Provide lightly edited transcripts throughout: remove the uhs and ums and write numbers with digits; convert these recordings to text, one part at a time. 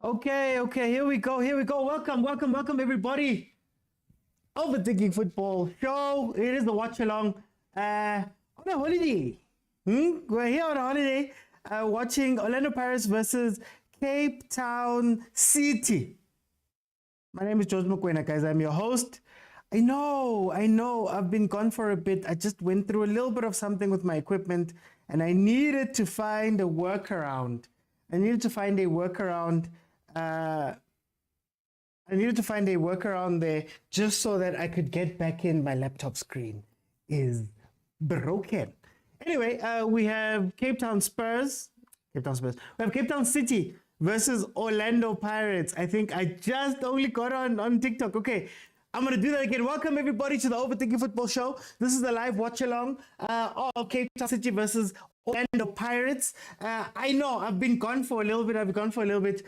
Okay, here we go. Welcome, everybody. Overthinking Football Show. It is the watch along on a holiday. We're here on a holiday watching Orlando Pirates versus Cape Town City. My name is George Mokwena, guys. I'm your host. I know. I've been gone for a bit. I just went through a little bit of something with my equipment and I needed to find a workaround. I needed to find a workaround there just so that I could get back in. My laptop screen is broken. Anyway, we have Cape Town Spurs. We have Cape Town City versus Orlando Pirates. I think I just only got on TikTok. Okay, I'm going to do that again. Welcome, everybody, to the Overthinking Football Show. This is the live watch-along of Cape Town City versus Orlando Pirates. I know I've been gone for a little bit.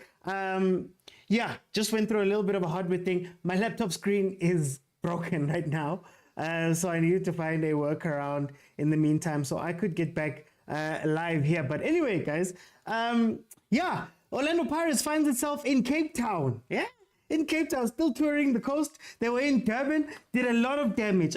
Yeah, just went through a little bit of a hardware thing. My laptop screen is broken right now. So I needed to find a workaround in the meantime so I could get back live here. But anyway, guys, yeah, Orlando Pirates finds itself in Cape Town. Yeah, in Cape Town, still touring the coast. They were in Durban, did a lot of damage,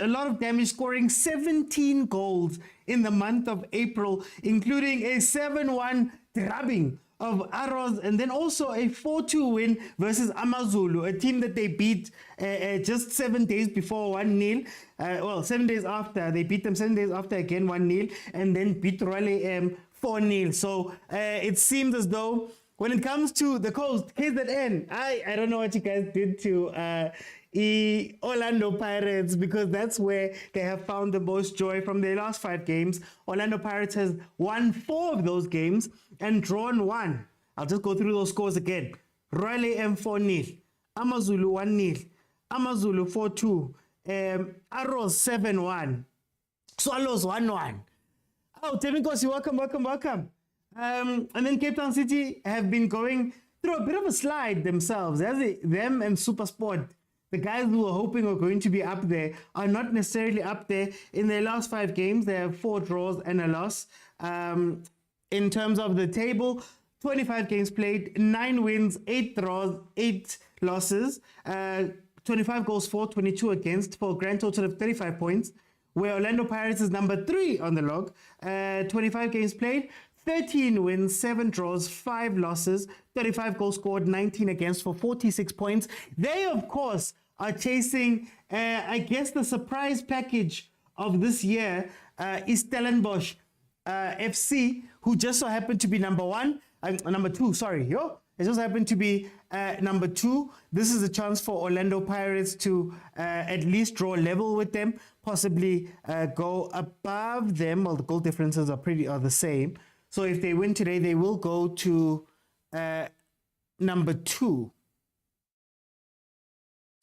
scoring 17 goals in the month of April, including a 7-1 drubbing of Arrows, and then also a 4-2 win versus Amazulu, a team that they beat just 7 days before 1-0. Well, 7 days after. They beat them 7 days after, again 1-0, and then beat Raleigh 4-0. So it seems as though when it comes to the coast, KZN, I don't know what you guys did to Orlando Pirates, because that's where they have found the most joy from their last 5 games. Orlando Pirates has won 4 of those games and drawn 1. I'll just go through those scores again. Raleigh 4-0, Amazulu 1-0, Amazulu 4-2, Arrows 7-1, Swallows 1-1. Oh, Teminkosi, welcome. And then Cape Town City have been going through a bit of a slide themselves. Them and Supersport, the guys who were hoping were going to be up there, are not necessarily up there. In their last 5 games, they have 4 draws and a loss. In terms of the table, 25 games played, 9 wins, 8 draws, 8 losses, 25 goals for, 22 against, for a grand total of 35 points, where Orlando Pirates is number 3 on the log. 25 games played, 13 wins, 7 draws, 5 losses, 35 goals scored, 19 against, for 46 points. They, of course, are chasing, I guess, the surprise package of this year is Stellenbosch FC, who just so happened to be number 2, sorry. It just happened to be number 2. This is a chance for Orlando Pirates to at least draw level with them, possibly go above them. Well, the goal differences are the same. So if they win today, they will go to number 2.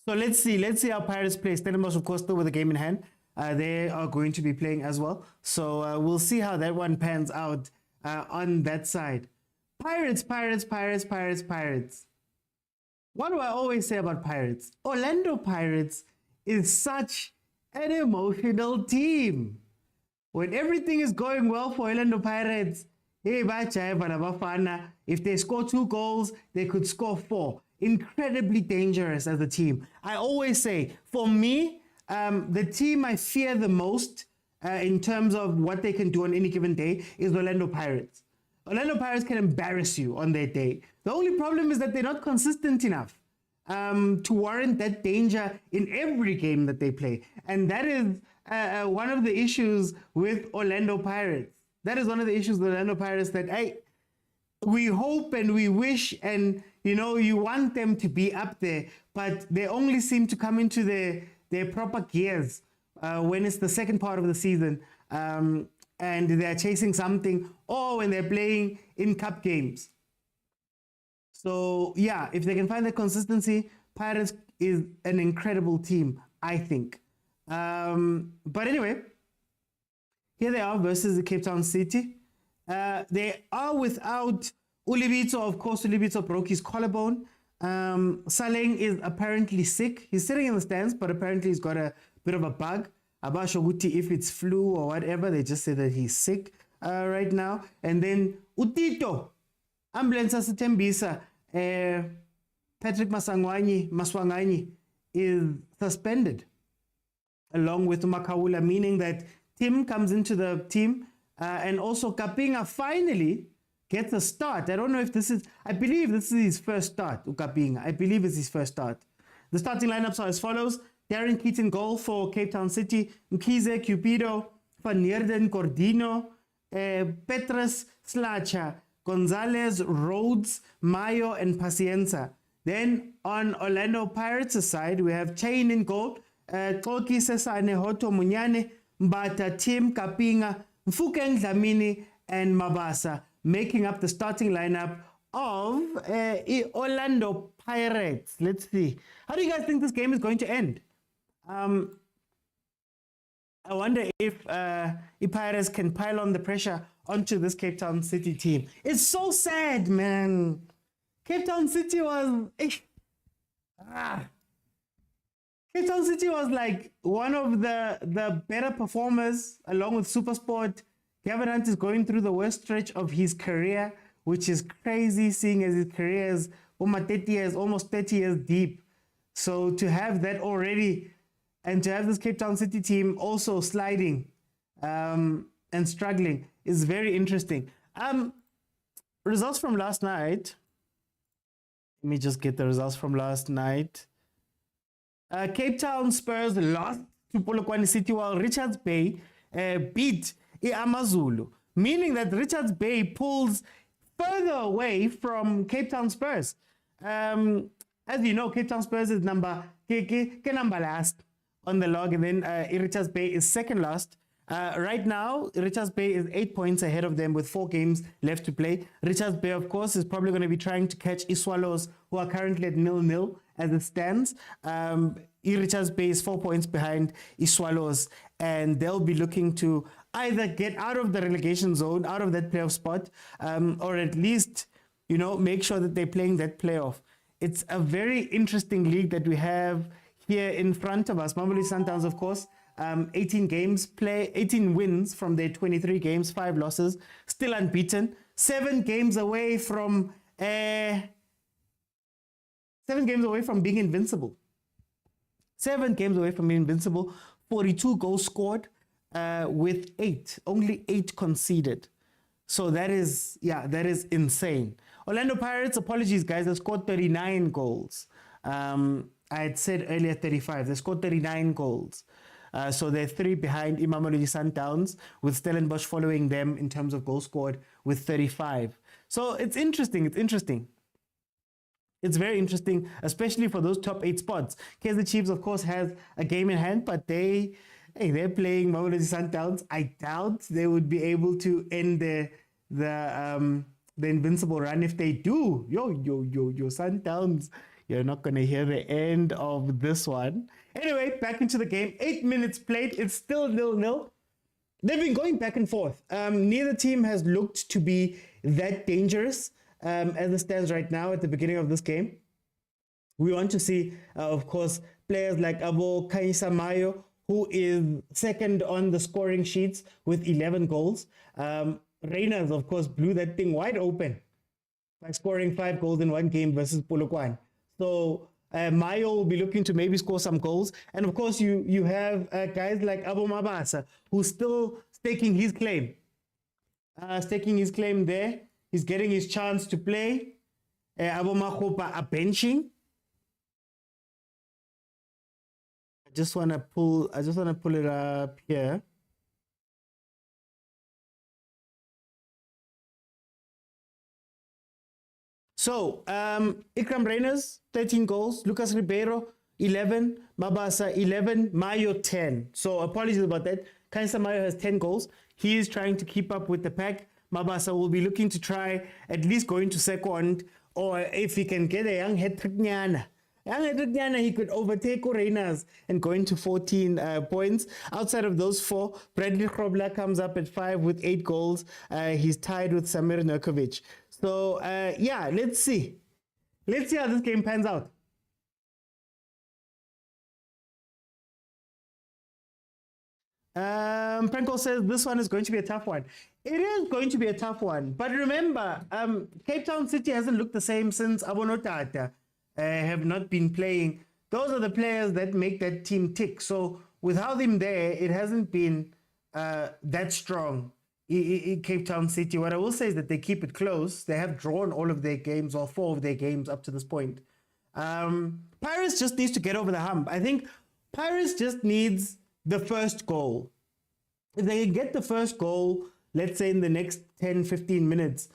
So let's see how Pirates play. Stellenbosch, of course, still with the game in hand. They are going to be playing as well. So we'll see how that one pans out on that side. Pirates. What do I always say about Pirates? Orlando Pirates is such an emotional team. When everything is going well for Orlando Pirates, hey, bafana, if they score 2 goals, they could score 4. Incredibly dangerous as a team. I always say, for me, the team I fear the most in terms of what they can do on any given day is Orlando Pirates. Orlando Pirates can embarrass you on their day. The only problem is that they're not consistent enough to warrant that danger in every game that they play. And that is one of the issues with Orlando Pirates. That is one of the issues with Orlando Pirates, that we hope and we wish and, you want them to be up there, but they only seem to come into their proper gears when it's the second part of the season and they're chasing something, or when they're playing in cup games. So, yeah, if they can find the consistency, Pirates is an incredible team, I think. But anyway, here they are versus the Cape Town City. They are without Ulibito. Of course, Ulibito broke his collarbone. Saleng is apparently sick. He's sitting in the stands, but apparently he's got a bit of a bug. Abashoguti, if it's flu or whatever, they just say that he's sick right now. And then Utito, Ambulance Tembisa, Patrick Maswanganyi is suspended along with Makawula, meaning that Tim comes into the team and also Kapinga finally gets a start. I don't know if this is, I believe this is his first start, Kapinga. I believe it's his first start. The starting lineups are as follows. Darren Keaton goal for Cape Town City, Mkhize Cupido, Van Neerden Cordino, Petrus Slacha, Gonzalez, Rhodes, Mayo, and Pacienza. Then on Orlando Pirates' side, we have Chain in goal, Koki Sesane, Hoto Munyane, Mbata, Tim, Kapinga, Mfukeng Dlamini, and Mabasa, making up the starting lineup of Orlando Pirates. Let's see. How do you guys think this game is going to end? I wonder if Pirates can pile on the pressure onto this Cape Town City team. It's so sad, man. Cape Town City was... Cape Town City was like one of the better performers along with Supersport. Gavin is going through the worst stretch of his career, which is crazy seeing as his career is almost 30 years deep. So to have that already and to have this Cape Town City team also sliding and struggling is very interesting. Results from last night. Let me just get the results from last night. Cape Town Spurs lost to Polokwane City while Richards Bay beat iAmaZulu, meaning that Richards Bay pulls further away from Cape Town Spurs. As you know, Cape Town Spurs is number last on the log, and then Richards Bay is second last. Right now, Richards Bay is 8 points ahead of them with 4 games left to play. Richards Bay, of course, is probably going to be trying to catch Iswallows, who are currently at 0-0 as it stands. Richards Bay is 4 points behind Iswallows, and they'll be looking to either get out of the relegation zone, out of that playoff spot, or at least, you know, make sure that they're playing that playoff. It's a very interesting league that we have here in front of us. Mamelodi Sundowns, of course, 18 wins from their 23 games, 5 losses, still unbeaten, 7 games away from being invincible. 7 games away from being invincible, 42 goals scored with only 8 conceded. So that is insane. Orlando Pirates, apologies guys, they scored 39 goals. I had said earlier 35, they scored 39 goals. So they're 3 behind Mamelodi Sundowns, with Stellenbosch following them in terms of goals scored with 35. So it's interesting. It's very interesting, especially for those top 8 spots. Kaizer Chiefs, of course, has a game in hand, but they're playing Mamelodi Sundowns. I doubt they would be able to end the invincible run. If they do, yo, Sundowns, you're not going to hear the end of this one. Anyway, back into the game. 8 minutes played. It's still 0-0. They've been going back and forth. Neither team has looked to be that dangerous as it stands right now at the beginning of this game. We want to see, of course, players like Abo Kaisa Mayo, who is second on the scoring sheets with 11 goals. Reyners, of course, blew that thing wide open by scoring 5 goals in one game versus Polokwane. So Mayo will be looking to maybe score some goals. And of course, you have guys like Abo Mabasa, who's still staking his claim. There. He's getting his chance to play. Abo Makopa are benching. I just want to pull it up here. So, Ikram Reyners, 13 goals. Lucas Ribeiro, 11. Mabasa, 11. Mayo, 10. So, apologies about that. Kaisa Mayo has 10 goals. He is trying to keep up with the pack. Mabasa will be looking to try at least going to second, or if he can get a young hat-trick he could overtake Reyners and go into 14 points. Outside of those 4, Bradley Krobla comes up at 5 with 8 goals. He's tied with Samir Nurkovic. So, let's see. Let's see how this game pans out. Franco says this one is going to be a tough one. It is going to be a tough one. But remember, Cape Town City hasn't looked the same since Abonotata have not been playing. Those are the players that make that team tick. So without him there, it hasn't been that strong. Cape Town City. What I will say is that they keep it close. They have drawn all of their games, or 4 of their games up to this point. Pirates just needs to get over the hump. I think Pirates just needs the first goal. If they can get the first goal, let's say in the next 10, 15 minutes,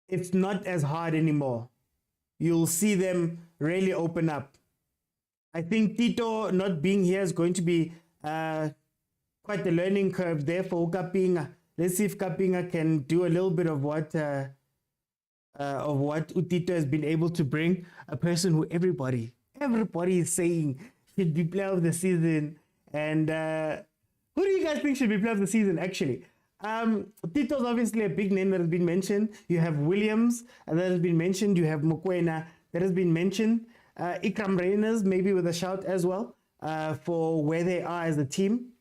it's not as hard anymore. You'll see them really open up. I think Tito not being here is going to be quite the learning curve there for Kapinga. Let's see if Kapinga can do a little bit of what Utito has been able to bring. A person who everybody is saying should be player of the season. And who do you guys think should be player of the season, actually? Tito's obviously a big name that has been mentioned. You have Williams that has been mentioned. You have Mokwena that has been mentioned. Ikram Reyners maybe with a shout as well for where they are as a team.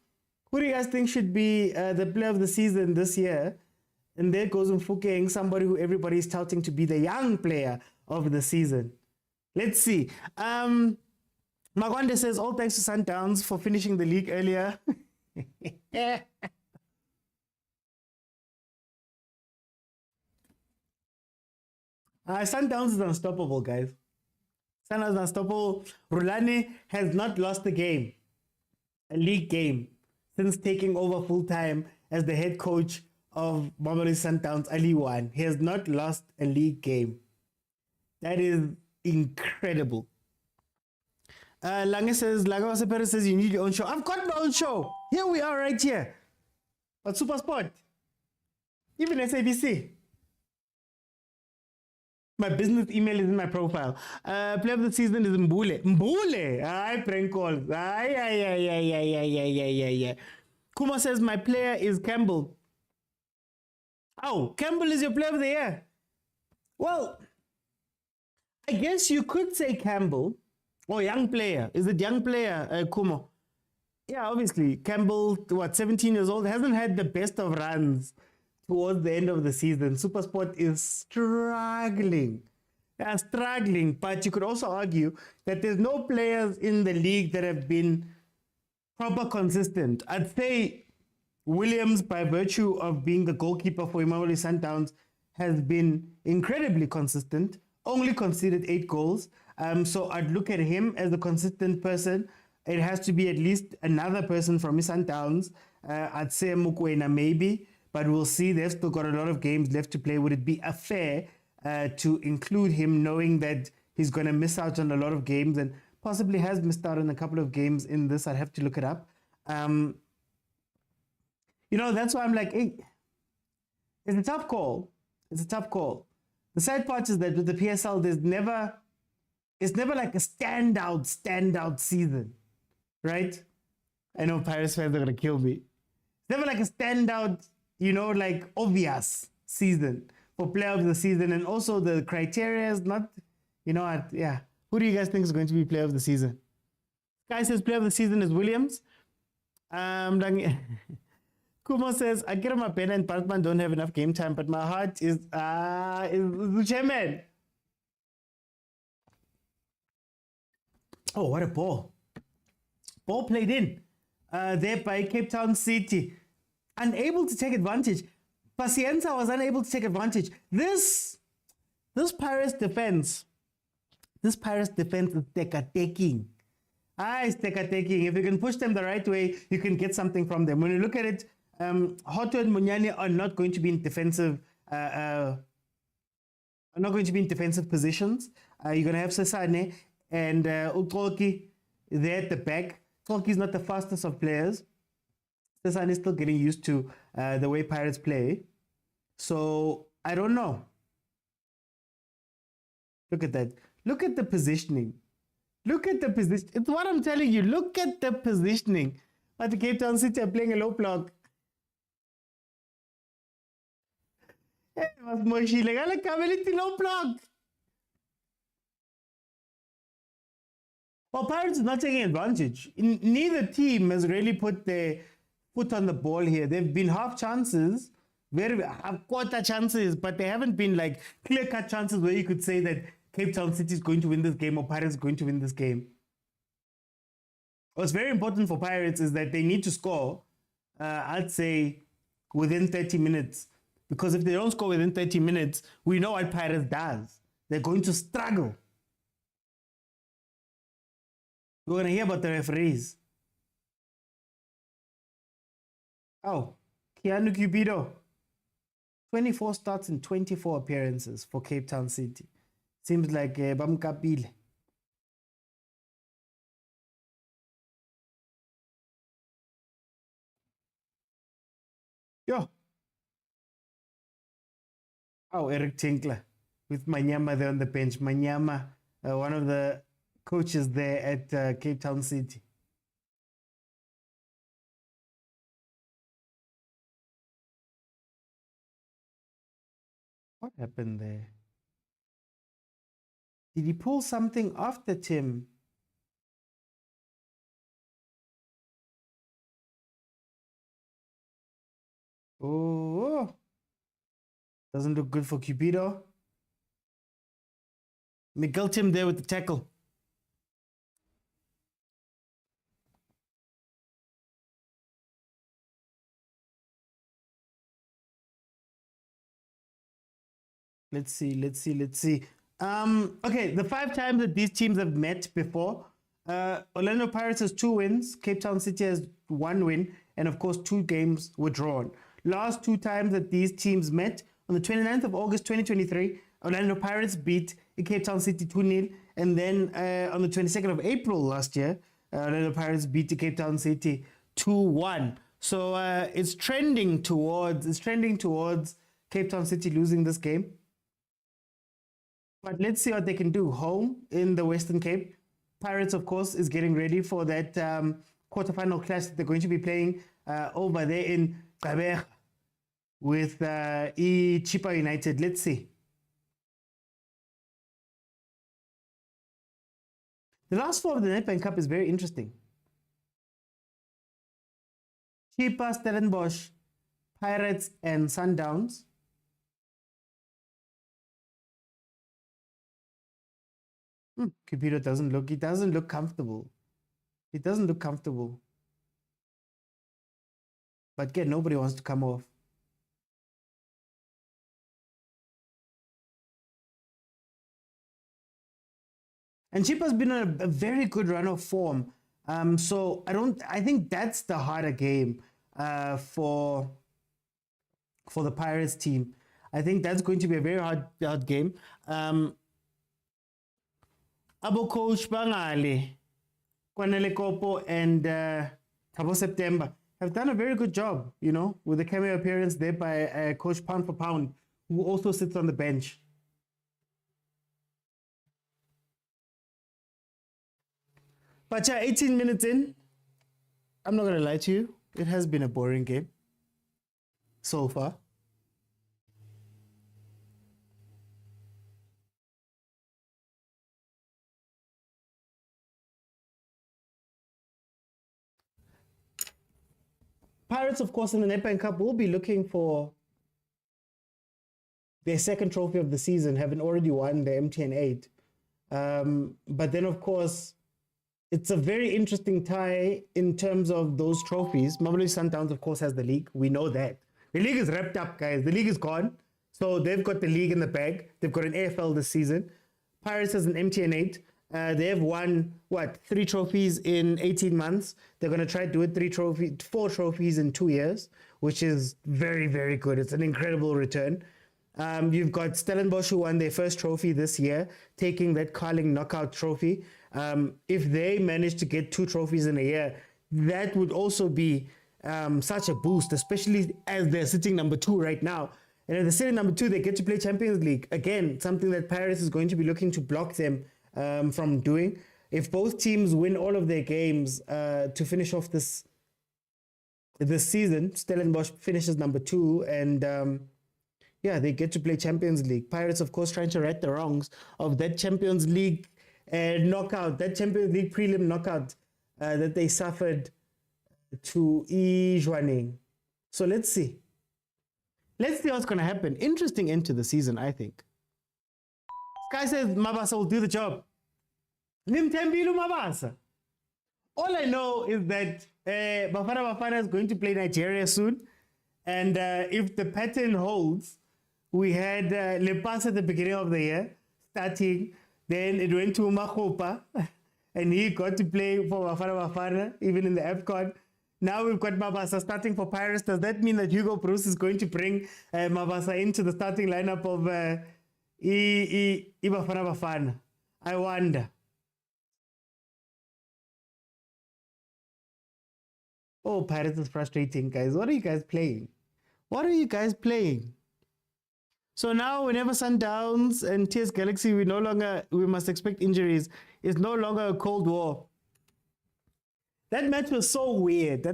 Who do you guys think should be the player of the season this year? And there goes Mfukeng, somebody who everybody is touting to be the young player of the season. Let's see. Magwande says, all thanks to Sundowns for finishing the league earlier. Sundowns is unstoppable, guys. Sundowns is unstoppable. Rulani has not lost a game, a league game, since taking over full-time as the head coach of Mamelodi Sundowns, Ahly won. He has not lost a league game. That is incredible. Lange says, Lagawasepere says, you need your own show. I've got my own show. Here we are right here. But Supersport. Even SABC. My business email is in my profile. Player of the season is Mbule. Mbule! Aye, prank calls. Aye. Kuma says, my player is Campbell. Oh, Campbell is your player of the year. Well, I guess you could say Campbell. Oh, young player. Is it young player, Kumo? Yeah, obviously. Campbell, 17 years old, hasn't had the best of runs towards the end of the season. Supersport is struggling. They are struggling, but you could also argue that there's no players in the league that have been proper consistent. I'd say Williams, by virtue of being the goalkeeper for Mamelodi Sundowns, has been incredibly consistent, only conceded 8 goals. So I'd look at him as a consistent person. It has to be at least another person from Sundowns. I'd say Mokwena maybe, but we'll see. They've still got a lot of games left to play. Would it be fair to include him, knowing that he's going to miss out on a lot of games and possibly has missed out on a couple of games in this? I'd have to look it up. That's why I'm like, hey, it's a tough call. It's a tough call. The sad part is that with the PSL, it's never like a standout season, right? I know Pirates fans are going to kill me. It's never like a standout, like obvious season for player of the season. And also the criteria is not, yeah. Who do you guys think is going to be player of the season? Guy says player of the season is Williams. Kumo says, Akira Pen and Parkman don't have enough game time, but my heart is the chairman. Oh, what a ball. Ball played in there by Cape Town City. Unable to take advantage. Pacienza was unable to take advantage. This Pirates defense is taking. It's taking. If you can push them the right way, you can get something from them. When you look at it, Hoto and Munyani are not going to be in defensive positions. You're going to have Sesane and Utoki there at the back. Utoki is not the fastest of players. Sesane is still getting used to the way Pirates play. So, I don't know. Look at that. Look at the positioning. Look at the position. It's what I'm telling you. Look at the positioning. But the Cape Town City are playing a low block. It was Moshi. Like, low block. Well, Pirates is not taking advantage. Neither team has really put their foot on the ball here. They've been half chances Very quarter chances, but they haven't been like clear-cut chances where you could say that Cape Town City is going to win this game or Pirates is going to win this game. What's very important for Pirates is that they need to score, I'd say, within 30 minutes. Because if they don't score within 30 minutes, we know what Pirates does. They're going to struggle. We're going to hear about the referees. Oh, Keanu Cupido. 24 starts and 24 appearances for Cape Town City. Seems like bamkapile. Yo. Oh, Eric Tinkler with Manyama there on the bench. Manyama, one of the coaches there at Cape Town City. What happened there? Did he pull something after Tim? Oh, doesn't look good for Cupido. Miguel Tim there with the tackle. Let's see. Okay, the 5 times that these teams have met before, Orlando Pirates has 2 wins, Cape Town City has 1 win, and of course 2 games were drawn. Last 2 times that these teams met, on the 29th of August 2023, Orlando Pirates beat Cape Town City 2-0, and then on the 22nd of April last year, Orlando Pirates beat Cape Town City 2-1. So it's trending towards Cape Town City losing this game. But let's see what they can do. Home in the Western Cape. Pirates, of course, is getting ready for that quarterfinal clash that they're going to be playing over there in Gavin with Chippa United. Let's see. The last 4 of the Nedbank Cup is very interesting. Chippa, Stellenbosch, Pirates, and Sundowns. Cupido doesn't look comfortable. He doesn't look comfortable. But again, nobody wants to come off. And Chippa's been on a very good run of form. So I think that's the harder game for the Pirates team. I think that's going to be a very hard game. Abo coach Bangali, Kwanele Kopo, and Thabo September have done a very good job, you know, with the cameo appearance there by Coach Pound for Pound, who also sits on the bench. But yeah, 18 minutes in, I'm not going to lie to you, it has been a boring game so far. Pirates, of course, in the Nedbank Cup will be looking for their second trophy of the season, having already won the MTN 8. But then, of course, it's a very interesting tie in terms of those trophies. Mamelodi Sundowns, of course, has the league. We know that. The league is wrapped up, guys. The league is gone. So they've got the league in the bag. They've got an AFL this season. Pirates has an MTN 8. They have won, 3 trophies in 18 months. They're going to try to do it 4 trophies in 2 years, which is very, very good. It's an incredible return. You've got Stellenbosch, who won their first trophy this year, taking that Carling knockout trophy. If they manage to get 2 trophies in a year, that would also be such a boost, especially as they're sitting number 2 right now. And if they're sitting number 2, they get to play Champions League. Again, something that Paris is going to be looking to block them from doing. If both teams win all of their games to finish off this season, Stellenbosch finishes number 2, and they get to play Champions League. Pirates, of course, trying to right the wrongs of that Champions League knockout, that Champions League prelim knockout that they suffered to tshwane. So let's see. Let's see what's going to happen. Interesting end to the season, I think. Sky says Mabasa will do the job. Nimtembilu Mabasa. All I know is that Bafana is going to play Nigeria soon. And if the pattern holds, we had Lepas at the beginning of the year starting. Then it went to Makopa. And he got to play for Bafana, even in the AFCON. Now we've got Mabasa starting for Pirates. Does that mean that Hugo Bruce is going to bring Mabasa into the starting lineup of Bafana? I wonder. Oh, Pirates is frustrating, guys. What are you guys playing? What are you guys playing? So now, whenever Sundowns and TS Galaxy, we must expect injuries. It's no longer a Cold War. That match was so weird. I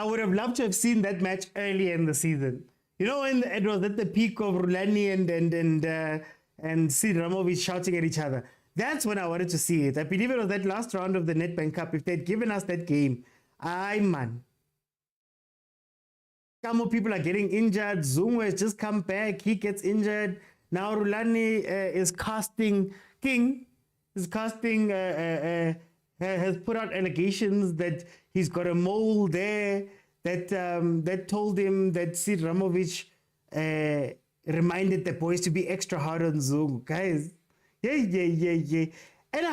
would have loved to have seen that match earlier in the season. You know, when it was at the peak of Rulani and Sid Ramovic shouting at each other. That's when I wanted to see it. I believe it was that last round of the Nedbank Cup. If they'd given us that game, man. Some more people are getting injured. Zungu has just come back. He gets injured. Now Rulani is casting King. Has put out allegations that he's got a mole there that told him that Sid Ramovic reminded the boys to be extra hard on Zungu. Guys, yeah. And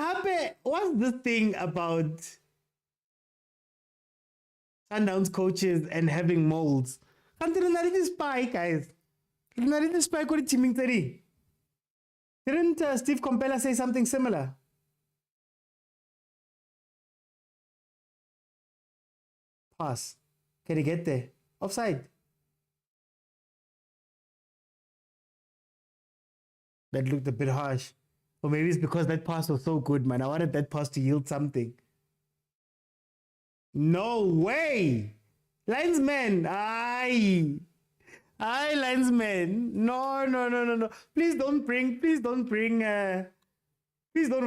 what's the thing about Sundowns coaches and having molds? Can't you spy, guys? Can't spy ko teaming tari? Didn't Steve Compella say something similar? Pass. Can he get there? Offside. That looked a bit harsh. Or maybe it's because that pass was so good, man. I wanted that pass to yield something. No way! Linesman! Aye, linesman. No. Please don't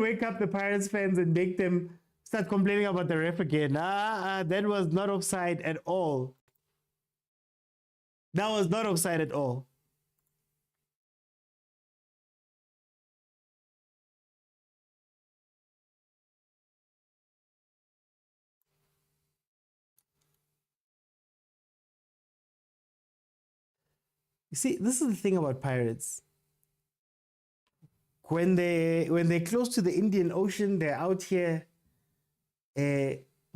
wake up the Pirates fans and make them start complaining about the ref again. That was not offside at all. That was not offside at all. You see, this is the thing about Pirates. When they're close to the Indian Ocean, they're out here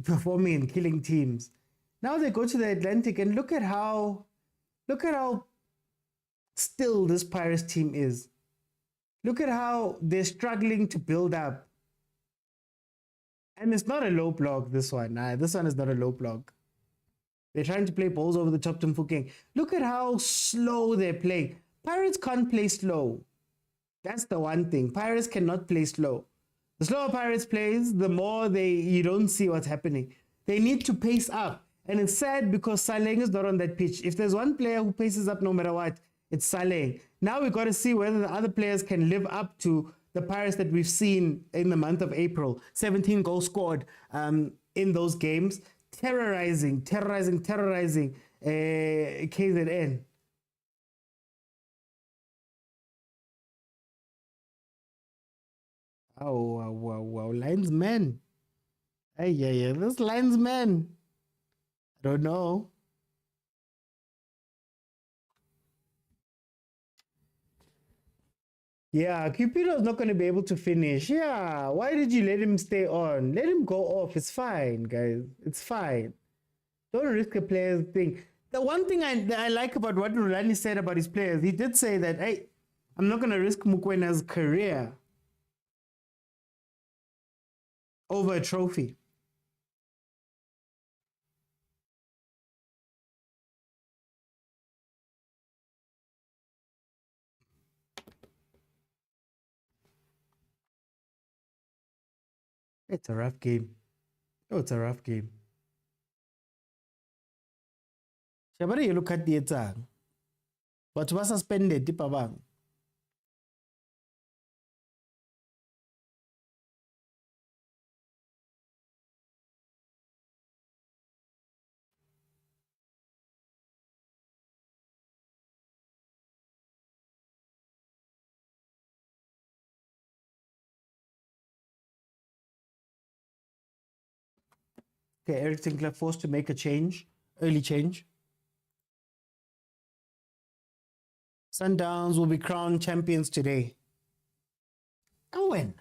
performing and killing teams. Now they go to the Atlantic and look at how still this Pirates team is. Look at how they're struggling to build up. And it's not a low block, this one. This one is not a low block. They're trying to play balls over the top to Mfukeng. Look at how slow they're playing. Pirates can't play slow. That's the one thing. Pirates cannot play slow. The slower Pirates plays, the more you don't see what's happening. They need to pace up. And it's sad because Saleng is not on that pitch. If there's one player who paces up no matter what, it's Saleng. Now we've got to see whether the other players can live up to the Pirates that we've seen in the month of April. 17 goals scored in those games. Terrorizing KZN. Wow, linesman. Yeah, this linesman. I don't know. Yeah, Cupido's not going to be able to finish. Yeah, why did you let him stay on? Let him go off. It's fine, guys. It's fine. Don't risk a player's thing. The one thing I like about what Rulani said about his players, he did say that, hey, I'm not going to risk Mokwena's career over a trophy. It's a rough game. Oh, it's a rough game. Shabari you look at the etsang. But was suspended di pa bang? Okay, Eric Sinclair forced to make a change, early change. Sundowns will be crowned champions today. When?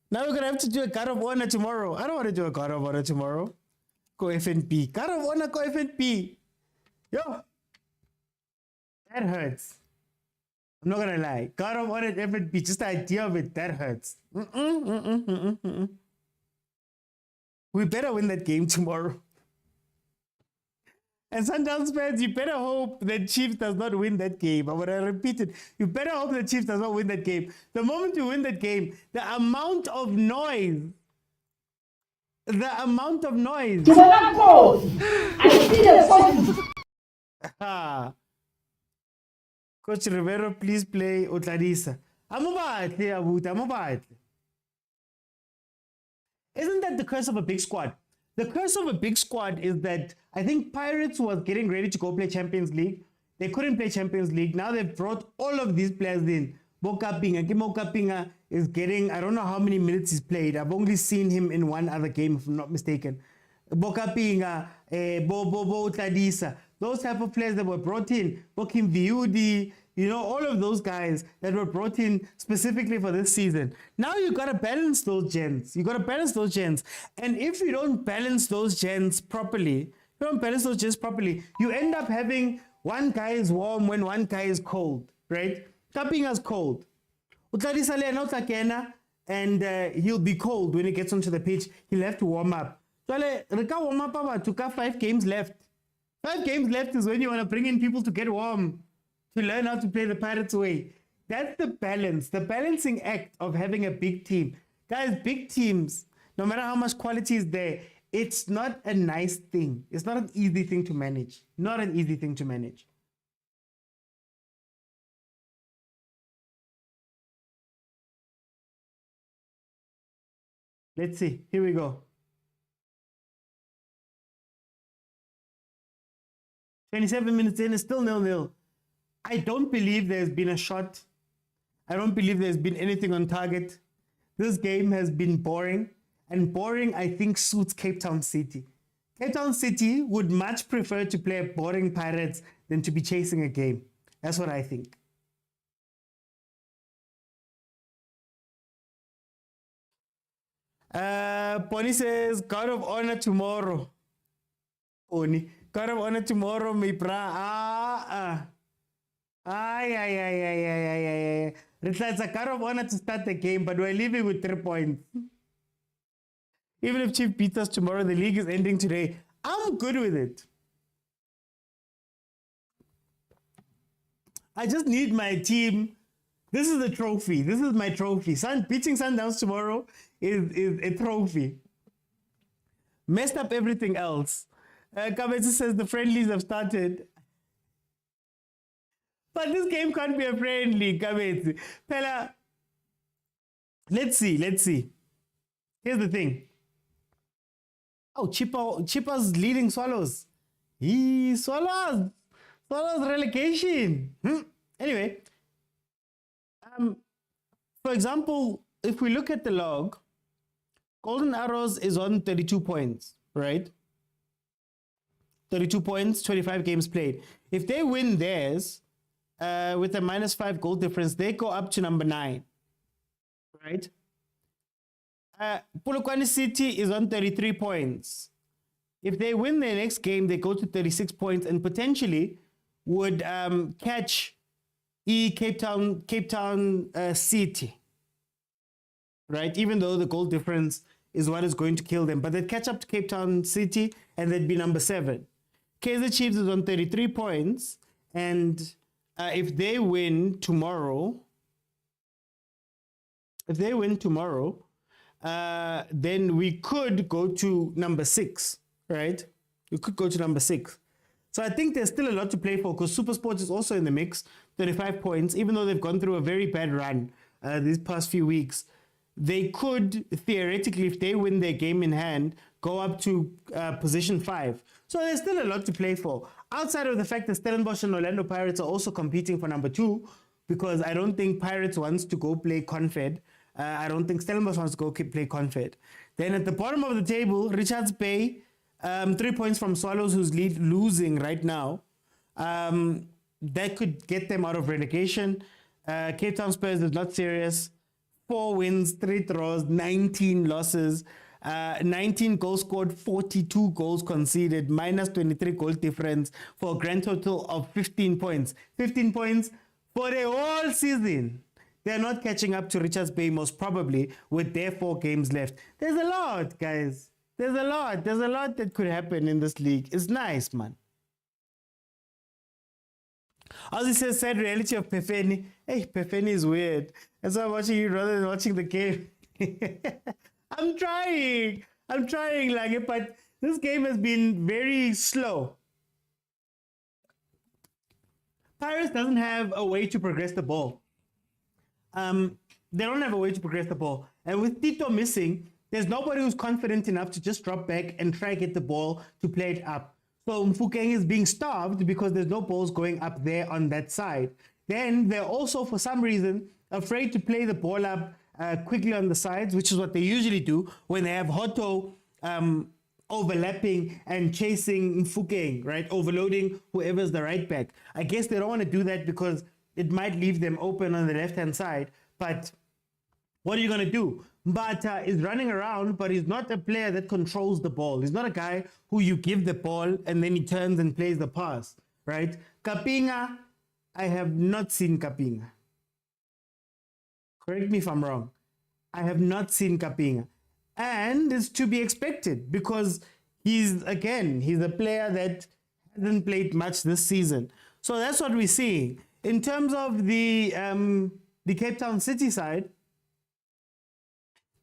Now we're going to have to do a guard of honor tomorrow. I don't want to do a guard of honor tomorrow. Go FNP. Guard of honor, go FNP. Yo. That hurts. I'm not going to lie. Guard of honor, FNP. Just the idea of it, that hurts. We better win that game tomorrow. And Sundowns fans, you better hope that Chiefs does not win that game. I want to repeat it. You better hope that Chiefs does not win that game. The moment you win that game, the amount of noise. I see the phone. Coach Rivero, please play Otladisa. Isn't that the curse of a big squad? The curse of a big squad is that I think Pirates was getting ready to go play Champions League. They couldn't play Champions League. Now they've brought all of these players in. Pinga is getting, I don't know how many minutes he's played. I've only seen him in one other game, if I'm not mistaken. Pinga, Bo Tadisa, those type of players that were brought in. Bokim Viudi, all of those guys that were brought in specifically for this season. Now you got to balance those gens. And if you don't balance those gens properly, you end up having one guy is warm when one guy is cold, right? Kapinga's cold. And he'll be cold when he gets onto the pitch. He'll have to warm up. To 5 games left. 5 games left is when you want to bring in people to get warm, to learn how to play the Pirates way. That's the balance, the balancing act of having a big team. Guys, big teams, no matter how much quality is there, it's not a nice thing. It's not an easy thing to manage. Let's see. Here we go. 27 minutes in, it's still 0-0. I don't believe there's been a shot. I don't believe there's been anything on target. This game has been boring. And boring, I think, suits Cape Town City. Cape Town City would much prefer to play boring Pirates than to be chasing a game. That's what I think. Pony says, God of honor tomorrow. Pony. God of honor tomorrow, my bra. It's a God of honor to start the game, but we're leaving with 3 points. Even if Chief beats us tomorrow, the league is ending today. I'm good with it. I just need my team. This is a trophy. This is my trophy. Beating Sundowns tomorrow is a trophy. Messed up everything else. Kabetsu says the friendlies have started. But this game can't be a friendly, Kabetsu. Pella, let's see. Here's the thing. Oh, Chippa's leading Swallows. Swallows relegation. Anyway, for example, if we look at the log, Golden Arrows is on 32 points, right? 32 points, 25 games played. If they win theirs with a -5 goal difference, they go up to number 9, right? Polokwane City is on 33 points. If they win their next game, they go to 36 points and potentially would catch Cape Town City, right? Even though the goal difference is what is going to kill them, but they'd catch up to Cape Town City and they'd be number 7. Kaizer Chiefs is on 33 points, and if they win tomorrow, then we could go to number 6, right? We could go to number 6. So I think there's still a lot to play for because Supersport is also in the mix, 35 points, even though they've gone through a very bad run these past few weeks. They could, theoretically, if they win their game in hand, go up to position 5. So there's still a lot to play for. Outside of the fact that Stellenbosch and Orlando Pirates are also competing for number 2, because I don't think Pirates wants to go play Confed. I don't think Stellenbosch wants to go play Confed. Then at the bottom of the table, Richards Bay, 3 points from Swallows, who's losing right now. That could get them out of relegation. Cape Town Spurs is not serious. 4 wins, 3 draws, 19 losses. 19 goals scored, 42 goals conceded, minus 23 goal difference for a grand total of 15 points. 15 points for the whole season. They're not catching up to Richards Bay, most probably, with their 4 games left. There's a lot, guys. There's a lot. There's a lot that could happen in this league. It's nice, man. Ozzy says, sad reality of Pefeni. Hey, Pefeni is weird. That's why I'm watching you rather than watching the game. I'm trying, like, but this game has been very slow. Pirates doesn't have a way to progress the ball. They don't have a way to progress the ball. And with Tito missing, there's nobody who's confident enough to just drop back and try get the ball to play it up. So Mfukeng is being starved because there's no balls going up there on that side. Then they're also, for some reason, afraid to play the ball up quickly on the sides, which is what they usually do when they have Hoto overlapping and chasing Mfukeng, right? Overloading whoever's the right back. I guess they don't want to do that because it might leave them open on the left-hand side. But what are you going to do? Mbata is running around, but he's not a player that controls the ball. He's not a guy who you give the ball and then he turns and plays the pass, right? Kapinga, I have not seen Kapinga. Correct me if I'm wrong. I have not seen Kapinga. And it's to be expected because he's a player that hasn't played much this season. So that's what we're seeing. In terms of the Cape Town City side,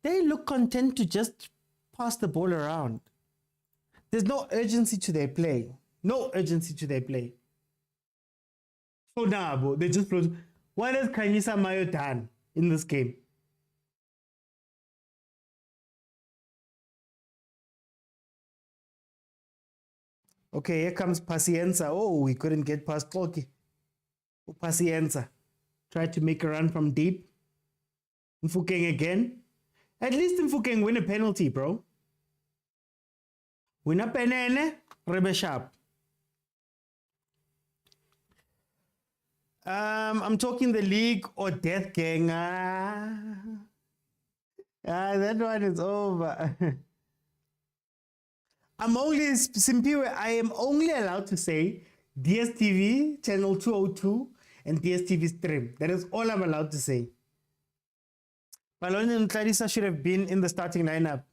they look content to just pass the ball around. There's no urgency to their play. No urgency to their play. So now, they just float. What has Khanyisa Mayo done in this game? Okay, here comes Pacienza. Oh, we couldn't get past Toki. Pacienza tried to make a run from deep. Mfukeng again. At least Mfukeng win a penalty, bro. Win a penene, rebe sharp. I'm talking the league or death gang. That one is over. I am only allowed to say DSTV channel 202 and DSTV stream. That is all I'm allowed to say. Malone and Clarissa should have been in the starting lineup.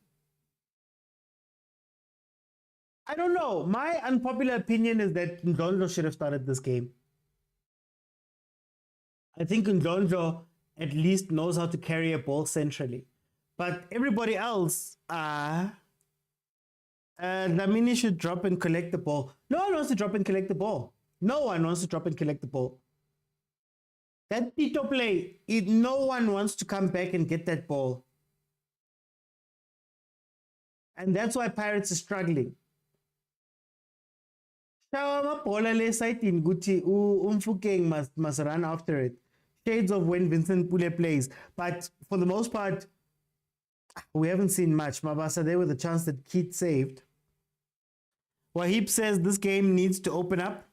I don't know. My unpopular opinion is that Ndlondlo should have started this game. I think Ndlondlo at least knows how to carry a ball centrally. But everybody else, Lamini should drop and collect the ball. No one wants to drop and collect the ball. No one wants to drop and collect the ball. That Tito play, no one wants to come back and get that ball. And that's why Pirates are struggling. Mfukeng must run after it. Shades of when Vincent Pule plays. But for the most part, we haven't seen much. Mabasa there with a chance that Keith saved. Wahib says this game needs to open up.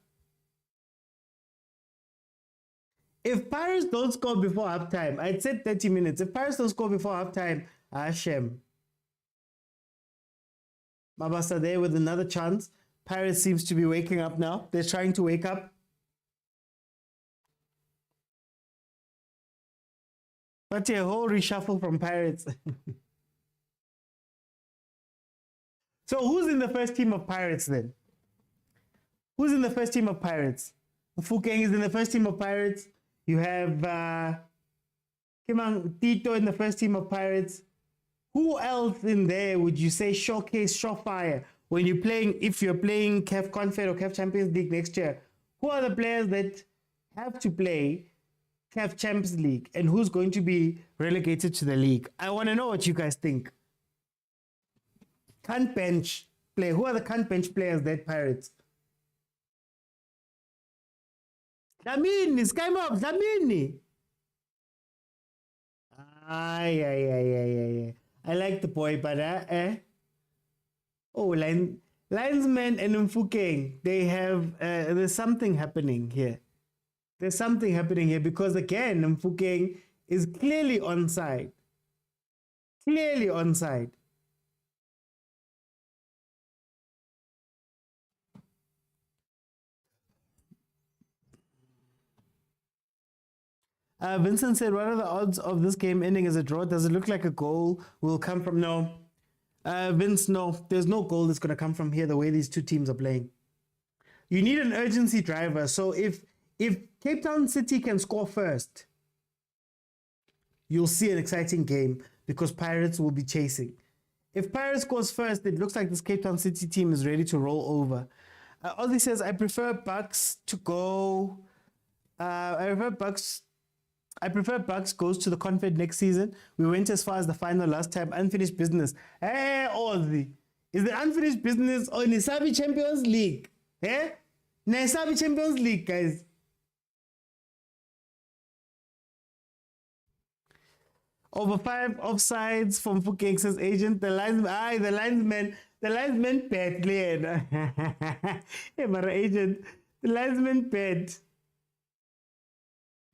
If Pirates don't score before halftime, I'd said 30 minutes. If Pirates don't score before halftime, Hashem. Mabasa there with another chance. Pirates seems to be waking up now. They're trying to wake up. But a whole reshuffle from Pirates. So who's in the first team of Pirates then? Who's in the first team of Pirates? Mfukeng is in the first team of Pirates. You have Tito in the first team of Pirates. Who else in there would you say showcase, surefire when you're playing, if you're playing CAF Confed or CAF Champions League next year? Who are the players that have to play CAF Champions League and who's going to be relegated to the league? I want to know what you guys think. Can't bench play. Who are the can't bench players that Pirates? Dlamini, Skymob, Dlamini. I like the boy, but oh, linesman and Mfukeng, they have there's something happening here. There's something happening here because again, Mfukeng is clearly onside. Clearly onside. Vincent said, what are the odds of this game ending as a draw? Does it look like a goal will come from? No. Vince, no. There's no goal that's going to come from here the way these two teams are playing. You need an urgency driver. So if Cape Town City can score first, you'll see an exciting game because Pirates will be chasing. If Pirates scores first, it looks like this Cape Town City team is ready to roll over. Ozzy says, I prefer Bucks to go. I prefer Bucks goes to the Confed next season. We went as far as the final last time. Unfinished business. Hey, Ozzy. Is the unfinished business on Isabi Champions League? Eh? Isabi Champions League, guys. Over 5 offsides from Fukeng's agent. The linesman bet. Hey, my agent. The linesman bet.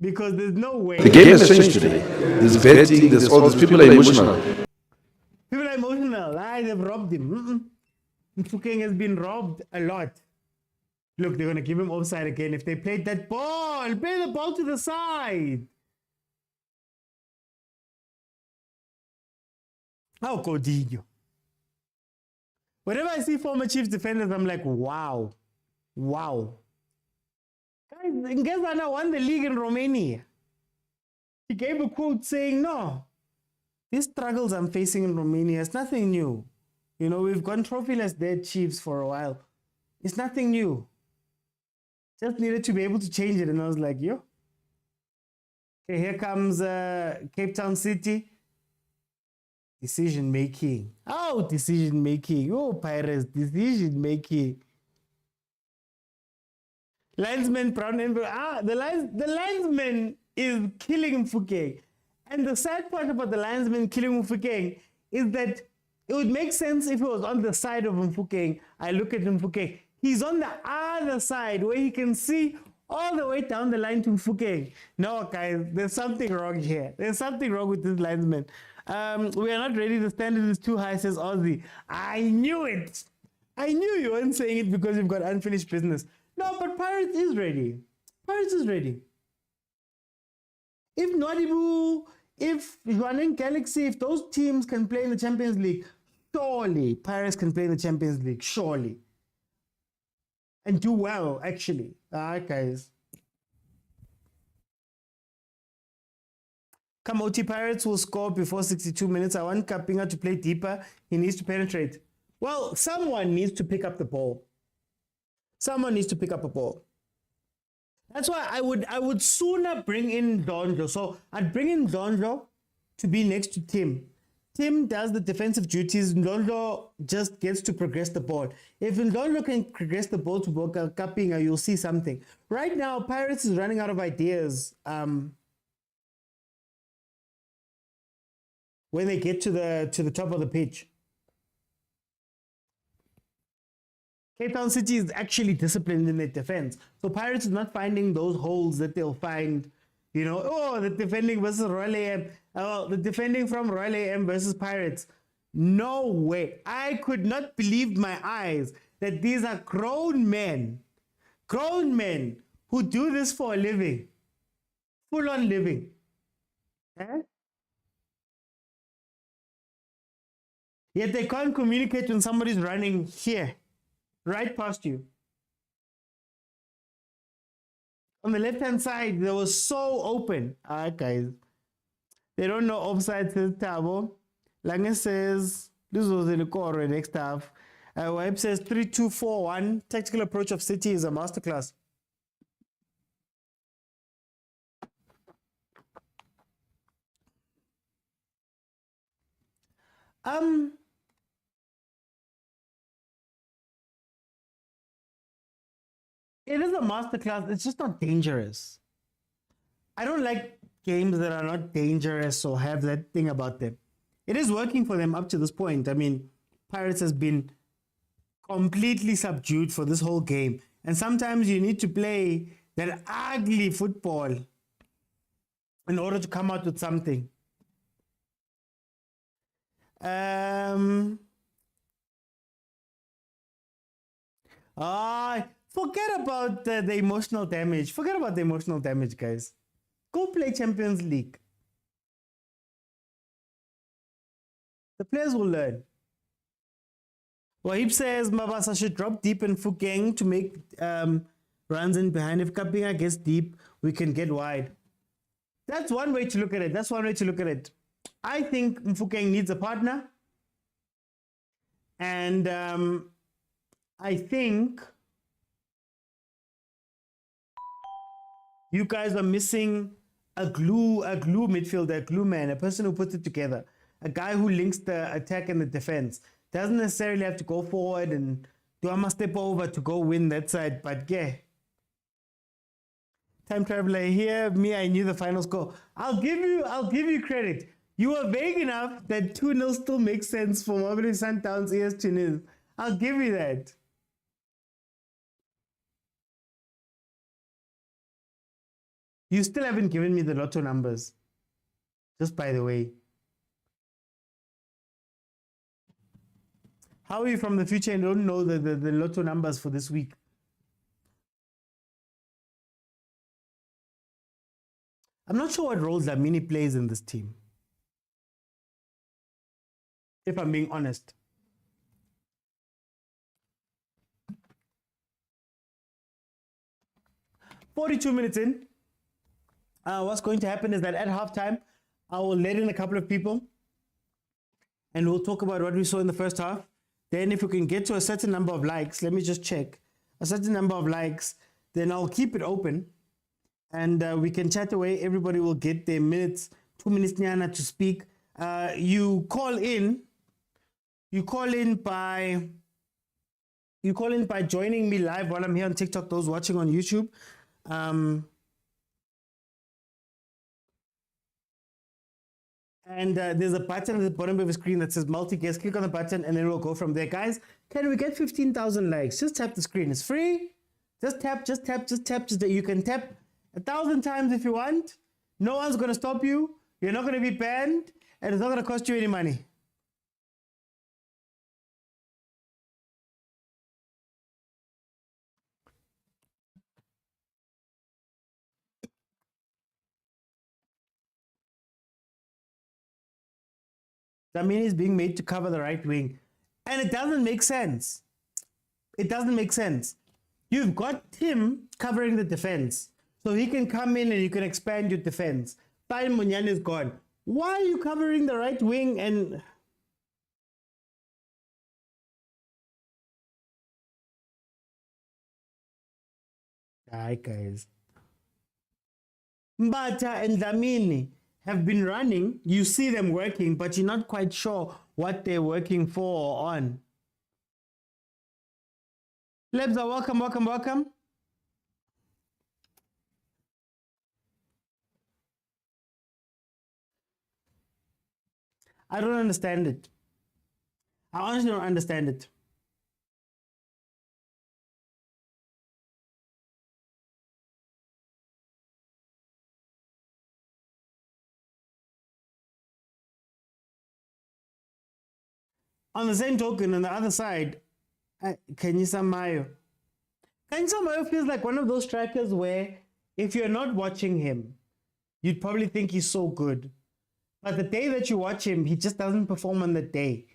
Because there's no way. The game has changed today. There's betting, there's all these people are emotional. People are emotional. They've robbed him. Mfukeng has been robbed a lot. Look, they're going to give him offside again. If they played that ball, play the ball to the side. Oh, Codillo. Whenever I see former Chiefs defenders, I'm like, wow. Wow. Guys, Ngezana won the league in Romania. He gave a quote saying, no, these struggles I'm facing in Romania is nothing new. You know, we've gone trophyless dead Chiefs for a while. It's nothing new. Just needed to be able to change it. And I was like, yo. Okay, here comes Cape Town City. Decision making. Oh, decision making. Oh, Pirates, decision making. Linesman Brown and the linesman is killing Mfukeng. And the sad part about the linesman killing Mfukeng is that it would make sense if he was on the side of Mfukeng. I look at Mfukeng. He's on the other side where he can see all the way down the line to Mfukeng. No, guys, there's something wrong here. There's something wrong with this linesman. We are not ready. The standard is too high, says Ozzy. I knew it. I knew you weren't saying it because you've got unfinished business. No, but Pirates is ready. Pirates is ready. If Nodibu, if Jordaan Galaxy, if those teams can play in the Champions League, surely Pirates can play in the Champions League, surely. And do well, actually. All right, guys. Kamoti Pirates will score before 62 minutes. I want Kapinga to play deeper. He needs to penetrate. Well, someone needs to pick up the ball. Someone needs to pick up a ball. That's why I would sooner bring in Donjo. So I'd bring in Donjo to be next to Tim. Tim does the defensive duties. Ndondlo just gets to progress the ball. If Ndondlo can progress the ball to Kapinga, you'll see something. Right now, Pirates is running out of ideas. When they get to the top of the pitch. Cape Town City is actually disciplined in their defense. So Pirates is not finding those holes that they'll find, you know, oh, the defending versus Royal AM. The defending from Royal AM versus Pirates. No way. I could not believe my eyes that these are grown men who do this for a living. Full-on living. Eh? Yet they can't communicate when somebody's running here. Right past you. On the left-hand side, they were so open. All right, guys. They don't know offside, says Tabo. Lange says, this was the core next half. Web says 3-2-4-1. Tactical approach of City is a masterclass. It is a masterclass. It's just not dangerous. I don't like games that are not dangerous or have that thing about them. it is working for them up to this point. I mean, Pirates has been completely subdued for this whole game. And sometimes you need to play that ugly football in order to come out with something. Forget about the emotional damage. Forget about the emotional damage, guys. Go play Champions League. The players will learn. Wahib says Mabasa should drop deep in Fukeng to make runs in behind. If Kapinga gets deep, we can get wide. That's one way to look at it. That's one way to look at it. I think Mfukeng needs a partner. And I think you guys are missing a glue midfielder, a glue man, a person who puts it together, a guy who links the attack and the defense. Doesn't necessarily have to go forward and do a step over to go win that side, but yeah. Time traveler here, I knew the final score. I'll give you credit. You were vague enough that 2-0 still makes sense for Mamelodi Sundowns ES2. I'll give you that. You still haven't given me the lotto numbers. Just by the way. How are you from the future and don't know the lotto numbers for this week? I'm not sure what roles Lamini plays in this team. If I'm being honest. "42 minutes in. What's going to happen is that at halftime, I will let in a couple of people and we'll talk about what we saw in the first half. Then if we can get to a certain number of likes, let me just check, a certain number of likes, then I'll keep it open and we can chat away. Everybody will get their minutes, 2 minutes nyana to speak. You call in by joining me live while I'm here on TikTok, those watching on YouTube. And there's a button at the bottom of the screen that says multi-guest. Click on the button and then we'll go from there. Guys, can we get 15,000 likes? Just tap the screen. It's free. Just tap. You can tap 1,000 times if you want. No one's going to stop you. You're not going to be banned. And it's not going to cost you any money. Zamini is being made to cover the right wing. And it doesn't make sense. It doesn't make sense. You've got Tim covering the defense. So he can come in and you can expand your defense. Fine, Munyan is gone. Why are you covering the right wing and... Hi, guys. Mbata and Dlamini have been running. You see them working, but you're not quite sure what they're working for or on. Lebza, welcome. I don't understand it. I honestly don't understand it. On the same token, on the other side, Kaizer Mayo. Kaizer Mayo feels like one of those strikers where if you're not watching him, you'd probably think he's so good. But the day that you watch him, he just doesn't perform on the day.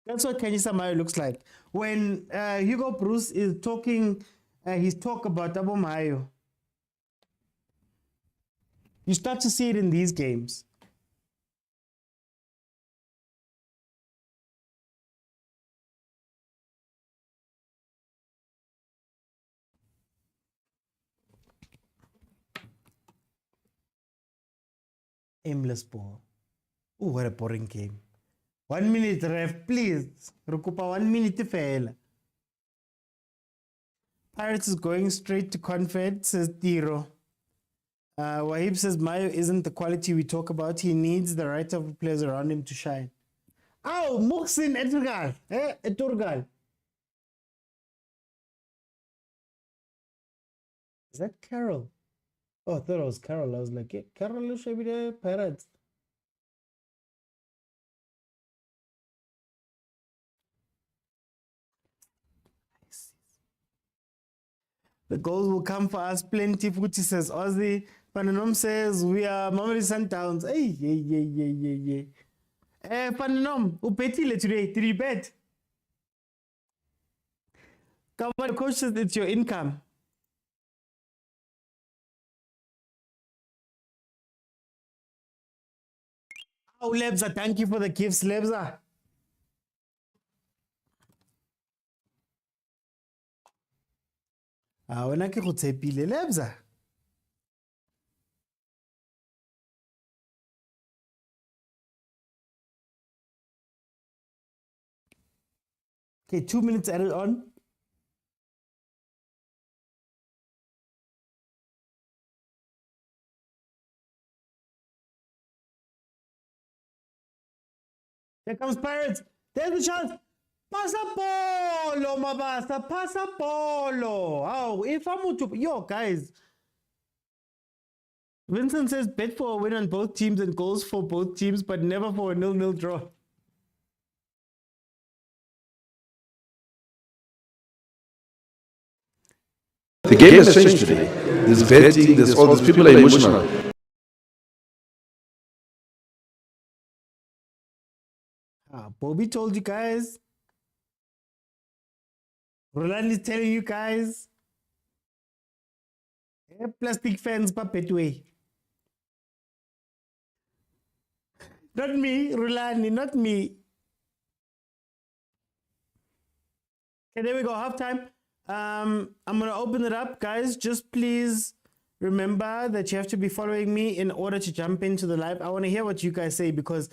That's what Kaizer Mayo looks like. When Hugo Bruce is talking his talk about Abo Mayo, you start to see it in these games. Aimless ball. Oh, what a boring game. 1 minute, ref, please. Rukupa 1 minute fail. Pirates is going straight to Confed, says Tiro. Wahib says Mayo isn't the quality we talk about. He needs the right type of players around him to shine. Oh, Muhsin Eturgal. Eturgal. Is that Carol? Oh, I thought it was Carol. I was like, yeah, Carol should be the Pirates. The goals will come for us plenty. Futi says Ozzy. Pananom says we are Mamelodi Sundowns. Hey, yeah. Pananom, upetile today. 3 bet. Come on, coach says it's your income. Oh, Lebza, thank you for the gifts, Lebza. Wena ke go tshepile Lebza. Okay, 2 minutes added on. Here comes Pirates. There's the chance. Pasapolo, Mabasa. Pasapolo. Oh, if I'm to yo guys. Vincent says bet for a win on both teams and goals for both teams, but never for a 0-0 draw. The game has changed today. There's betting, there's all these people are emotional. Bobby told you guys. Roland is telling you guys. Plastic fans, puppet way. Not me, Rulani, not me. Okay, there we go, halftime. I'm going to open it up, guys. Just please remember that you have to be following me in order to jump into the live. I want to hear what you guys say because,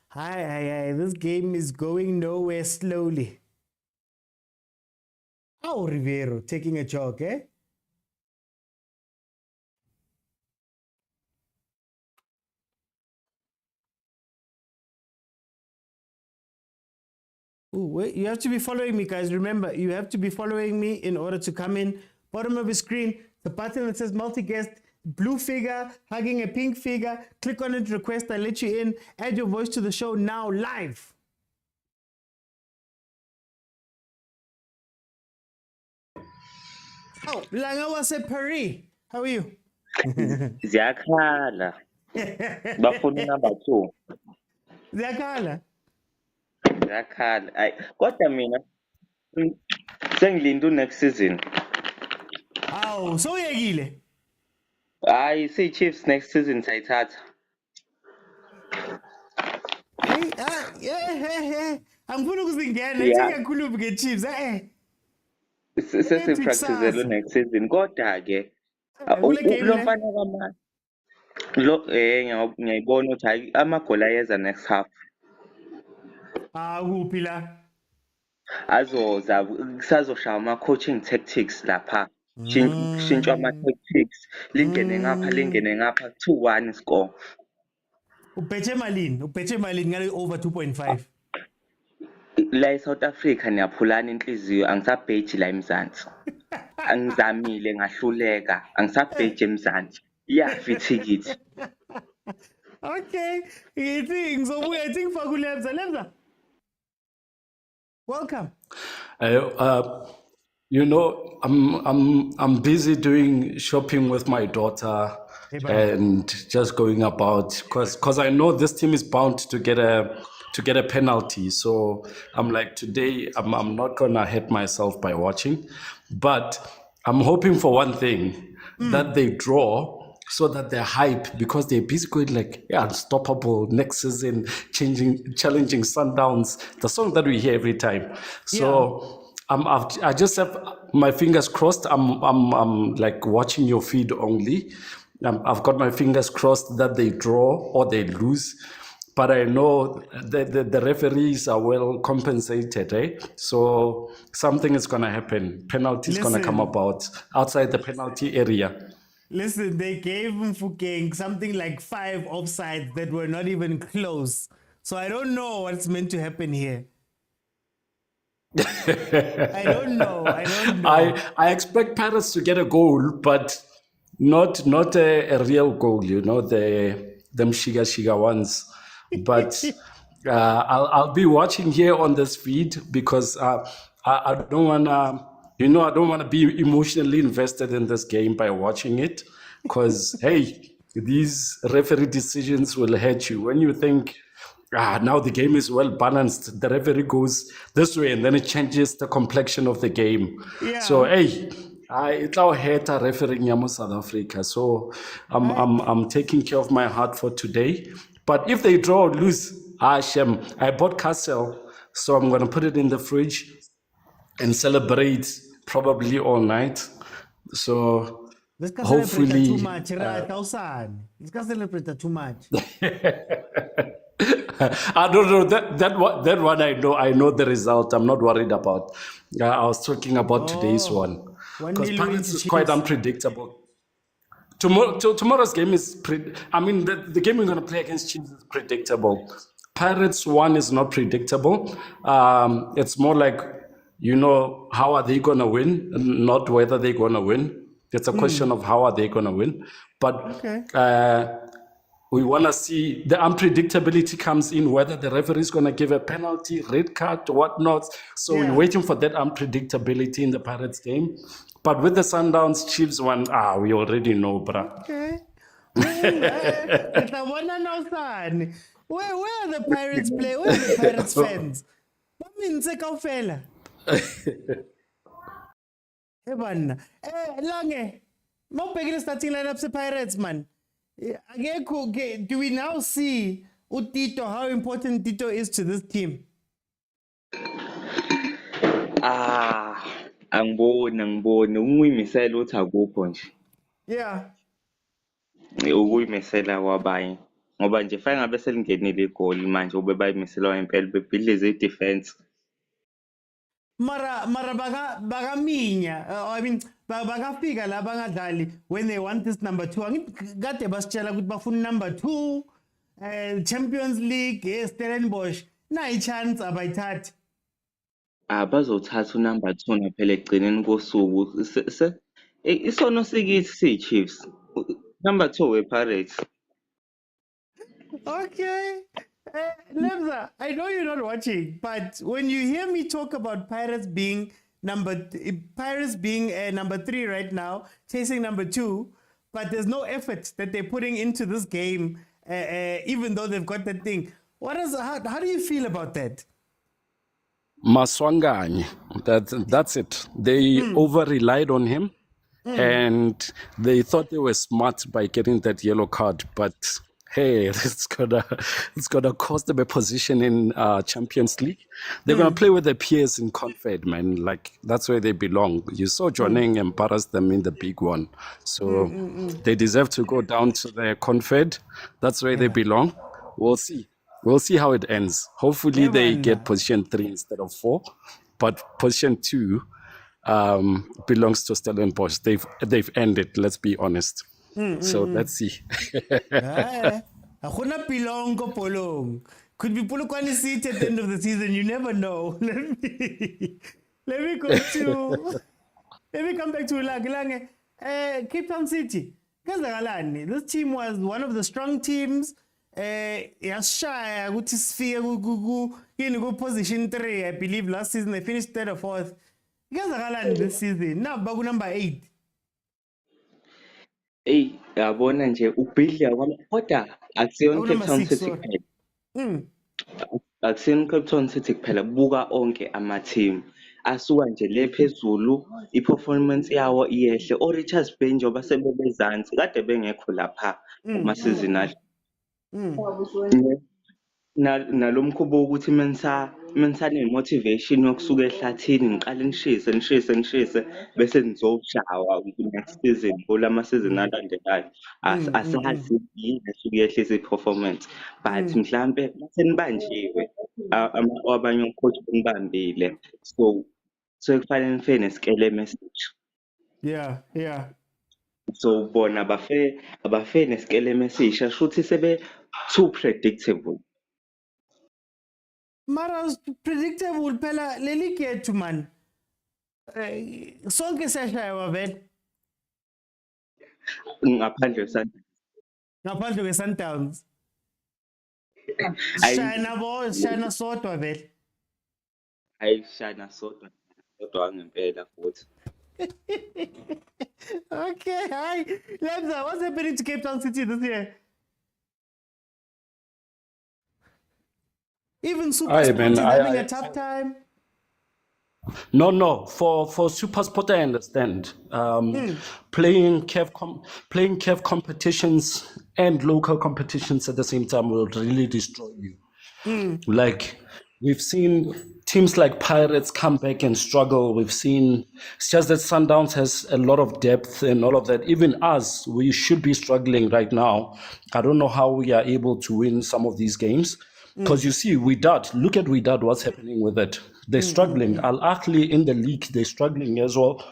hi, this game is going nowhere slowly. Oh, Rivero, taking a jog, eh? Ooh, wait, you have to be following me, guys. Remember, you have to be following me in order to come in. Bottom of the screen, the button that says multi-guest, blue figure, hugging a pink figure. Click on it, request, I let you in. Add your voice to the show now, live. Oh, Langawa said Paris. How are you? Ziyakhala. Bafuna number 2. Ziyakhala. Ziyakhala. Ay, kodwa mina sengilinda next season. Aw, so uyekile. Hayi, Chiefs next season sayithatha. Hey. Angifuni ukuzingena, Yeah. singakhulumi nge-Chiefs. Sesipracticele next season. Kodwa ke Kule game lo le. mfana kama lo ngiyayibona ukuthi hayi amagoli ayeza next half. Kuphi la? Azoza kusazoshaya ama-coaching tactics lapha. Shintshwa ama-tactics. Lingene ngapha 2-1 score. Ubhethe malini ngale over 2.5? La eSouth Africa niyaphulana inhliziyo angisabheji la eMzansi. Angizamile ngahluleka angisabheji eMzansi. Iyafa ithikithi. Okay, ngizobuya ngifaka uLebza. Welcome. You know, I'm busy doing shopping with my daughter and just going about because I know this team is bound to get a penalty. So I'm like, today I'm not gonna hurt myself by watching, but I'm hoping for one thing, that they draw so that they're hype, because they're basically like, yeah, unstoppable next season, challenging Sundowns, the song that we hear every time. So I just have my fingers crossed. I'm like watching your feed only. I've got my fingers crossed that they draw or they lose. But I know the referees are well compensated, eh? So something is going to happen. Penalty is going to come about outside the penalty area. Listen, they gave Mfukeng something like 5 offsides that were not even close. So I don't know what's meant to happen here. I don't know. I expect Paris to get a goal, but not a real goal, them shiga ones. But I'll be watching here on this feed because I don't wanna I don't wanna be emotionally invested in this game by watching it. Because hey, these referee decisions will hurt you when you think now the game is well balanced. The referee goes this way and then it changes the complexion of the game. Yeah. So hey, it's our head refereeing Yamo South Africa. So I'm taking care of my heart for today. But if they draw or lose, Shem, I bought Castle, so I'm gonna put it in the fridge and celebrate probably all night. So Let's not hopefully celebrate too much. Let's not celebrate too much. I don't know that one. I know the result. I'm not worried about. I was talking about today's one because 1-0 Pirates into is quite Chiefs. unpredictable. Tomorrow's game is the game we're going to play against Chiefs is predictable. Pirates one is not predictable. It's more like how are they going to win, not whether they're going to win. It's a question of how are they going to win. But we want to see the unpredictability comes in, whether the referee is going to give a penalty, red card, whatnot. So we're waiting for that unpredictability in the Pirates game. But with the Sundowns Chiefs one, we already know, bruh. Okay. Where are the Pirates play? Where are the Pirates fans? What means fella? Hey man. Lange. Mawubhekile starting lineups of Pirates, man. Do we now see Tito, how important Tito is to this team? Angiboni ukuyimisela uthi akupho nje. Yeah. Ukuyimisela kwabanye ngoba nje fanele ngabe selingenile igoli manje ube bayimisela impela bebhidlize i-defense. Mara bagaminya. I mean, bagafika la bangadlali when they want this number 2. Kade basitshela ukuthi bafuna number 2. Champions League, Stellenbosch. Na i-chance abayithathi. Bazothatha unumber 2 naphela ekugcineni kosuku. Isono sikithi siyi-Chiefs. Number 2 we-Pirates. Okay. Lebza, I know you're not watching, but when you hear me talk about Pirates being number 3 right now, chasing number 2, but there's no effort that they're putting into this game, even though they've got that thing. How do you feel about that? Maswanganye, that's it. They over-relied on him and they thought they were smart by getting that yellow card, but hey, it's gonna cost them a position in Champions League. They're gonna play with their peers in Confed, man. Like that's where they belong. You saw Jordaan embarrass them in the big one, so they deserve to go down to the Confed. That's where they belong. We'll see. We'll see how it ends. Hopefully they get position 3 instead of 4, but position 2 belongs to Stellenbosch. They've ended. Let's be honest. So let's see. Could be Polokwane City at the end of the season. You never know. Let me come back to Lange. Cape Town City. This team was one of the strong teams. Yashaya ukuthi sifike ku position 3. I believe last season they finished 3rd or 4th. Kazakalani this season. Now baku number 8. Yabona nje ubhidla kwami kodwa akusiyona Cape Town City kuphela. Akusiyona Cape Town City kuphela, buka onke ama-team asuka nje le phezulu, i-performance yawo iyehle. O-Richards Bay njengoba sebebezansi kade bengekho lapha amasizini adla. Nalo mkhubo wokuthi motivation yokusuka ehlathini ngiqale nishise bese nizoshawa next season kulama season alandelayo. Asazi yini esuke yehlisa i-performance, but mhlambe senibanjiwe abanye ucoach benibambile, so kufanele nifike nesikele message. Yeah. So bona abafe nesikeleme esisha shuthi sebe too predictable. Mara predictable phela leli gethu man. Sonke siyashaywa vele Ngaphandle Sundowns. ngaphandle kwe-Sundowns. Ayi Sishayana sodwa vele. ayishana sodwa angempela futhi. Okay, hi. Lebza, what's happening to Cape Town City this year? Even Super Sport is having a tough time. No. For Super Sport, I understand. Playing CAF competitions and local competitions at the same time will really destroy you. Like we've seen teams like Pirates come back and struggle. We've seen it's just that Sundowns has a lot of depth and all of that. Even us, we should be struggling right now. I don't know how we are able to win some of these games. Because you see, Wydad, look at Wydad, what's happening with it. They're struggling. Al Ahly in the league, they're struggling as well.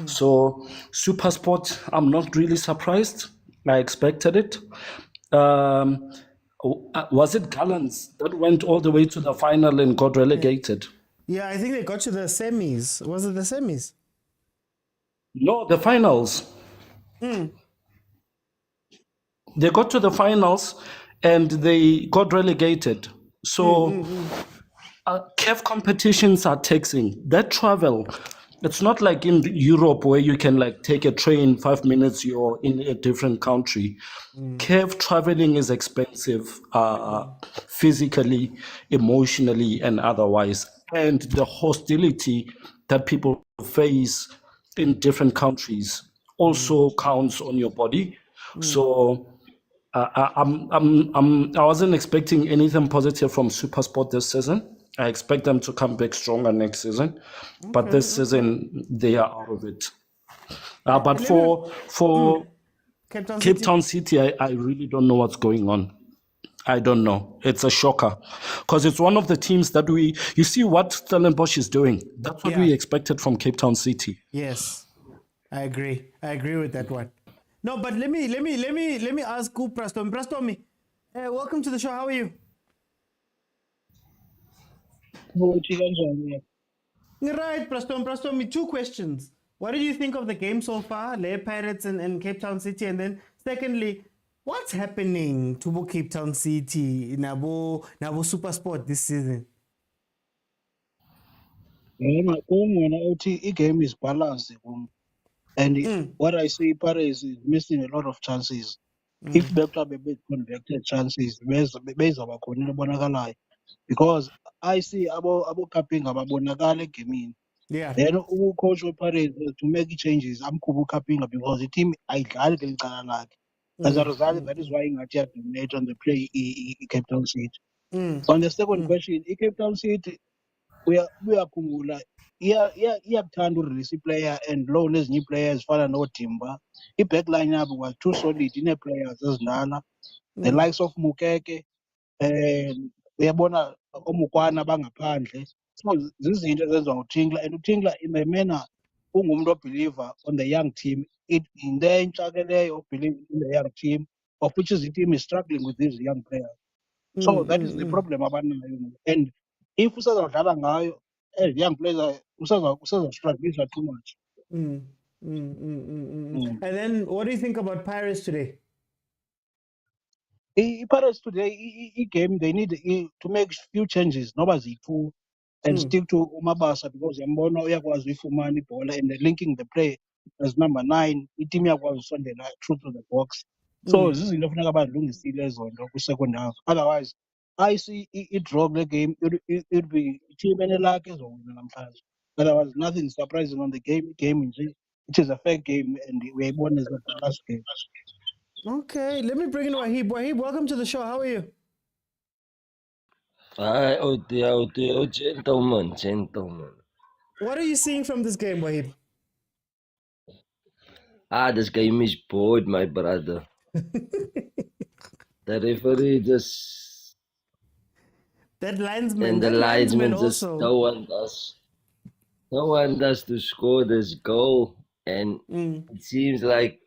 So, Super Sport, I'm not really surprised. I expected it. Was it Gallants that went all the way to the final and got relegated? Yeah, I think they got to the semis. Was it the semis? No, the finals. They got to the finals and they got relegated. So CAF competitions are taxing. That travel, it's not like in Europe where you can like take a train 5 minutes, you're in a different country. CAF traveling is expensive, physically, emotionally, and otherwise. And the hostility that people face in different countries also counts on your body. So I wasn't expecting anything positive from SuperSport this season. I expect them to come back stronger next season, but this season they are out of it. But for Cape Town City, I really don't know what's going on. I don't know. It's a shocker because it's one of the teams that you see what Stellenbosch is doing. That's what we expected from Cape Town City. Yes, I agree. I agree with that one. No, but let me ask who Prastomi. Welcome to the show. How are you? Right, Prastomi. 2 questions. What did you think of the game so far, Le Pirates and Cape Town City? And then secondly, what's happening to Cape Town City, Nabo Super Sport this season? Game is balanced. And what I see, Paris is missing a lot of chances. If Beckham a bit converted chances, because I see about capping ababonakale gaming. Yeah. Then coach of Paris to make changes. I'm capping because the team I got like. As a result, that is why I have dominate on the play Cape Town City. On the second question, Cape Town City, we are kungula. Iyakuthanda urelease player and loan ezinye players fana noDimba. I-backline yabo was too solid ine-players ezindala, the likes of Mukeke, uyabona oMokwana bangaphandle. So zizinto ezenziwa nguTinkler, and uTinkler imemena ungumuntu obeliever on the young team. Into entsha ke leyo, believe in the young team, of which is the team is struggling with these young players. So that is the problem abanayo. And if usazodlala ngayo, young players usazostrugglisa too much. And then what do you think about Pirates today? Pirates today, game they need to make few changes, noba ziyi-2, and stick to Umabasa because yambona uyakwazi uyifumana ibhola and linking the play as number 9, i-team iyakwazi usondela through to the box. So zizinto funeka bazilungisile ezo nto kwi-second half. Otherwise, I see i-draw kule game, it'll be team enelakho ezowina namhlanje. Otherwise, nothing surprising on the game. Game nje, it is a fair game and uyayibona as the last game. Okay, let me bring in Wahib. Wahib, welcome to the show. How are you? Hi, gentlemen. What are you seeing from this game, Wahib? This game is bored, my brother. The referee just That linesman, and the that linesman linesman just also. don't want us to score this goal, and it seems like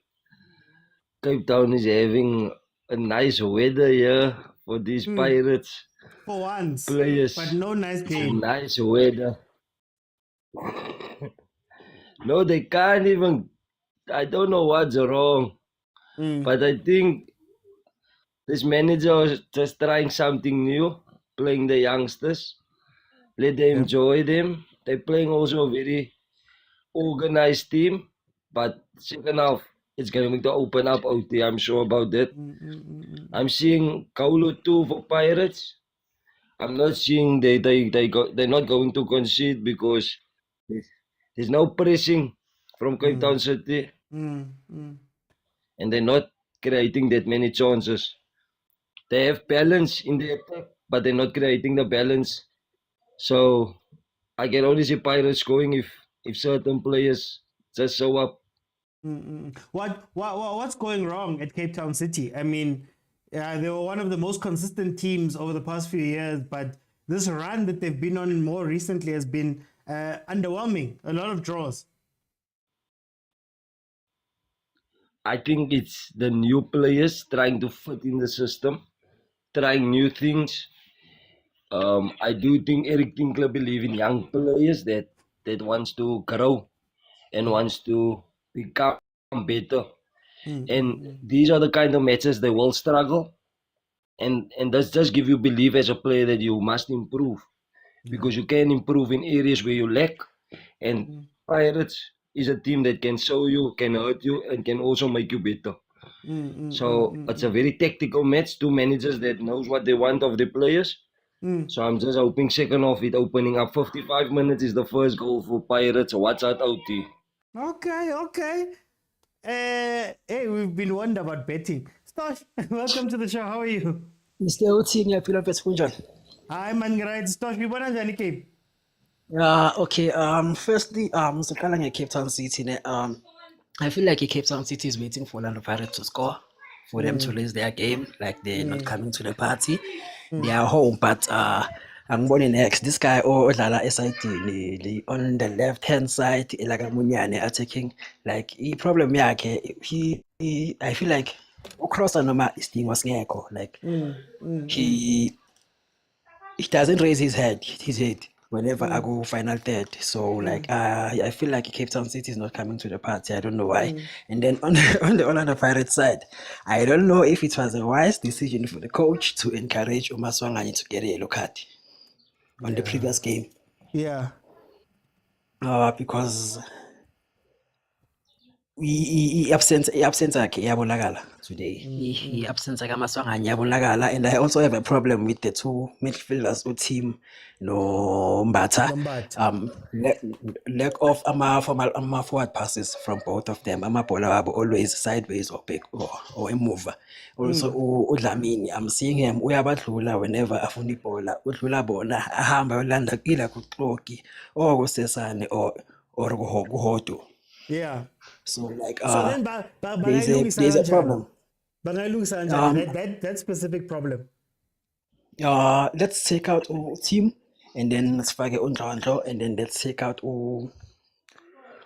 Cape Town is having a nice weather here for these Pirates For once, but players. no nice It's a game. nice weather. No, they can't even. I don't know what's wrong, but I think this manager is just trying something new, playing the youngsters. Let them enjoy them. They're playing also a very organized team, but second half it's going to open up OT. I'm sure about that. I'm seeing Kaulo too for Pirates. I'm not seeing they're not going to concede because there's no pressing from Cape Town City, and they're not creating that many chances. They have balance in the attack, but they're not creating the balance. So I can only see Pirates going if certain players just show up. What's going wrong at Cape Town City? I mean, they were one of the most consistent teams over the past few years, but this run that they've been on more recently has been underwhelming. A lot of draws. I think it's the new players trying to fit in the system, trying new things. I do think Eric Tinkler believe in young players that wants to grow and wants to become better. And these are the kind of matches they will struggle. And that's just give you belief as a player that you must improve because you can improve in areas where you lack. And Pirates is a team that can show you, can hurt you, and can also make you better. So it's a very tactical match. Two managers that knows what they want of the players. So I'm just hoping second half it opening up 55 minutes is the first goal for Pirates. Watch out OT. Okay. Hey, we've been wondering about betting. Stosh, welcome to the show. How are you? Mr. Uthi ngiyaphila mfethu kunjani? Hi, man. Right, Stosh. Ngibona njani Cape? Okay, firstly, siqala nge-Cape Town City ne. I feel like Cape Town City is waiting for Orlando Pirates to score for them to raise their game, like they're not coming to the party. They are home, but angiboni next. This guy odlala esayidini on the left hand side, like Munyane attacking. Like problem yakhe, I feel like ucrossa noma isidingo singekho. Like he doesn't raise his head whenever I go final third. So like I feel like Cape Town City is not coming to the party. I don't know why. And then on the Orlando Pirates side, I don't know if it was a wise decision for the coach to encourage Umaswanganye to get a yellow card on the previous game. Yeah. Because i-absence yakhe iyabonakala today. I-absence kaMaswanganye iyabonakala, and I also have a problem with the two midfielders team no Mbatha. Lack of forward passes from both of them. Amabhola wabo always sideways or back or emuva. Also uDlamini, I'm seeing him uyabadlula whenever afuna ibhola, udlula bona ahamba yolanda kila kuXoki or kuSesane or kuHodo. Yeah. So like So then, there's a problem. That specific problem. Let's take out team and then let's forget Undlandlo, and then let's take out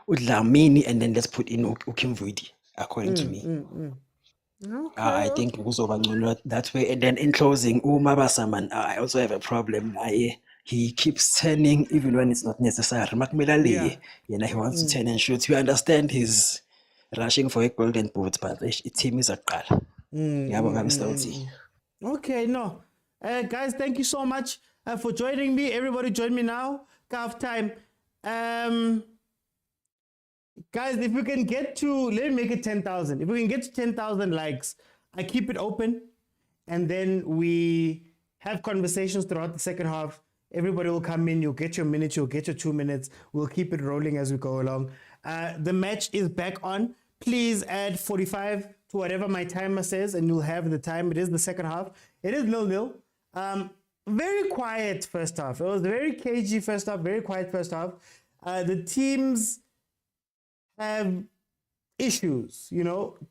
Udlamini, and then let's put in Ukimvudi, according to me. Okay. I think it was over that way. And then in closing, Mabasaman, I also have a problem. He keeps turning even when it's not necessary. He wants to turn and shoot. You understand he's rushing for a golden boot, but the team is a car. Okay, no. Guys, thank you so much for joining me. Everybody join me now. CAF time. Guys, if we can get to, let me make it 10,000. If we can get to 10,000 likes, I keep it open. And then we have conversations throughout the second half. Everybody will come in. You'll get your minute. You'll get your 2 minutes. We'll keep it rolling as we go along. The match is back on. Please add 45 to whatever my timer says, and you'll have the time. It is the second half. It is 0-0. Very quiet first half. It was very cagey first half, very quiet first half. The teams have issues,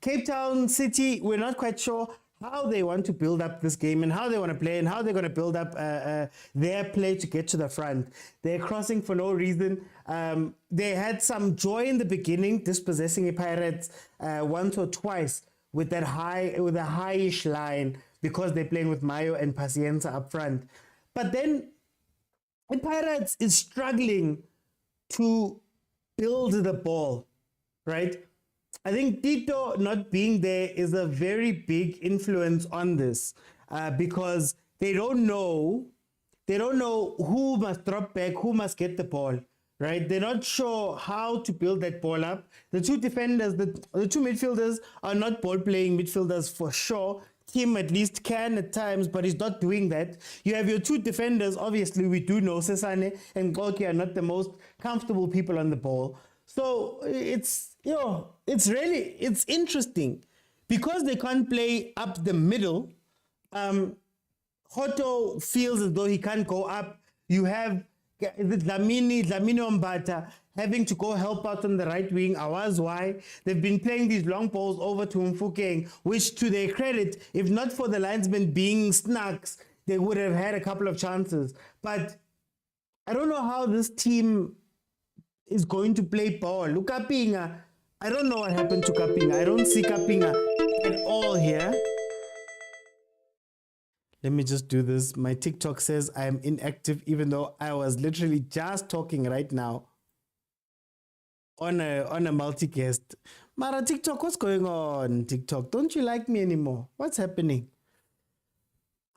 Cape Town City, we're not quite sure how they want to build up this game and how they want to play and how they're going to build up their play to get to the front. They're crossing for no reason. They had some joy in the beginning, dispossessing a Pirates once or twice with a highish line because they're playing with Mayo and Pacienza up front. But then the Pirates is struggling to build the ball, right? I think Tito not being there is a very big influence on this because they don't know who must drop back, who must get the ball, right? They're not sure how to build that ball up. The two defenders, the two midfielders are not ball-playing midfielders for sure. Tim at least can at times, but he's not doing that. You have your two defenders. Obviously, we do know Sesane and Goki are not the most comfortable people on the ball. So it's interesting because they can't play up the middle. Hoto feels as though he can't go up. You have Dlamini Ombata having to go help out on the right wing. Awaz why they've been playing these long balls over to Mfukeng, which to their credit, if not for the linesmen being snacks, they would have had a couple of chances. But I don't know how this team is going to play ball. Look, Kapinga, I don't know what happened to Kapinga. I don't see Kapinga at all here. Let me just do this. My TikTok says I am inactive, even though I was literally just talking right now on a multicast. Mara, TikTok, what's going on? TikTok, don't you like me anymore? What's happening?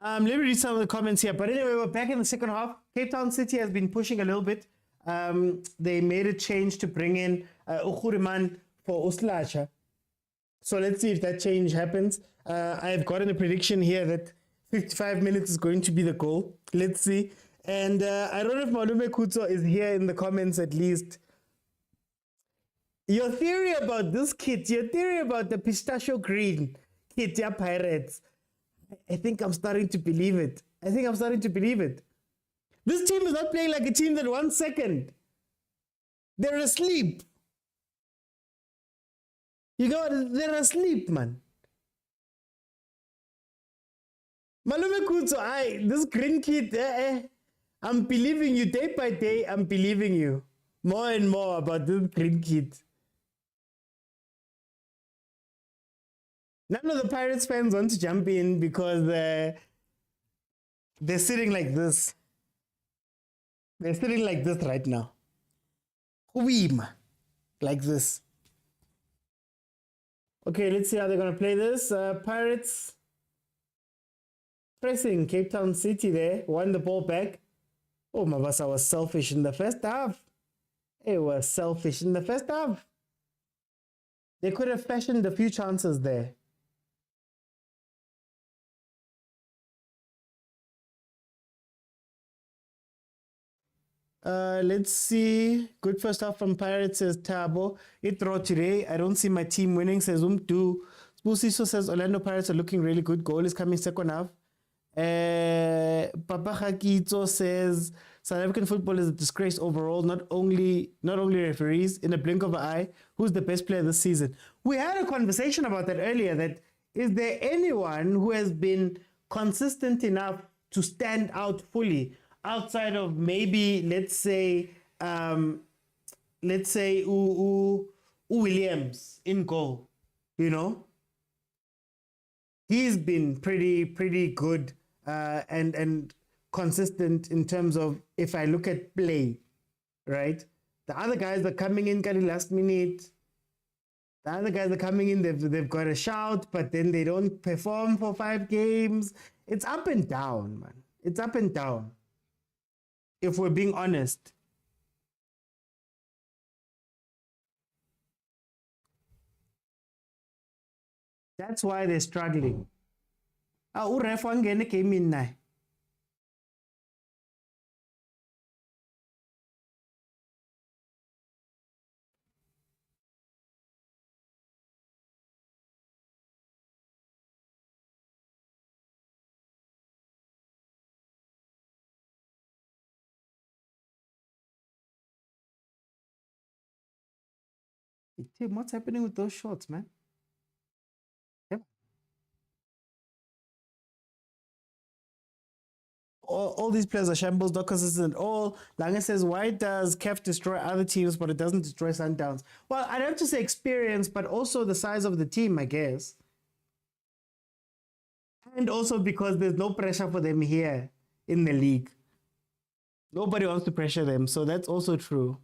Let me read some of the comments here. But anyway, we're back in the second half. Cape Town City has been pushing a little bit. They made a change to bring in Ukuriman for Uslasha. So let's see if that change happens. I've gotten a prediction here that 55 minutes is going to be the goal. Let's see. And I don't know if Malume Kutso is here in the comments at least. Your theory about this kit, your theory about the pistachio green kit, yeah, Pirates, I think I'm starting to believe it. This team is not playing like a team that won second. They're asleep. They're asleep, man. Malume Kutso, this green kit, I'm believing you day by day. I'm believing you more and more about this green kit. None of the Pirates fans want to jump in because they're sitting like this. They're sitting like this right now. Like this. Okay, let's see how they're going to play this. Pirates pressing Cape Town City there. Won the ball back. Oh, Mabasa was selfish in the first half. It was selfish in the first half. They could have fashioned a few chances there. Let's see. Good first half from Pirates, says Tabo. It draw today. I don't see my team winning, says Umtu. Spusiso says Orlando Pirates are looking really good. Goal is coming second half. Papa Hakito says South African football is a disgrace overall. Not only referees. In a blink of an eye, who's the best player this season? We had a conversation about that earlier. That is there anyone who has been consistent enough to stand out fully? Outside of maybe, let's say Williams in goal, he's been pretty good and consistent in terms of if I look at play, right? The other guys are coming in kind of last minute. The other guys are coming in, they've got a shout, but then they don't perform for 5 games. It's up and down, man. It's up and down. If we're being honest. That's why they're struggling. Uref wangene came in now. Tim, what's happening with those shots, man? Yep. All these players are shambles, not consistent at all. Lange says, why does CAF destroy other teams, but it doesn't destroy Sundowns? Well, I'd have to say experience, but also the size of the team, I guess. And also because there's no pressure for them here in the league. Nobody wants to pressure them, so that's also true.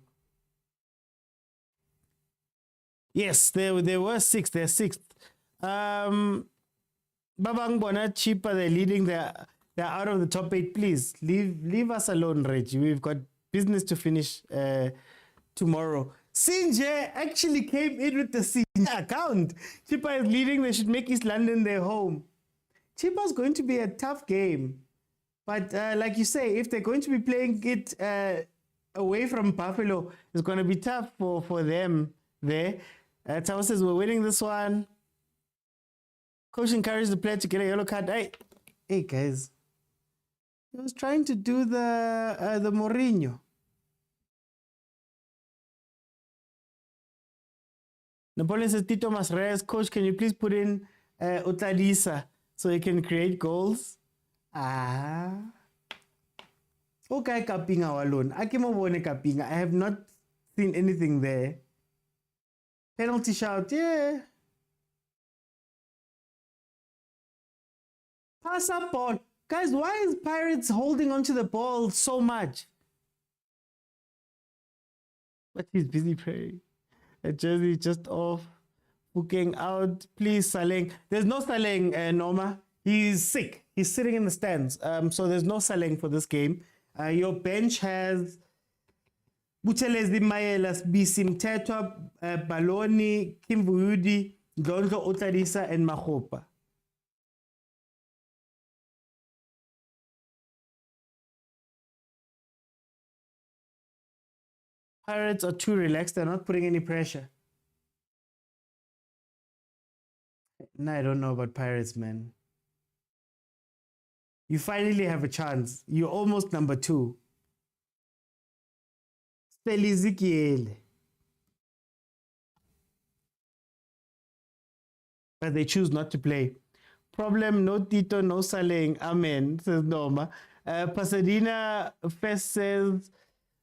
Yes, they were sixth. They're sixth. Babang Bona cheaper. They're leading. They're out of the top 8. Please leave us alone, Reggie. We've got business to finish tomorrow. Sinje actually came in with the Sinje account. Chipa is leading. They should make East London their home. Chipa is going to be a tough game. But like you say, if they're going to be playing it away from Buffalo, it's going to be tough for them there. Tao says, we're winning this one. Coach encouraged the player to get a yellow card. Hey guys. He was trying to do the Mourinho. Napoleon says, Tito Masrez, coach, can you please put in Utadisa so he can create goals? Okay, Kapinga alone. Akimobone Kapinga. I have not seen anything there. Penalty shout, yeah. Pass up ball. Guys, why is Pirates holding onto the ball so much? But he's busy praying. A jersey just off. Booking out. Please, Saleng. There's no Saleng, Norma. He's sick. He's sitting in the stands. So there's no Saleng for this game. Your bench has Buthelezi Mayelas, Bisim Tetop, Baloni, Kimvuyudi, Gonzo Otadisa, and Mahopa. Pirates are too relaxed. They're not putting any pressure. No, I don't know about Pirates, man. You finally have a chance. You're almost number 2. Stelizikiele. But they choose not to play. Problem, no Tito, no Saleng. Amen, says Norma. Pasadena Fest says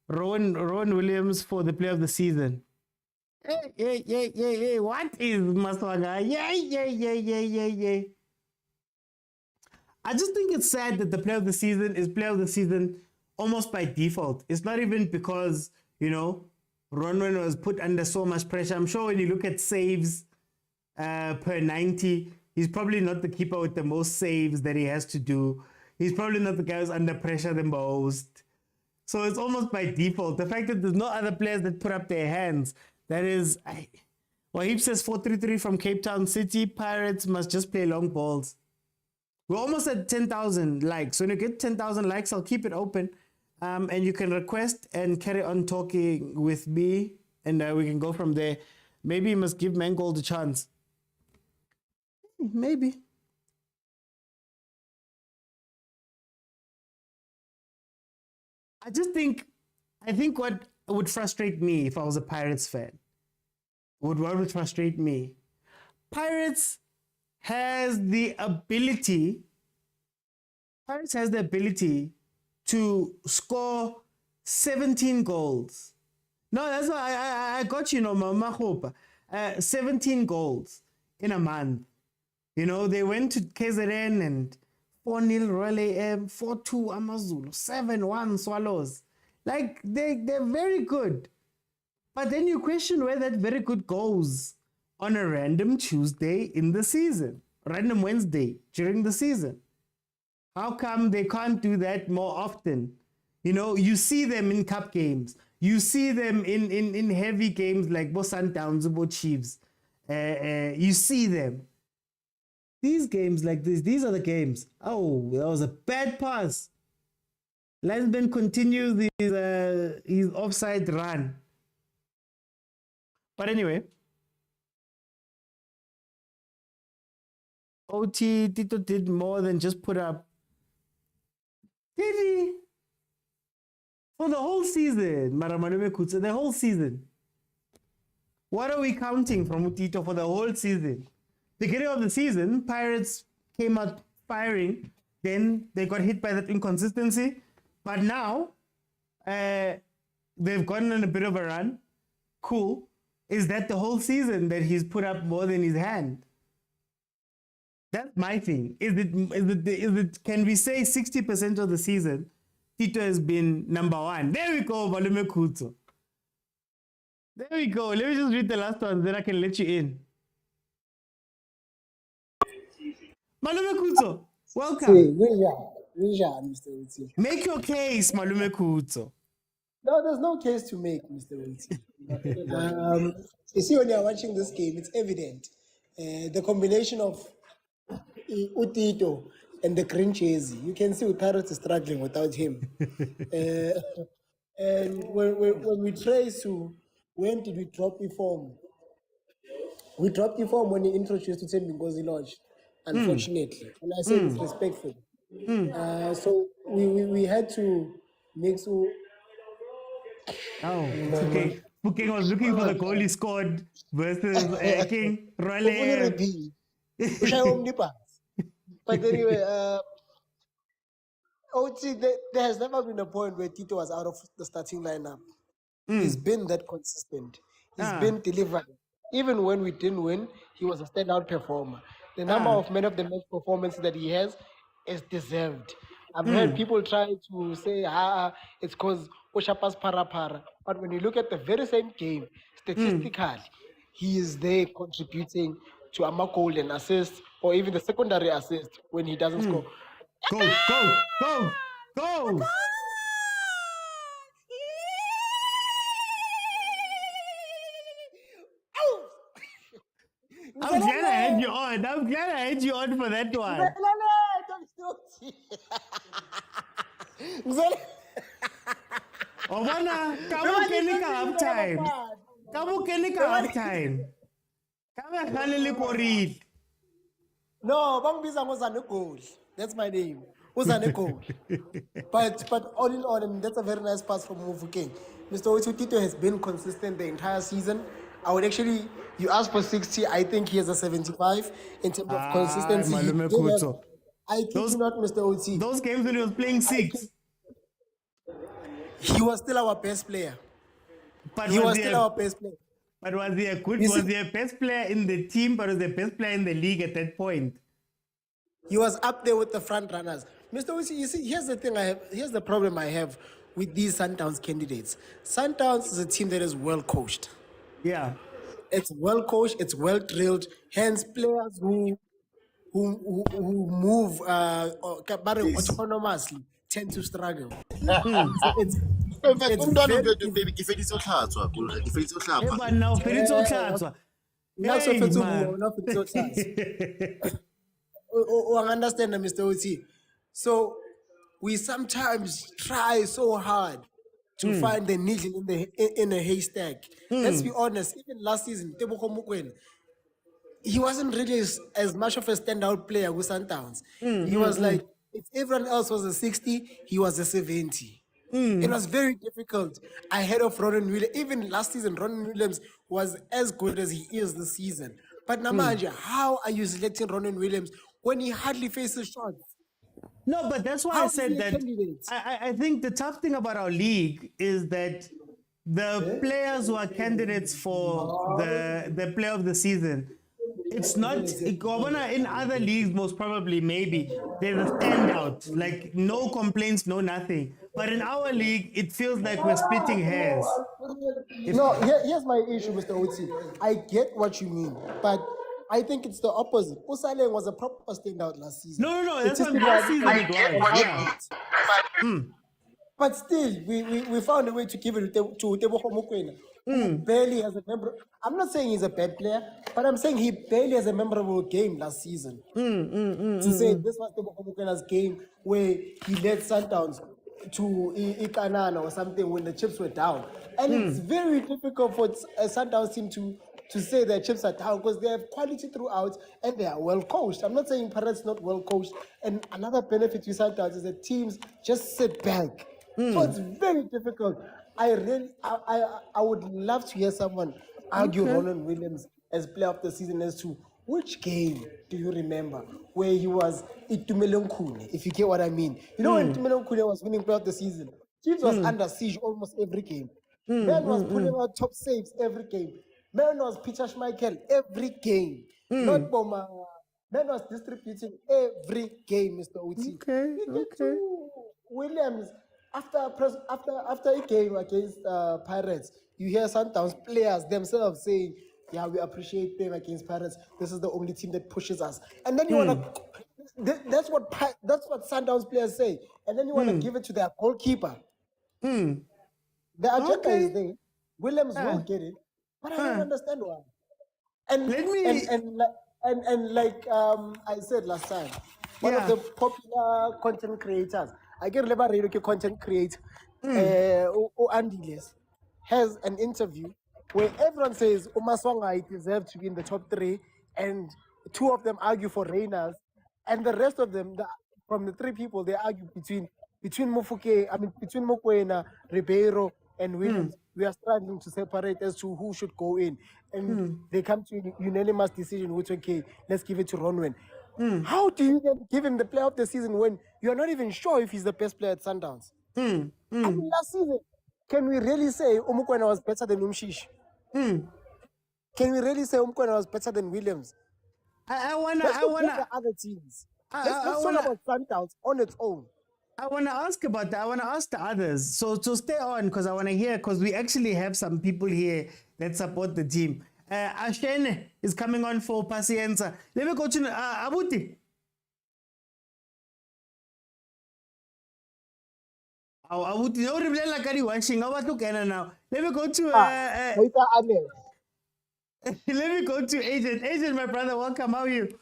Rowan Williams for the player of the season. Hey. What is Maswanga? Yay. I just think it's sad that the player of the season is player of the season almost by default. It's not even because, Ronwen was put under so much pressure. I'm sure when you look at saves per 90, he's probably not the keeper with the most saves that he has to do. He's probably not the guy who's under pressure the most. So it's almost by default. The fact that there's no other players that put up their hands, that is... Wahib says 433 from Cape Town City. Pirates must just play long balls. We're almost at 10,000 likes. When you get 10,000 likes, I'll keep it open. And you can request and carry on talking with me. And we can go from there. Maybe you must give Mangold a chance. Maybe. I think what would frustrate me if I was a Pirates fan, what would frustrate me? Pirates has the ability to score 17 goals. No, that's why I got Mama Hopa. 17 goals in a month. They went to KZN and 4-0 Royal AM, 4-2 Amazulu, 7-1 Swallows. Like, they're very good. But then you question where that very good goes on a random Tuesday in the season, random Wednesday during the season. How come they can't do that more often? You see them in cup games. You see them in heavy games like Sundowns, Chiefs. You see them. These games like this, these are the games. Oh, that was a bad pass. Lansman continues his offside run. But anyway, OT Tito did more than just put up. Did he? For the whole season, Maramanume Kutsa, the whole season. What are we counting from Tito for the whole season? Beginning of the season, Pirates came out firing. Then they got hit by that inconsistency. But now, they've gotten on a bit of a run. Cool. Is that the whole season that he's put up more than his hand? That's my thing. Can we say 60% of the season, Tito has been number one? There we go, Malume Kuto. There we go. Let me just read the last one, then I can let you in. Malume Kuto, welcome. Mr. Uti. Make your case, Malume Kuto. No, there's no case to make, Mr. Uti. You see, when you're watching this game, it's evident. The combination of Utito and the green jersey, you can see Pirates is struggling without him. And when we trace to when did we drop the form? We dropped the form when he introduced to Ngozi Lodge, unfortunately. And I say this respectfully. So we had to mix. Okay. Booking was looking for the goal he scored versus King Raleigh. But anyway, OT, there has never been a point where Tito was out of the starting lineup. He's been that consistent. He's been delivering. Even when we didn't win, he was a standout performer. The number of men of the match performances that he has is deserved. I've heard people try to say, it's because Oshapa's para. But when you look at the very same game, statistically, he is there contributing to a goal and assist, or even the secondary assist when he doesn't score. Go! I'm glad I had you on for that one. Obana, kamu kene ka half time. Kamu khalele koril. No, Bangbiza Uzane goal. That's my name. Uzane goal. But all in all, I mean, that's a very nice pass from Mufukeng. Mr. Otutito has been consistent the entire season. I would actually, you asked for 60, I think he has a 75 in terms of consistency. I kid you not, Mr. Oti. Those games when he was playing 6. He was still our best player. But was he a best player? But was he a best player in the team, but was the best player in the league at that point? He was up there with the front runners. Mr. Oti, you see, here's the problem I have with these Sundowns candidates. Sundowns is a team that is well coached. Yeah. It's well coached, it's well drilled, hence players who move autonomously tend to struggle. So it's understand, Mr. Oti. So we sometimes try so hard to find the needle in a haystack. Let's be honest, even last season, Tebogo Mokwena, he wasn't really as much of a standout player with Sundowns. He was like, if everyone else was a 60, he was a 70. It was very difficult ahead of Ronan Williams. Even last season, Ronan Williams was as good as he is this season. But Namanja, how are you selecting Ronan Williams when he hardly faces shots? No, but that's why I said that I think the tough thing about our league is that the players who are candidates for the player of the season, it's not in other leagues, most probably, maybe there's a standout, like no complaints, no nothing. But in our league, it feels like we're splitting hairs. Here's my issue, Mr. Oti. I get what you mean, but I think it's the opposite. Usaleng was a proper standout last season. No, that's what last season it was. Yeah. But still, we found a way to give it to Tebogo Mokwena, who barely has a member. I'm not saying he's a bad player, but I'm saying he barely has a memorable game last season. To say this was Tebogo Mokwena's game where he led Sundowns to Ikanana or something when the chips were down. And it's very difficult for a Sundowns team to say their chips are down because they have quality throughout and they are well coached. I'm not saying Pirates not well coached. And another benefit to Sundowns is that teams just sit back. So it's very difficult. I would love to hear someone argue Roland Williams as player of the season as to which game do you remember where he was Itumelong Kune, if you get what I mean. You know when Itumelong Kune was winning player of the season, Chiefs was under siege almost every game. Man was pulling out top saves every game. Man was Peter Schmeichel every game. Not Boma Man was distributing every game, Mr. OT. Okay, You get okay. to Williams after a game against Pirates. You hear Sundowns players themselves saying, "Yeah, we appreciate them against Pirates. This is the only team that pushes us." And then you wanna. That's what Sundowns players say. And then you wanna give it to their goalkeeper. The agenda is Okay. there. Williams will get it, but I don't understand why. And Let me. and like I said last time, one of the popular content creators, I get never radio content creator, Andiles, has an interview where everyone says Umaswanga deserves to be in the top 3, and 2 of them argue for Reyners, and the rest of them, from the 3 people, they argue between Mokwena, Ribeiro, and Williams. We are struggling to separate as to who should go in, and they come to a unanimous decision, which okay, let's give it to Ronwen. How do you then give him the player of the season when you are not even sure if he's the best player at Sundowns? I mean, last season, can we really say Umukwena was better than Umshish? Can we really say Umukwena was better than Williams? I wanna. Let's forget the other teams. Let's talk about Sundowns on its own. I want to ask about that. I want to ask the others. So stay on because I want to hear, because we actually have some people here that support the team. Ashene is coming on for Pacienza. Let me go to Abuti. Abuti, no reply like washing. I want to get now. Let me go to let me go to Agent. Agent, my brother, welcome. How are you?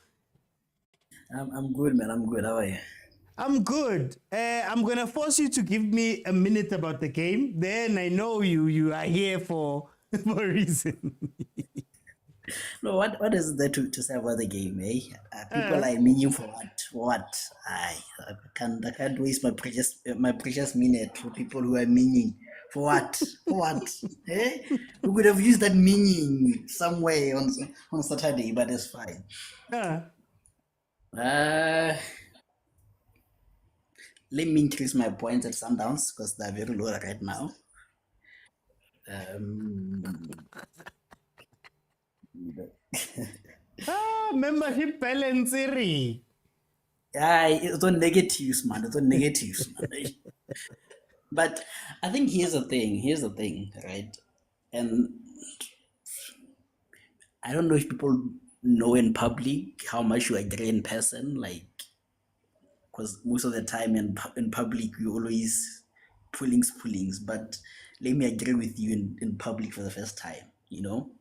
I'm good, man. I'm good. How are you? I'm good. I'm gonna force you to give me a minute about the game. Then I know you are here for a reason. No, what is there to say about the game, eh? People are meaning for what? What? I can't waste my precious minute for people who are meaning. For what? For what? Eh? We could have used that meaning somewhere on Saturday, but it's fine. Let me increase my points at Sundowns because they're very low right now. Membership balance. Yeah, it's on negatives, man. It's on negatives, man. But I think here's the thing, right? And I don't know if people know in public how much you agree in person, like, because most of the time in public we always pullings, but let me agree with you in public for the first time, you know.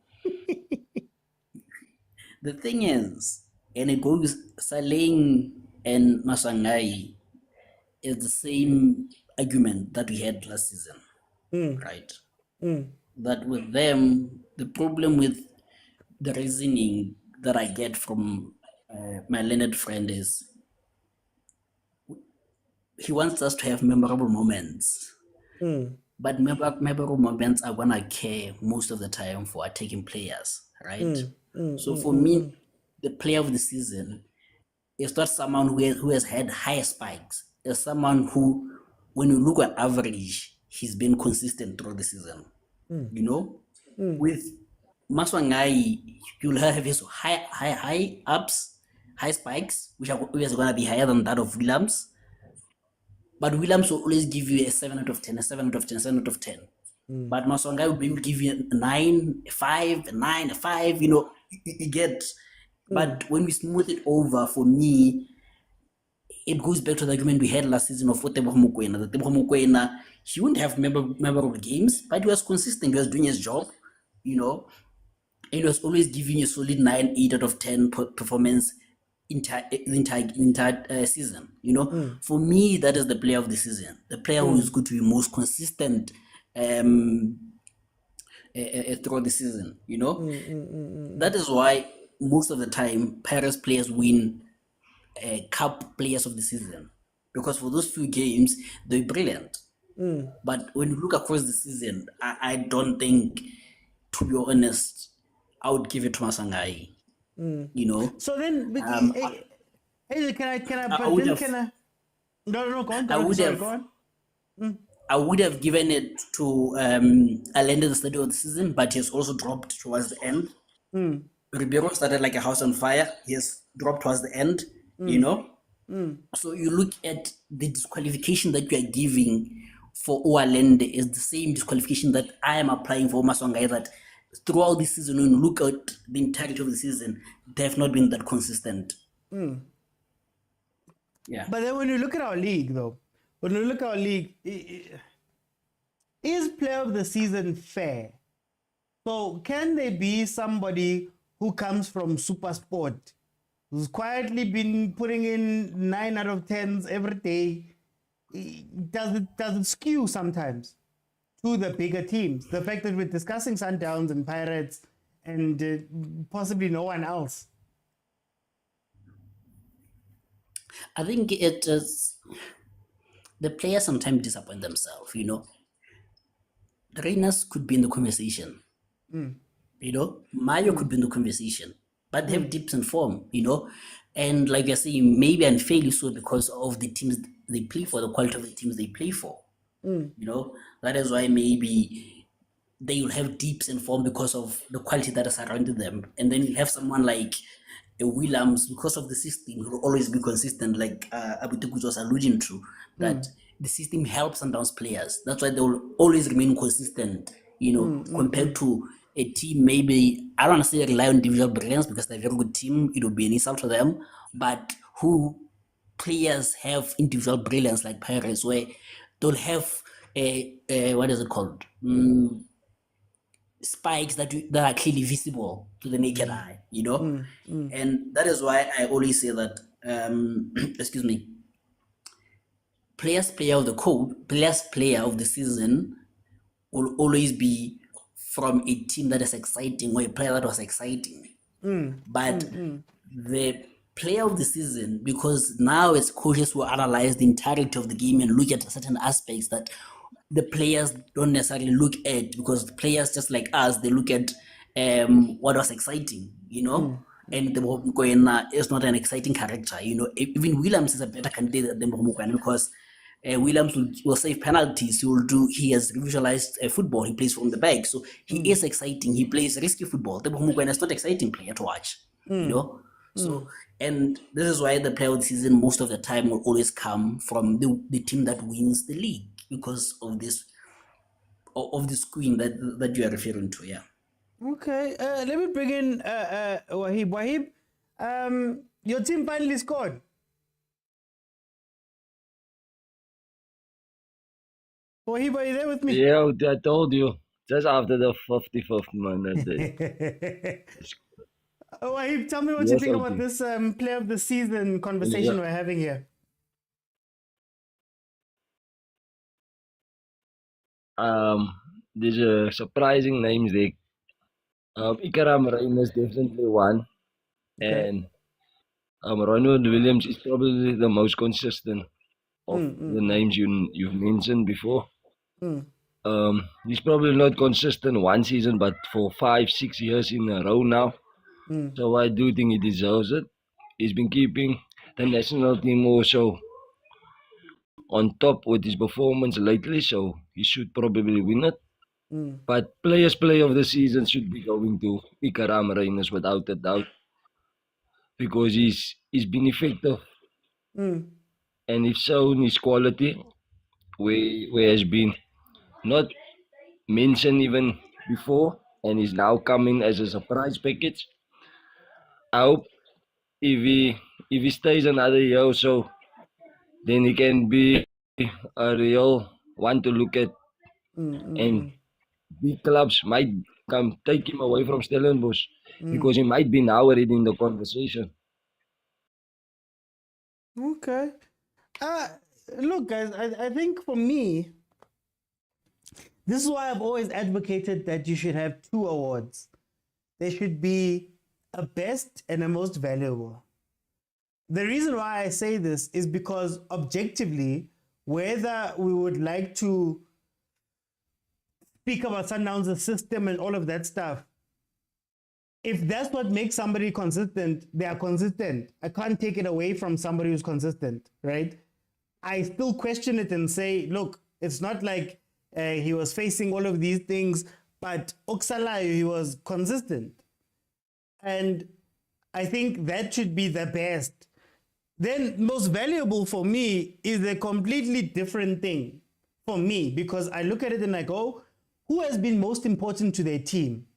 The thing is, and it goes Saling and Masangai is the same argument that we had last season, right? That with them, the problem with the reasoning that I get from my learned friend is he wants us to have memorable moments, but memorable moments are gonna care most of the time for attacking players, right? So for me, the player of the season is not someone who has had high spikes. It's someone who, when you look at average, he's been consistent throughout the season. You know, with Maswangai, you'll have his high ups, high spikes, which are always going to be higher than that of Williams. But Williams will always give you a 7 out of 10, a 7 out of 10, 7 out of 10. But Maswangai will maybe give you a 9, a 5, a 9, a 5, you know, you get. But when we smooth it over, for me, it goes back to the argument we had last season of Teboho Mokwena. The Teboho Mokwena, he wouldn't have memorable games, but he was consistent. He was doing his job, you know, and he was always giving a solid 9, 8 out of 10 performance the entire season. You know, for me, that is the player of the season. The player who is going to be most consistent throughout the season. You know, that is why most of the time Paris players win cup players of the season, because for those few games they're brilliant. But when you look across the season, I don't think, to be honest, I would give it to Masangai. You know. So then, can I? No, go on. I would have given it to Allende the start of the season, but he's also dropped towards the end. Ribeiro started like a house on fire. He has drop towards the end, you know. So you look at the disqualification that you are giving for Oalende is the same disqualification that I am applying for Maswangai, that throughout the season, when you look at the entirety of the season, they have not been that consistent. Yeah. But then when you look at our league, though, is player of the season fair? So can there be somebody who comes from super sport, who's quietly been putting in 9 out of 10s every day? Does it skew sometimes to the bigger teams? The fact that we're discussing Sundowns and Pirates and possibly no one else. I think it is the players sometimes disappoint themselves, you know. The Rainers could be in the conversation, you know. Mayo could be in the conversation, but they have dips in form, you know. And like you're saying, maybe unfairly so because of the teams they play for, the quality of the teams they play for. You know, that is why maybe they will have dips in form because of the quality that is surrounding them. And then you'll have someone like Williams, because of the system, will always be consistent, like Abitukuzo was alluding to, that the system helps Sundowns players. That's why they will always remain consistent, you know, compared to a team, maybe, I don't want to say rely on individual brilliance because they're a very good team, it will be an insult to them, but who players have individual brilliance like Pirates, where they'll have what is it called? Spikes that are clearly visible to the naked eye, you know? And that is why I always say that, excuse me, player of the season will always be from a team that is exciting or a player that was exciting. But the player of the season, because now it's coaches who analyze the entirety of the game and look at certain aspects that the players don't necessarily look at, because the players, just like us, they look at what was exciting, you know. And the Mokwena is not an exciting character, you know. Even Williams is a better candidate than Mokwena because Williams will save penalties. He has visualized football. He plays from the back, so he is exciting. He plays risky football. The Mokwena is not exciting player to watch, you know. So, and this is why the player of the season most of the time will always come from the team that wins the league, because of this queen that you are referring to. Yeah. Okay, let me bring in Wahib. Wahib, your team finally scored. Wahib, are you there with me? Yeah, I told you just after the 55th minute. Wahib, tell me what you think about this player of the season conversation we're having here. There's surprising names there. Ikaram Rain is definitely one, and Ronald Williams is probably the most consistent of the names you've mentioned before. He's probably not consistent one season, but for 5-6 years in a row now. So I do think he deserves it. He's been keeping the national team also on top with his performance lately, so he should probably win it. But player of the season should be going to Ikaram Reyners without a doubt, because he's been effective and he's shown his quality where has been not mentioned even before, and is now coming as a surprise package. I hope if he stays another year or so, then he can be a real one to look at, and big clubs might come take him away from Stellenbosch because he might be now already in the conversation. Okay. Look, guys, I think for me, this is why I've always advocated that you should have 2 awards. There should be a best and a most valuable. The reason why I say this is because objectively, whether we would like to speak about Sundowns' system and all of that stuff, if that's what makes somebody consistent, they are consistent. I can't take it away from somebody who's consistent, right? I still question it and say, look, it's not like he was facing all of these things, but Oksalayo, he was consistent. And I think that should be the best. Then most valuable for me is a completely different thing for me, because I look at it and I go, who has been most important to their team?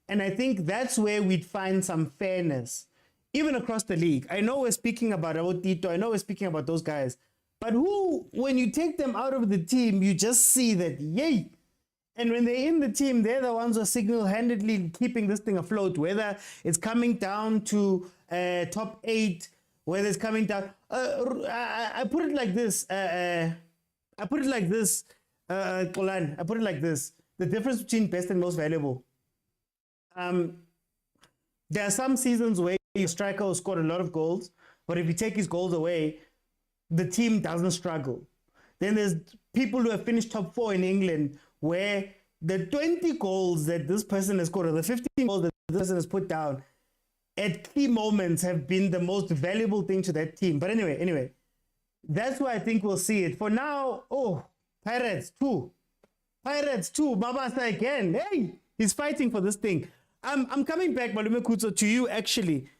And I think that's where we'd find some fairness, even across the league. I know we're speaking about Tito, I know we're speaking about those guys, but who, when you take them out of the team, you just see that, yay. And when they're in the team, they're the ones who are single-handedly keeping this thing afloat, whether it's coming down to top 8, whether it's coming down. I put it like this. Qolan, I put it like this. The difference between best and most valuable. There are some seasons where your striker will score a lot of goals, but if you take his goals away, the team doesn't struggle. Then there's people who have finished top 4 in England where the 20 goals that this person has scored, or the 15 goals that this person has put down at key moments have been the most valuable thing to that team. But anyway, that's where I think we'll see it. For now, Pirates 2. Mabasa again. Hey, he's fighting for this thing. I'm coming back, Malume Kutso, to you actually.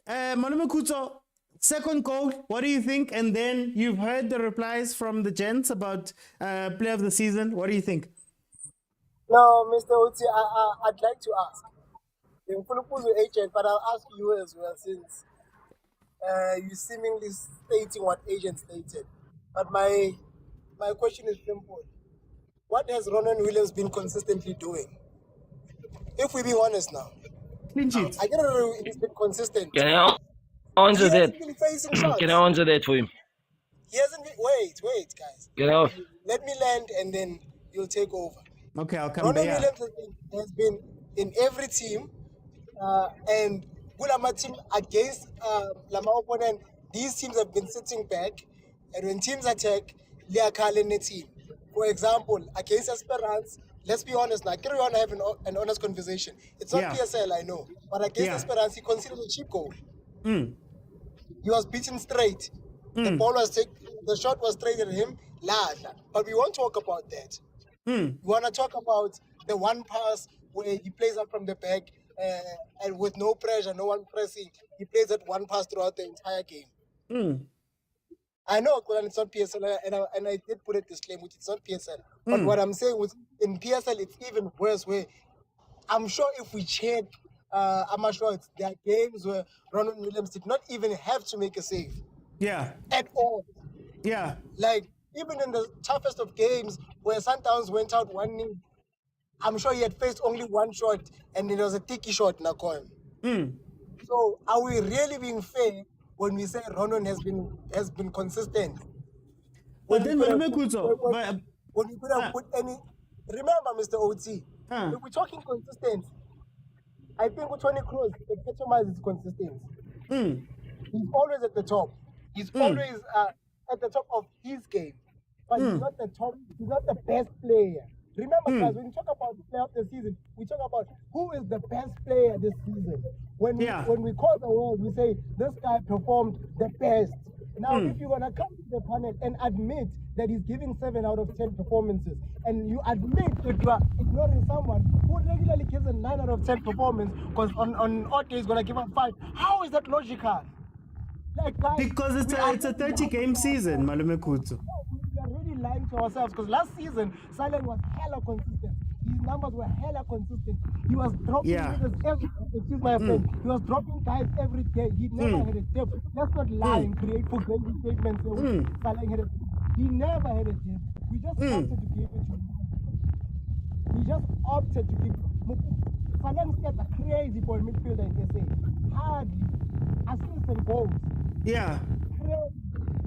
Malume Kutso, second goal, what do you think? And then you've heard the replies from the gents about player of the season. What do you think? No, Mr. Oti, I'd like to ask. I'm agent, but I'll ask you as well, since you seemingly stating what agent stated. But my question is simple. What has Ronan Williams been consistently doing? If we be honest now. Clean sheets. I don't know if he's been consistent. Can I answer that? Been facing shots. Can I answer that for him? He hasn't been. Wait, guys. Get off. Let me land and then you'll take over. Okay, I'll come Ronan back. Williams has been in every team, and Bulama team against Lama opponent. These teams have been sitting back, and when teams attack, they are calling the team. For example, against Esperance, let's be honest now. Carry on having an honest conversation. It's not PSL, I know, but against Esperance, he considered a cheap goal. He was beaten straight. The ball was the shot was straight at him. But we won't talk about that. We want to talk about the one pass where he plays up from the back and with no pressure, no one pressing. He plays that one pass throughout the entire game. I know it's not PSL, and I did put a disclaimer, it's not PSL. But what I'm saying was, in PSL, it's even worse, where I'm sure if we check, I'm sure there are games where Ronan Williams did not even have to make a save. Yeah. At all. Yeah. Like, even in the toughest of games where Sundowns went out 1-0, I'm sure he had faced only one shot, and it was a ticky shot, Nakoy. So, are we really being fair when we say Ronan has been consistent? But then when we could have put any... Remember, Mr. OT, if we're talking consistent, I think with Tony Kroos, it epitomizes consistency. He's always at the top. He's always at the top of his game. But he's not the top, he's not the best player. Remember, guys, when we talk about the player of the season, we talk about who is the best player this season. When we call the world, we say this guy performed the best. Now, if you're going to come to the panel and admit that he's giving 7 out of 10 performances, and you admit that you are ignoring someone who regularly gives a 9 out of 10 performance, because on odd days he's going to give up 5, how is that logical? Like, guys, because it's a 30-game season, Malume Kutso. We are really lying to ourselves, because last season, Silent was hella consistent. His numbers were hella consistent. He was dropping excuse my friend. He was dropping guys every day. He never had a dip. Let's not lie and create for great statements. He never had a dip. We just opted to give it to him. He just opted to give Silent stats are crazy for a midfielder in SA. Hardly. Assists and goals. Yeah. Crazy.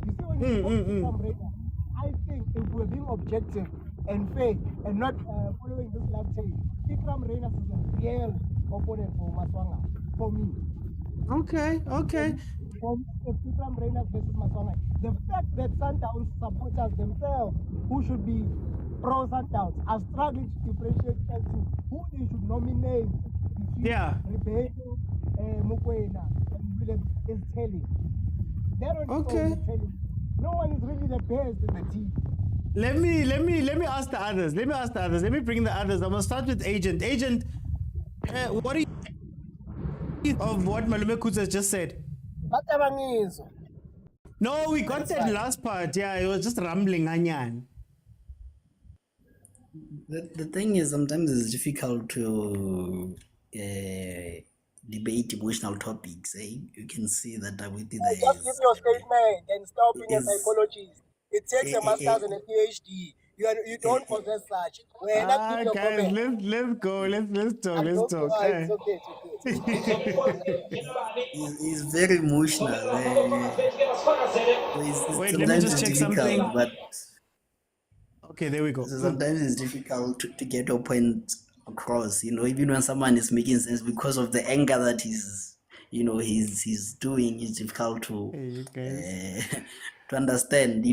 You see, when you come radar, I think if we're being objective and fair and not following this lab tape, Ikram Reina is a real opponent for Maswanga, for me. Okay. For me, if Ikram Reina versus Maswanga, the fact that Sundowns supporters themselves, who should be pro Sundowns, are struggling to differentiate as to who they should nominate between Ribeiro, Mokwena, and Williams is telling. They're not telling. No one is really the best in the team. Let me ask the others. Let me bring the others. I'm gonna start with Agent. Agent, what do you? of what Malume Kutsa just said? Batabangizwa. No, we got that last part. Yeah, it was just rambling, anyan. The thing is, sometimes it's difficult to debate emotional topics. You can see that with the Just give your statement and stop being a psychologist. It takes a master's and a PhD. You don't possess such. When I give your Guys, comment. let's go. Let's talk. Let's talk. It's okay. It's okay. is very emotional. Wait, let me Sometimes just it's check difficult, something. but Okay, there we go. sometimes it's difficult to get your point across. Even when someone is making sense, because of the anger that he's doing, it's difficult to to understand.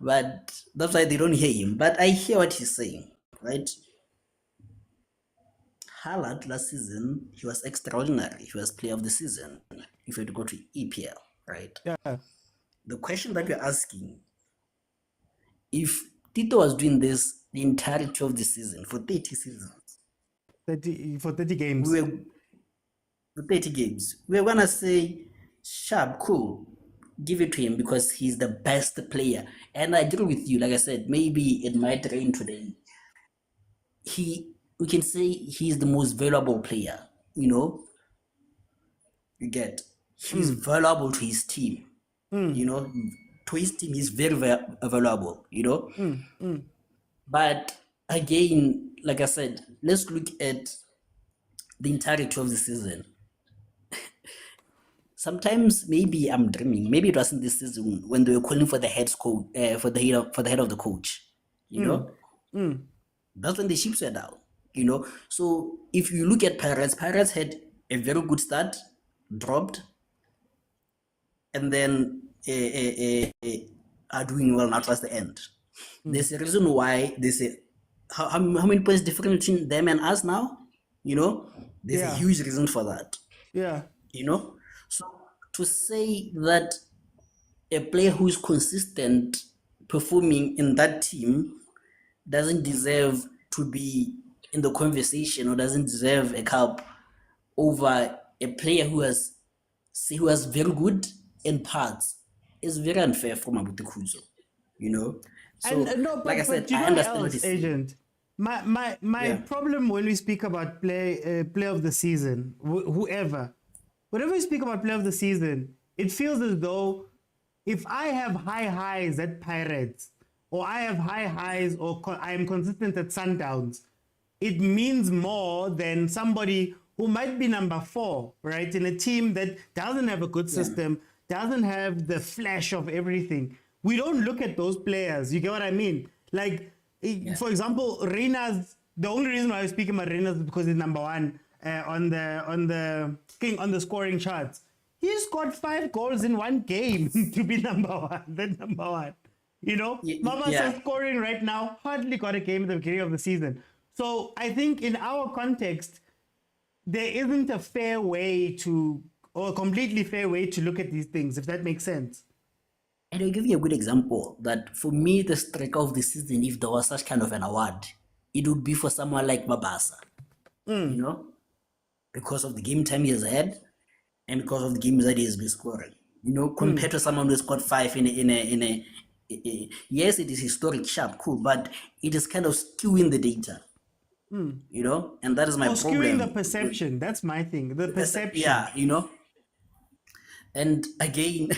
But that's why they don't hear him. But I hear what he's saying, right? Haaland last season, he was extraordinary. He was player of the season. If you had to go to EPL, right? Yeah. The question that you're asking, if Tito was doing this the entirety of the season for 30 seasons, 30 games. For 30 games, we're gonna say, sharp, cool, give it to him because he's the best player. And I agree with you. Like I said, maybe it might rain today. We can say he's the most valuable player. You get. He's valuable to his team. To his team, he's very valuable. But again, like I said, let's look at the entirety of the season. Sometimes maybe I'm dreaming. Maybe it wasn't this season when they were calling for the head coach, for the head of the coach. That's when the Chiefs were down. So if you look at Pirates had a very good start, dropped, and then are doing well now towards the end. There's a reason why they say how many points difference between them and us now. There's a huge reason for that. Yeah. So to say that a player who is consistent performing in that team doesn't deserve to be in the conversation or doesn't deserve a cup over a player who was very good in parts is very unfair for Mabuti Kuzo. So, like I said, I understand what he's saying. Agent. My problem when we speak about player of the season, whenever we speak about player of the season, it feels as though if I have high highs at Pirates, or I have high highs, or I am consistent at Sundowns, it means more than somebody who might be number 4, right? In a team that doesn't have a good system, doesn't have the flash of everything. We don't look at those players. You get what I mean? Like, for example, Reina's, the only reason why I was speaking about Reina is because he's number 1 on the scoring charts. He scored 5 goals in 1 game to be number 1. Then number 1. Mama's scoring right now, hardly got a game at the beginning of the season. So I think in our context, there isn't a fair way to, or a completely fair way to look at these things, if that makes sense. And I'll give you a good example that for me, the striker of the season, if there was such kind of an award, it would be for someone like Mabasa. Because of the game time he has had and because of the games that he has been scoring. Compared to someone who scored 5 in a yes, it is historic, sharp, cool, but it is kind of skewing the data. And that is my problem. Skewing the perception. That's my thing. The perception. Yeah, And again,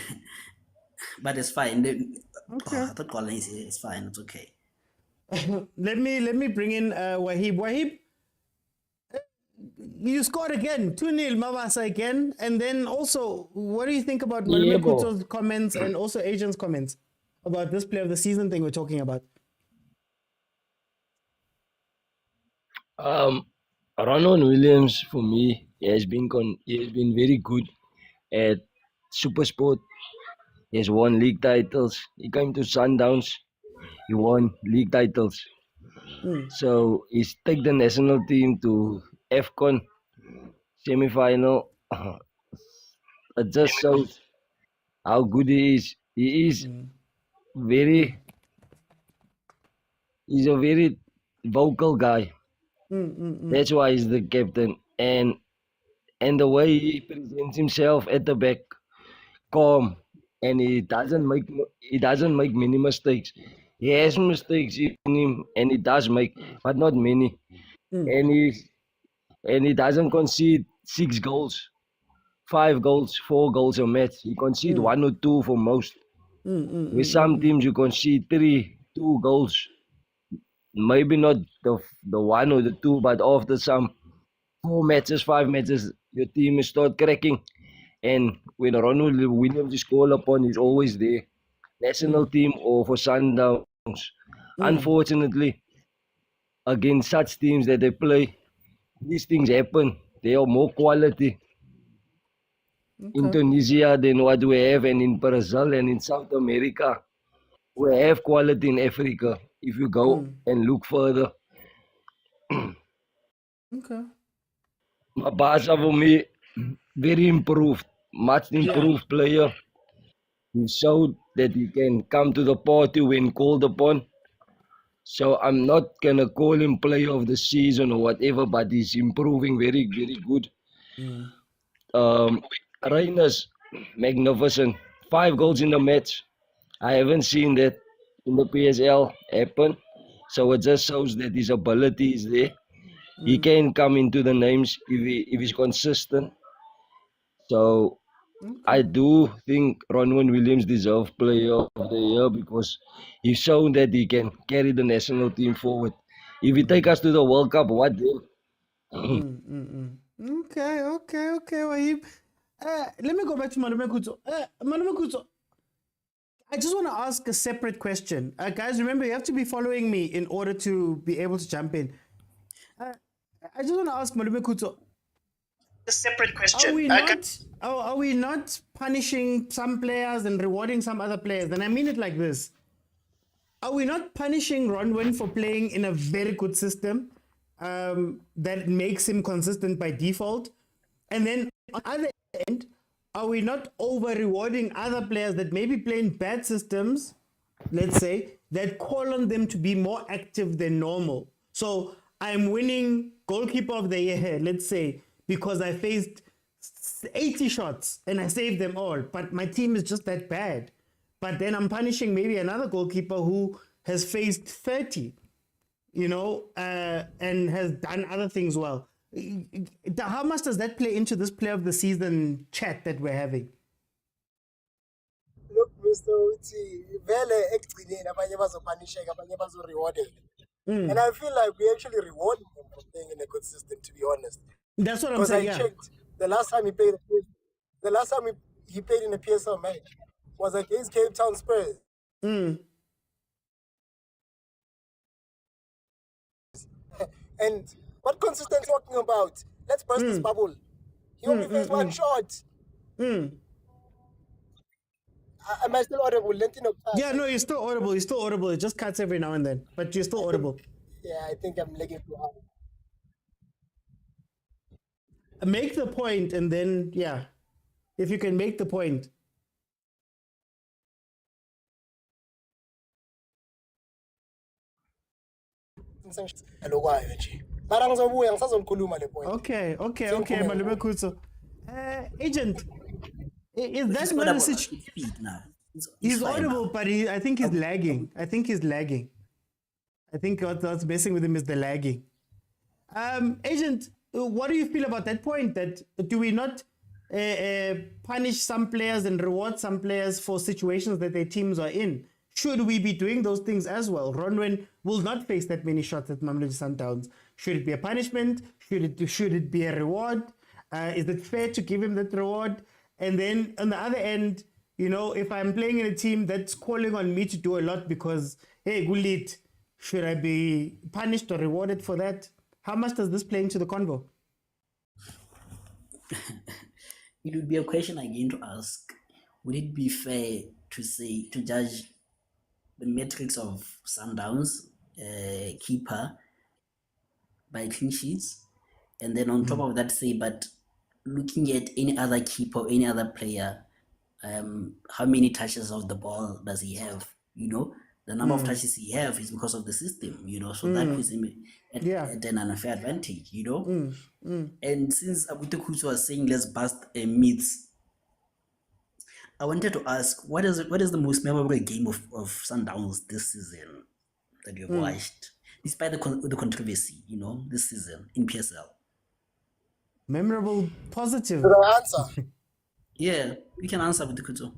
but it's fine. Okay. I thought calling it's fine. It's okay. Let me bring in Wahib. Wahib, you scored again, 2-0 Mavasa again. And then also, what do you think about Malume Kuto's comments and also Agent's comments about this player of the season thing we're talking about? Ronald Williams, for me, he has been very good at Supersport. He has won league titles. He came to Sundowns. He won league titles. So he's taken the national team to AFCON semi-final. It just shows how good he is. He is he's a very vocal guy. That's why he's the captain. And and the way he presents himself at the back, calm, and he doesn't make many mistakes. He has mistakes in him, and he does make, but not many. And he doesn't concede 6 goals, 5 goals, 4 goals a match. He concede 1 or 2 for most. With some teams you concede 2 goals, maybe not the 1 or the 2, but after some 4 matches, 5 matches, your team is start cracking. And when Ronald Williams is called upon, he's always there. National team or for Sundowns. Unfortunately, against such teams that they play, these things happen. They are more quality in Tunisia than what we have, and in Brazil and in South America. We have quality in Africa if you go and look further. Okay. Mabasa for me, very improved, much improved player. He showed that he can come to the party when called upon. So I'm not gonna call him player of the season or whatever, but he's improving very, very good. Reyna's magnificent. 5 goals in the match. I haven't seen that in the PSL happen. So it just shows that his ability is there. He can come into the names if he's consistent. So I do think Ronwen Williams deserves Player of the Year because he's shown that he can carry the national team forward. If he take us to the World Cup, what then? Okay, Wahib. Let me go back to Malume Kuto. Malume Kuto, I just want to ask a separate question. Guys, remember, you have to be following me in order to be able to jump in. I just want to ask Malume Kuto, a separate question. Are we not punishing some players and rewarding some other players? And I mean it like this. Are we not punishing Ronwen for playing in a very good system that makes him consistent by default? And then on the other end, are we not over rewarding other players that maybe play in bad systems, let's say, that call on them to be more active than normal? So I'm winning goalkeeper of the year, let's say, because I faced 80 shots and I saved them all, but my team is just that bad. But then I'm punishing maybe another goalkeeper who has faced 30, and has done other things well. How much does that play into this player of the season chat that we're having? Look, Mr. Uti, vele ekugcineni abanye bazopanisheka, abanye bazorewarded. And I feel like we actually reward him for playing in a good system, to be honest. That's what I'm saying. Because I checked the last time he played in a PSL match was against Cape Town Spurs. And what consistent talking about? Let's burst this bubble. He only faced one shot. Am I still audible? Yeah, no, you're still audible. You're still audible. It just cuts every now and then, but you're still audible. Yeah, I think I'm lagging too hard. Make the point, and then, if you can make the point. Okay, Malume Kuto. Agent, is that not a situation? He's audible, but I think he's lagging. I think what's messing with him is the lagging. Agent, what do you feel about that point? That do we not punish some players and reward some players for situations that their teams are in? Should we be doing those things as well? Ronwen will not face that many shots at Mamelodi Sundowns. Should it be a punishment? Should it be a reward? Is it fair to give him that reward? And then on the other end, if I'm playing in a team that's calling on me to do a lot because, hey, Gulit, should I be punished or rewarded for that? How much does this play into the convo? It would be a question again to ask. Would it be fair to judge the metrics of Sundowns keeper by clean sheets, and then on top of that say, but looking at any other keeper, any other player, how many touches of the ball does he have? the number of touches he have is because of the system, so that puts him at an unfair advantage, And since Abuto Kuso was saying let's bust myths, I wanted to ask, what is the most memorable game of Sundowns this season that you've watched, despite the controversy, this season in PSL? Memorable, positive. Should I answer? Yeah, you can answer with the Kuto.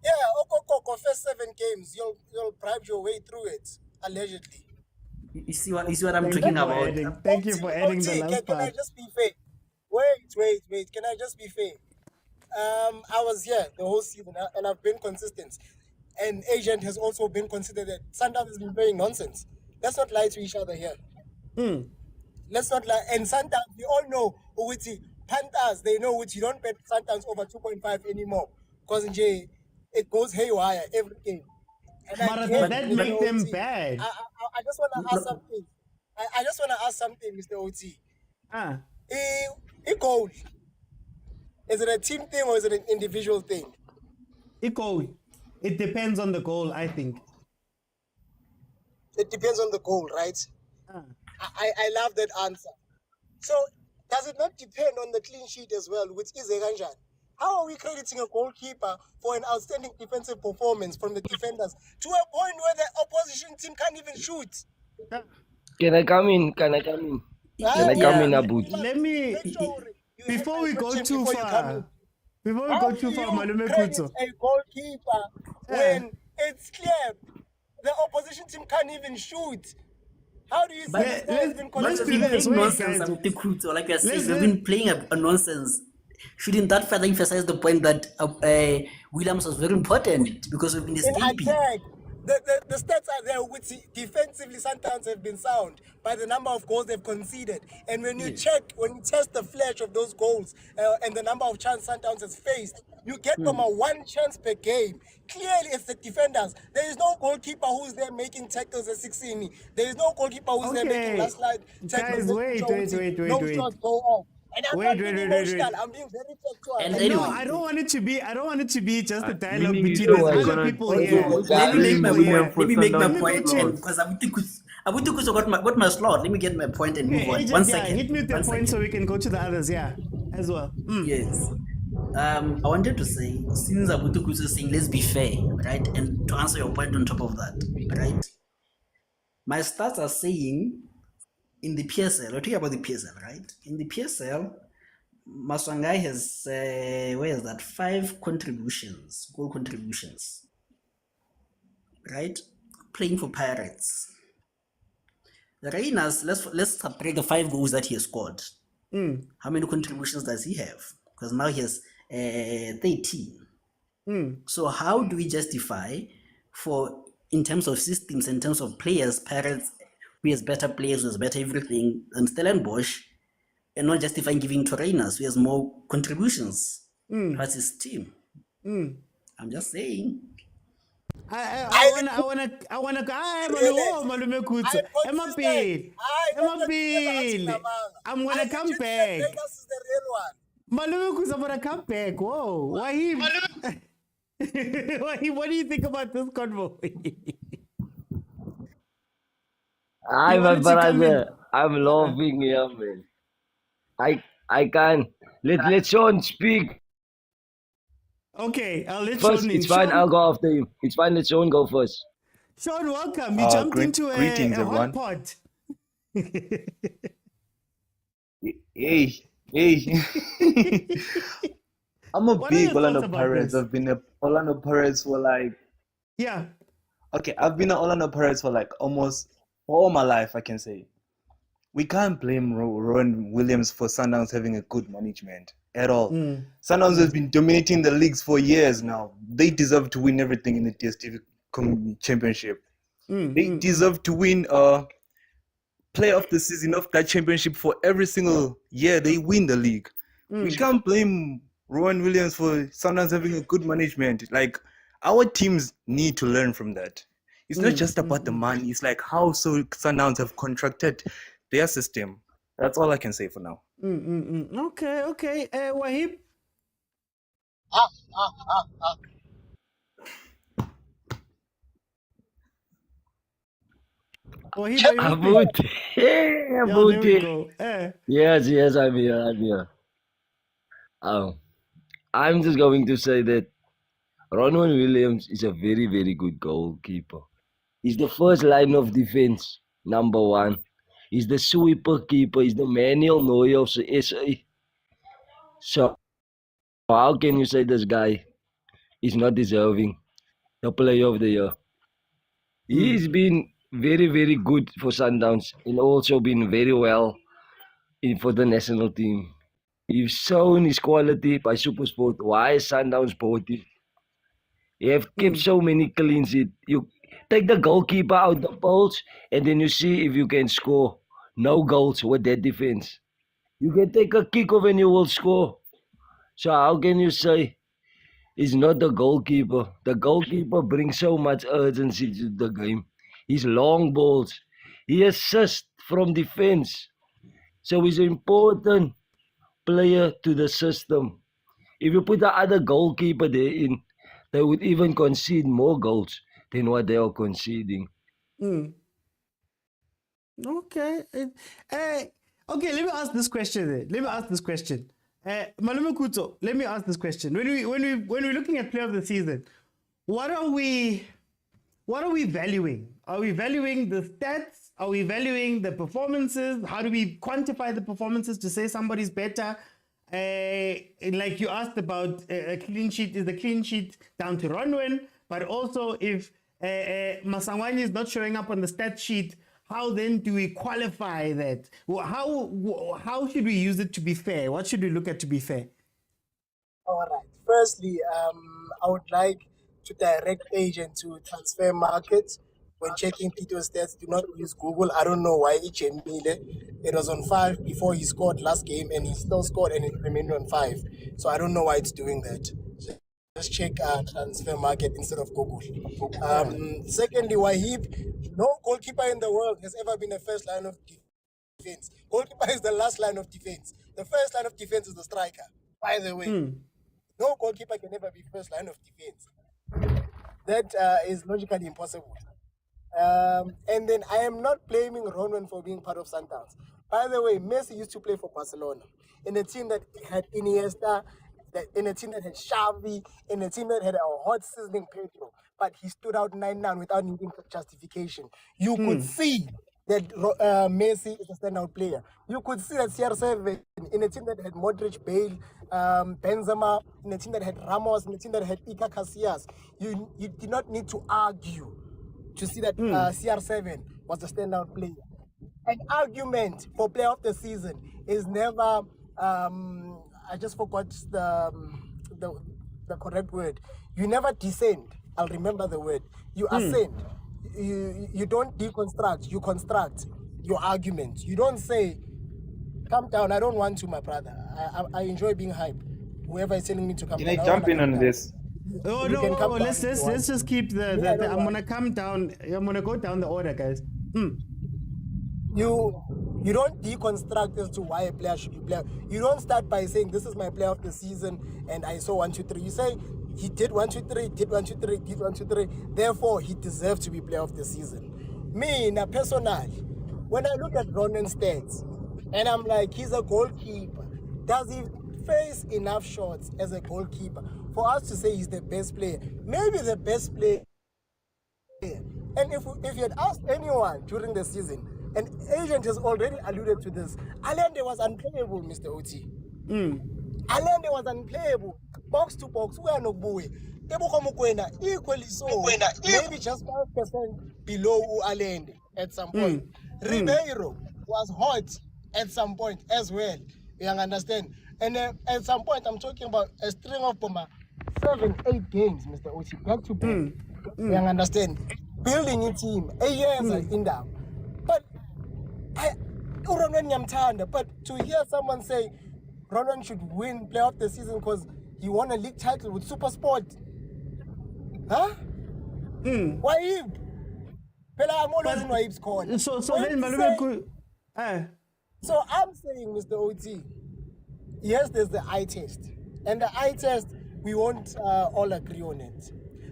Yeah, Okoko, first 7 games, you'll bribe your way through it, allegedly. You see what I'm talking about? Thank you for adding the last Can I part. just be fair? Wait. Can I just be fair? I was here the whole season and I've been consistent. And agent has also been consistent that Sundowns has been playing nonsense. Let's not lie to each other here. Let's not lie. And Sundowns, we all know Uwiti Panthers, they know which you don't bet Sundowns over 2.5 anymore. Because it goes haywire every game. And But does that make them bad? I just want to ask something. I just want to ask something, Mr. OT. A goal. Is it a team thing or is it an individual thing? It depends on the goal, I think. It depends on the goal, right? I love that answer. So, does it not depend on the clean sheet as well, which is Eganjan? How are we crediting a goalkeeper for an outstanding defensive performance from the defenders to a point where the opposition team can't even shoot? Can I come in? Can I come in, Abu? Let me, before we go too far, Malume credit Kutso. a goalkeeper when it's clear the opposition team can't even shoot? How do you say let's do this. Nonsense with the Kuto, like I said, we've been playing a nonsense. Shouldn't that further emphasize the point that Williams was very important because we've been escaping? The stats are there, which defensively Sundowns have been sound by the number of goals they've conceded. And when you test the flash of those goals and the number of chances Sundowns has faced, you get them a 1 chance per game. Clearly, it's the defenders. There is no goalkeeper who's there making tackles at 16. There is no goalkeeper who's there making last line tackles. Guys, wait. No shots go off. And I'm not being emotional. Wait. I'm being very factual. And No, I don't want it to be just a dialogue between other people here. Let me make my point, because Abutu Kuso got my slot. Let me get my point and move on. Agent, 1 second. hit me with the point so we can go to the others, as well. Yes. I wanted to say, since Abutu Kuso is saying, let's be fair, right? And to answer your point on top of that, right? My stats are saying, in the PSL, we're talking about the PSL, right? In the PSL, Maswangai has, 5 contributions, goal contributions, right? Playing for Pirates. Reynas, let's separate the 5 goals that he has scored. How many contributions does he have? Because now he has 13. So how do we justify in terms of systems, in terms of players, Pirates, who has better players, who has better everything than Stellenbosch, and not justifying giving to Reynas, who has more contributions as his team? I'm just saying. I wanna go. Malume Kutso. I'm gonna come back. Malume Kutso, I'm gonna come back. Whoa, why what do you think about this convo? Hi, my brother. I'm laughing here, man. I can't. Let Sean speak. Okay, I'll let First, Sean in. it's fine. I'll go after him. It's fine. Let Sean go first. Sean, welcome. You jumped into a hot pot. Hey. I'm a big Orlando Pirates. I've been a Orlando Pirates for I've been an Orlando Pirates for almost all my life, I can say. We can't blame Rowan Williams for Sundowns having a good management at all. Sundowns has been dominating the leagues for years now. They deserve to win everything in the dstv championship. They deserve to win player of the season of that championship for every single year they win the league. We can't blame Rowan Williams for Sundowns having a good management. Our teams need to learn from that. It's not just about the money. It's how Sundowns have contracted their system. That's all I can say for now. Okay. Wahib? Oh, he by you. Abuti. Yeah, there we Abuti. go. Yes, I'm here. I'm just going to say that Ronwen Williams is a very, very good goalkeeper. He's the first line of defense, number one. He's the sweeper keeper. He's the Manuel Neuer of the SA. So how can you say this guy is not deserving the player of the year? He's been very, very good for Sundowns and also been very well for the national team. He's shown his quality by Supersport. Why Sundowns bought him? He have kept so many clean sheets. You take the goalkeeper out the polls and then you see if you can score. No goals with that defense. You can take a kick off and you will score. So how can you say he's not the goalkeeper? The goalkeeper brings so much urgency to the game. His long balls. He assists from defense. So he's an important player to the system. If you put the other goalkeeper there in, they would even concede more goals than what they are conceding. Okay. Okay, let me ask this question then. Malume Kuto, let me ask this question. When we're looking at player of the season, what are we valuing? Are we valuing the stats? Are we valuing the performances? How do we quantify the performances to say somebody's better? Like you asked about a clean sheet, is the clean sheet down to Ronwen? But also if Masangwani is not showing up on the stat sheet, how then do we qualify that? How should we use it to be fair? What should we look at to be fair? All right. Firstly, I would like to direct agent to transfer markets. When checking Pitso's stats, do not use Google. I don't know why it was on 5 before he scored last game, and he still scored and it remained on 5. So I don't know why it's doing that. Just check transfer market instead of Google. Secondly, Wahib, no goalkeeper in the world has ever been a first line of defense. Goalkeeper is the last line of defense. The first line of defense is the striker, by the way. No goalkeeper can ever be first line of defense. That is logically impossible. And then I am not blaming Ronwen for being part of Sundowns. By the way, Messi used to play for Barcelona in a team that had Iniesta, in a team that had Xavi, in a team that had a hot sizzling Pedro. But he stood out 9-9 without needing justification. You could see that Messi is a standout player. You could see that CR7 in a team that had Modric, Bale, Benzema, in a team that had Ramos, in a team that had Iker Casillas. You did not need to argue to see that CR7 was a standout player. An argument for player of the season is never, I just forgot the correct word. You never descend. I'll remember the word. You ascend. You don't deconstruct, you construct your argument. You don't say, come down, I don't want to, my brother. I enjoy being hype. Whoever is telling me to come down. Can I jump in on this? Oh, no, let's just keep I'm gonna come down. I'm gonna go down the order, guys. You don't deconstruct as to why a player should be player. You don't start by saying this is my player of the season and I saw 1, 2, 3. You say he did 1, 2, 3, did 1, 2, 3, did 1, 2, 3. Therefore, he deserves to be player of the season. Me, now personally, when I look at Ronwen's stats and I'm like, he's a goalkeeper. Does he face enough shots as a goalkeeper for us to say he's the best player? Maybe the best player. And if you had asked anyone during the season, an agent has already alluded to this, Allende was unplayable, Mr. OT. Allende was unplayable. Box to box, we are no boy. Mokwena equally so. Maybe just 5% below Allende at some point. Ribeiro was hot at some point as well. You understand? And at some point, I'm talking about a string of 7-8 games, Mr. OT, back to back. You understand? Building a team, a year in that. But but to hear someone say Ronwen should win player of the season because he won a league title with Supersport. Huh? Why? I'm always in Waib's corner. So then Malume So I'm saying, Mr. OT, yes, there's the eye test. And the eye test, we won't all agree on it.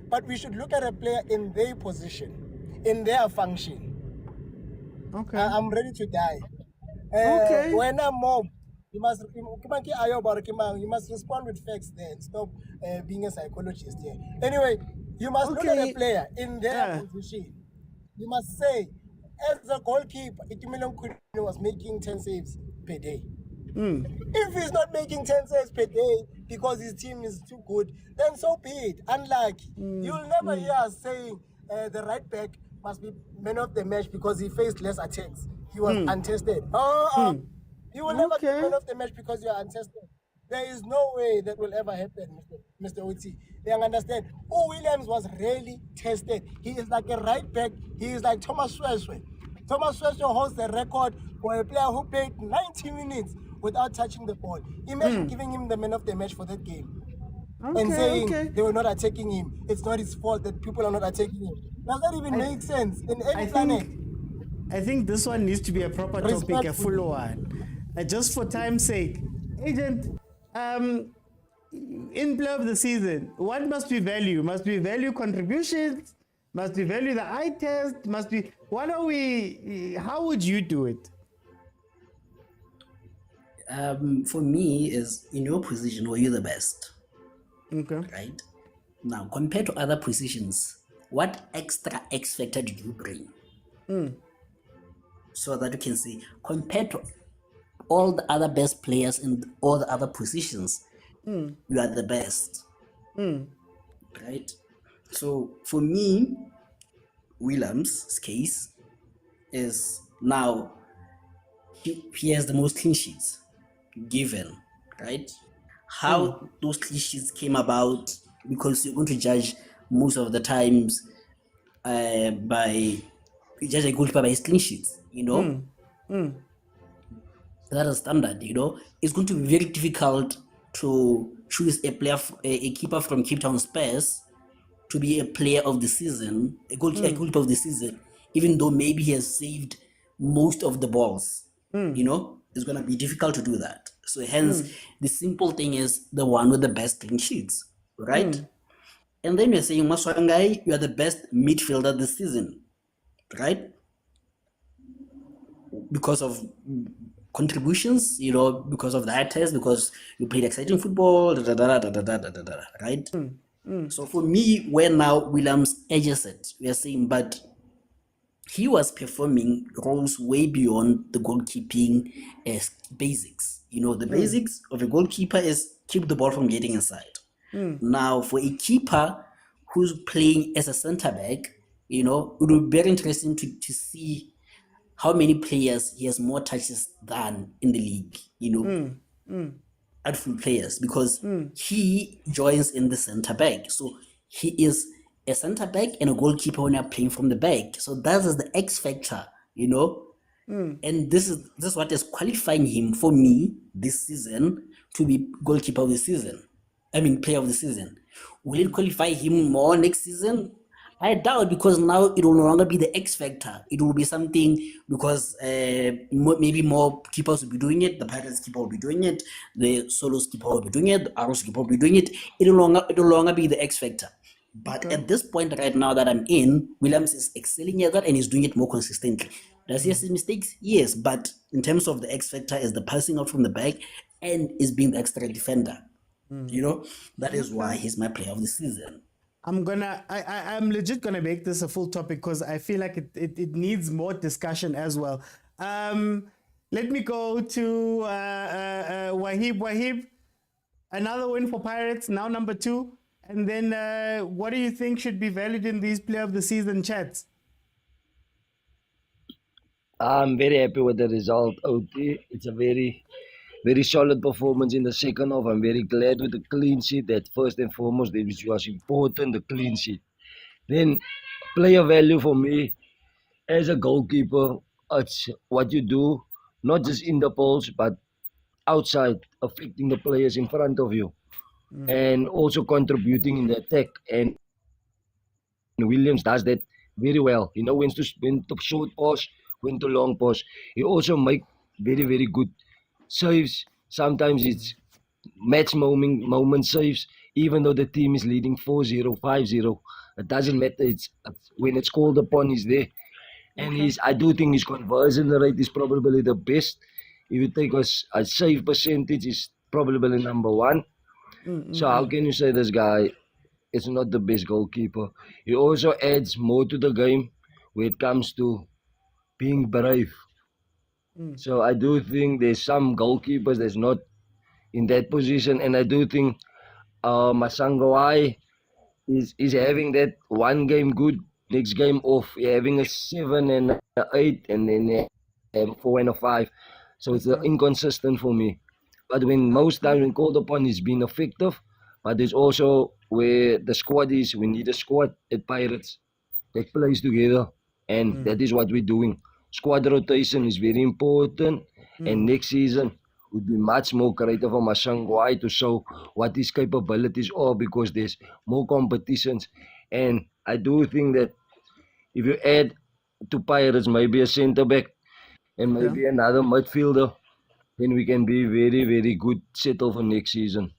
But we should look at a player in their position, in their function. Okay. I'm ready to die. Okay. When I'm mob, you must respond with facts then. Stop being a psychologist here. Anyway, you must look at a Okay. player in their position. You must say, as a goalkeeper, Itumilon Kune was making 10 saves per day. If he's not making 10 saves per day because his team is too good, then so be it. Unlucky. You'll never hear us saying the right back must be man of the match because he faced less attacks. He was untested. You will never be man of the match because you are untested. There is no way that will ever happen, Mr. Oti. They understand. Oh, Williams was really tested. He is like a right back. He is like Thomas Sweswe. Thomas Sweswe holds the record for a player who played 90 minutes without touching the ball. Imagine giving him the man of the match for that game and saying they were not attacking him. It's not his fault that people are not attacking him. Does that even make sense in any planet? I think this one needs to be a proper topic, a full one. Just for time's sake, Agent, in play of the season, what must we value? Must we value contributions? Must we value the eye test? Must we? What are we? How would you do it? For me, is in your position, were you the best? Okay. Right? Now, compared to other positions, what extra X factor did you bring? So that you can see, compared to all the other best players in all the other positions, you are the best. Right? So for me, Williams' case is now he has the most clean sheets given, right? How those clean sheets came about, because you're going to judge most of the times by you judge a goalkeeper by his clean sheets, you know. That is standard, you know. It's going to be very difficult to choose a player, a keeper from Cape Town Spurs to be a player of the season, a goalkeeper of the season, even though maybe he has saved most of the balls. You know, it's going to be difficult to do that. So hence, the simple thing is the one with the best clean sheets, right? And then you're saying, Maswangai, you are the best midfielder this season, right? Because of contributions, you know, because of that test, because you played exciting football, right? So for me, where now Williams edges it, we are saying, but he was performing roles way beyond the goalkeeping basics. You know, the basics of a goalkeeper is keep the ball from getting inside. Now, for a keeper who's playing as a centre back, you know, it would be very interesting to see how many players he has more touches than in the league, you know, outfield players, because he joins in the centre back. So he is a centre back and a goalkeeper when you're playing from the back. So that is the X factor, you know. And this is what is qualifying him for me this season to be goalkeeper of the season. I mean, player of the season. Will it qualify him more next season? I doubt, because now it will no longer be the X factor. It will be something because maybe more keepers will be doing it. The Pirates keeper will be doing it. The Solos keeper will be doing it. The Arrows keeper will be doing it. It will no longer be the X factor. But at this point right now that I'm in, Williams is excelling at that and he's doing it more consistently. Does he have his mistakes? Yes, but in terms of the X factor is the passing out from the back and is being the extra defender. You know, that is why he's my player of the season. I'm legit gonna make this a full topic because I feel like it needs more discussion as well. Let me go to Wahib. Wahib, another win for Pirates, now number 2. And then what do you think should be valued in these player of the season chats? I'm very happy with the result, OT. It's a very solid performance in the second half. I'm very glad with the clean sheet. That first and foremost, which was important, the clean sheet. Then player value for me as a goalkeeper, it's what you do, not just in the post, but outside, affecting the players in front of you. And also contributing in the attack. And Williams does that very well. He knows when to short pass, when to long pass. He also make very good saves. Sometimes it's match moment saves, even though the team is leading 4-0, 5-0. It doesn't matter. It's when it's called upon, he's there. And I do think his conversion rate is probably the best. If you take a save percentage, is probably number one. So how can you say this guy is not the best goalkeeper? He also adds more to the game when it comes to being brave. So I do think there's some goalkeepers that's not in that position, and I do think Masangawai is having that one game good, next game off. Having a 7 and a 8, and then a 4 and a 5. So it's inconsistent for me. But when most times when called upon, he's been effective. But there's also where the squad is. We need a squad at Pirates that plays together, and that is what we're doing. Squad rotation is very important, and next season would be much more creative for Masangwai to show what his capabilities are, because there's more competitions. And I do think that if you add to Pirates maybe a centre back and maybe another midfielder, then we can be very, very good settle for next season.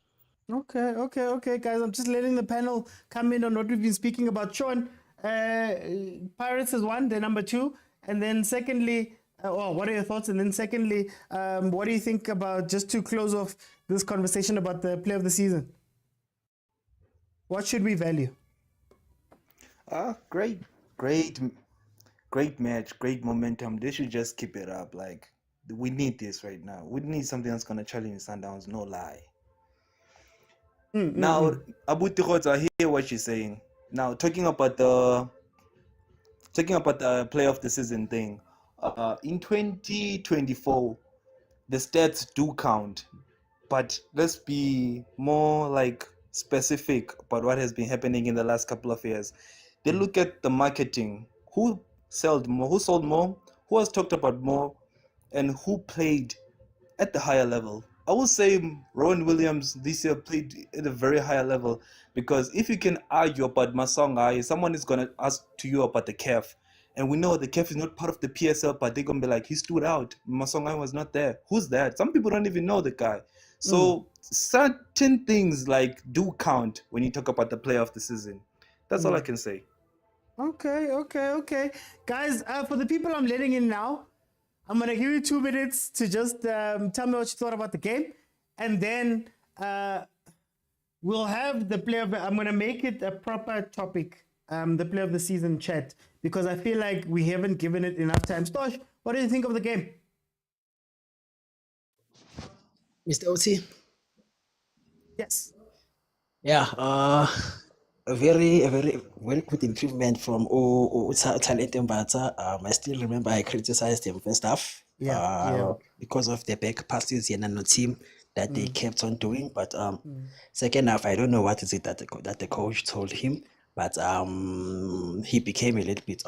Okay, guys. I'm just letting the panel come in on what we've been speaking about. Sean, Pirates is one, they're number 2. And then secondly, what are your thoughts? And then secondly, what do you think about, just to close off this conversation about the play of the season? What should we value? Great match, great momentum. They should just keep it up. Like, we need this right now. We need something that's gonna challenge Sundowns, no lie. Now, Abu Tikhotz, I hear what you're saying. Now, talking about the play of the season thing, in 2024, the stats do count, but let's be more like specific about what has been happening in the last couple of years. They look at the marketing, who sold more, who has talked about more, and who played at the higher level. I will say Rowan Williams this year played at a very higher level, because if you can argue about Masonga, someone is going to ask to you about the CAF. And we know the CAF is not part of the PSL, but they're going to be like, he stood out. Masonga was not there. Who's that? Some people don't even know the guy. So certain things like do count when you talk about the player of the season. That's all I can say. Okay. Guys, for the people I'm letting in now, I'm going to give you 2 minutes to just tell me what you thought about the game. And then we'll have the play of I'm going to make it a proper topic, the play of the season chat, because I feel like we haven't given it enough time. Stosh, what do you think of the game? Mr. OT? Yes. Yeah, a very good improvement from Talent Mbata. I still remember I criticized him first half because of the back passes and the team that they kept on doing. But second half, I don't know what is it that the coach told him, but he became a little bit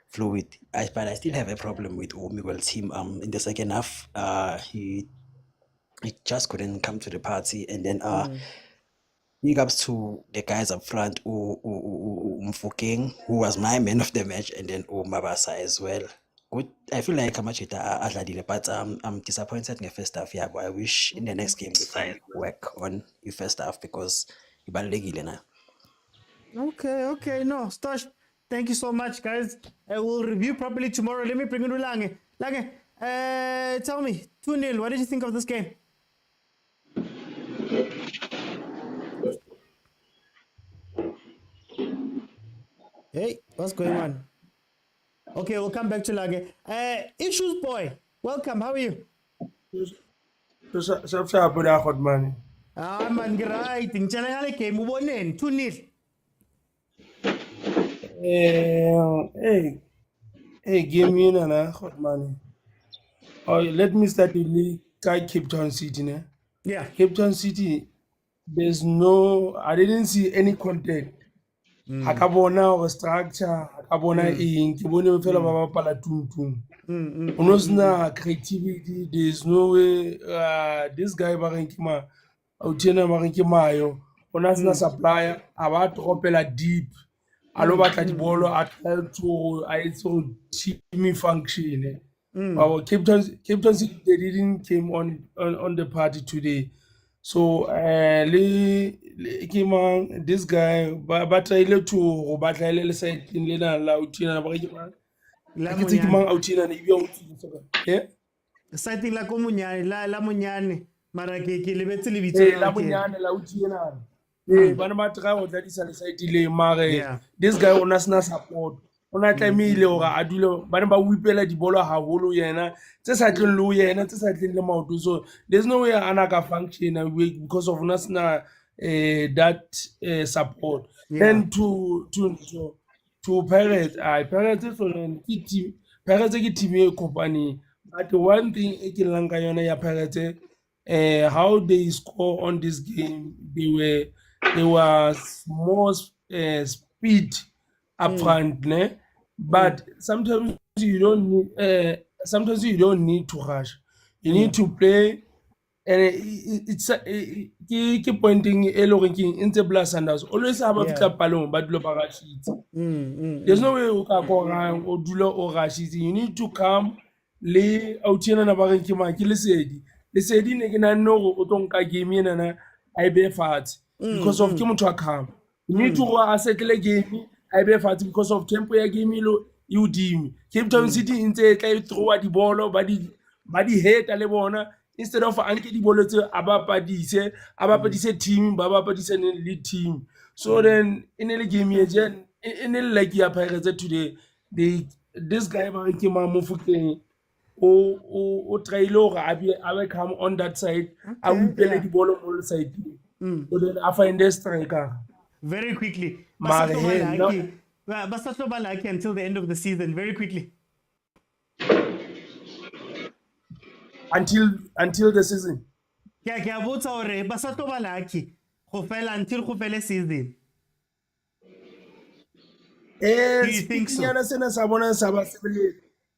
fluid. But I still have a problem with Miguel's team. In the second half, he just couldn't come to the party, and then big ups to the guys up front, Mfokeng, who was my man of the match, and then Mabasa as well. Good. I feel like Kamachita Adladile, but I'm disappointed in the first half. Yeah, but I wish in the next game we can work on the first half, because Okay. No, Stosh, thank you so much, guys. I will review properly tomorrow. Let me bring in Lange. Lange, tell me, 2-0, what did you think of this game? Hey, what's going on? Okay, we'll come back to Lage. Issues boy, welcome. How are you? Man. Man, great. Tingnan nga like mo bonin 2-0. Game in and hot man. Oh, let me start with the Cape Town City. Ne? Yeah. Cape Town City, I didn't see any content. Hakabona or structure, hakabona ink, kibone fela baba pala tum. Unosna creativity, there's no way this guy Barinkima, Utiena Barinkimayo, Onasna supplier, about Opela deep. Aloba Katibolo at to team function. Our Cape Town City, they didn't came on the party today. So this guy but I let to side in Lena Lautina La ke tse ke Munyane. mang out ena e bia o tsitsa eh Sighting la ko Munyane, la Munyane. Mara ke lebetse lebitso la la ke. bonyane la out ena bana ba try go tladisa le side le mare Yeah. this guy ona sna support ona tlamehile gore a dule bana ba wipela dibolo haholo yena tse sa tleng le yena tse sa tleng le maoto so there's no way ana ka function because of ona sna that support. Yeah. Then to Pirates Pirates so team Pirates ke team e company but one thing e ke lang ka yona ya Pirates how they score on this game they were more speed up front but sometimes you don't need to rush, you need to play and it's ke pointing e le gore ke ntse plus Sundowns always have a fitla palong ba dilo ba rashitse. There's no way o ka korang o dula o rashitse, you need to come le autiena na ba reng ke ma ke lesedi ne ke na no go o tlo nka game ena na I be fatshe because of ke motho a come, you need to go a settle game I be fatshe because of tempo ya game lo e udimi. Cape Town City ntse tla e throwa di bolo ba di header le bona instead of anke di bolo tse a bapadise team ba bapadise le team so then in the game again in the like ya Pirates today this guy ba ke ma Mofokeng o try gore a come on that side a wipele di bolo mo side so then I find the striker Very quickly. Mare, hey, no. Basatlo ba lucky until the end of the season. Very quickly. Until the season. Ke a botsa hore basatlo ba lucky go fela until go fele season. Do you think so?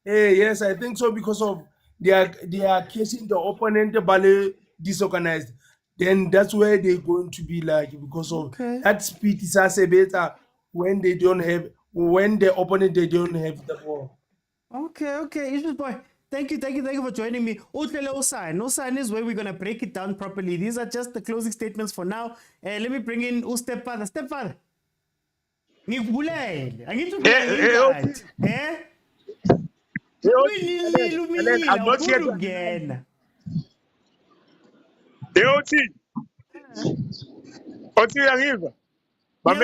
Yes, I think so because of they are catching the opponent bale disorganized. Then that's where they're going to be like because of that speed is better when the opponent they don't have the ball. Okay, Issues boy. Thank you for joining me. Osan is where we're gonna break it down properly. These are just the closing statements for now. Let me bring in Stepfather. Stepfather. I need to I'm not here to again. Analyze. I'm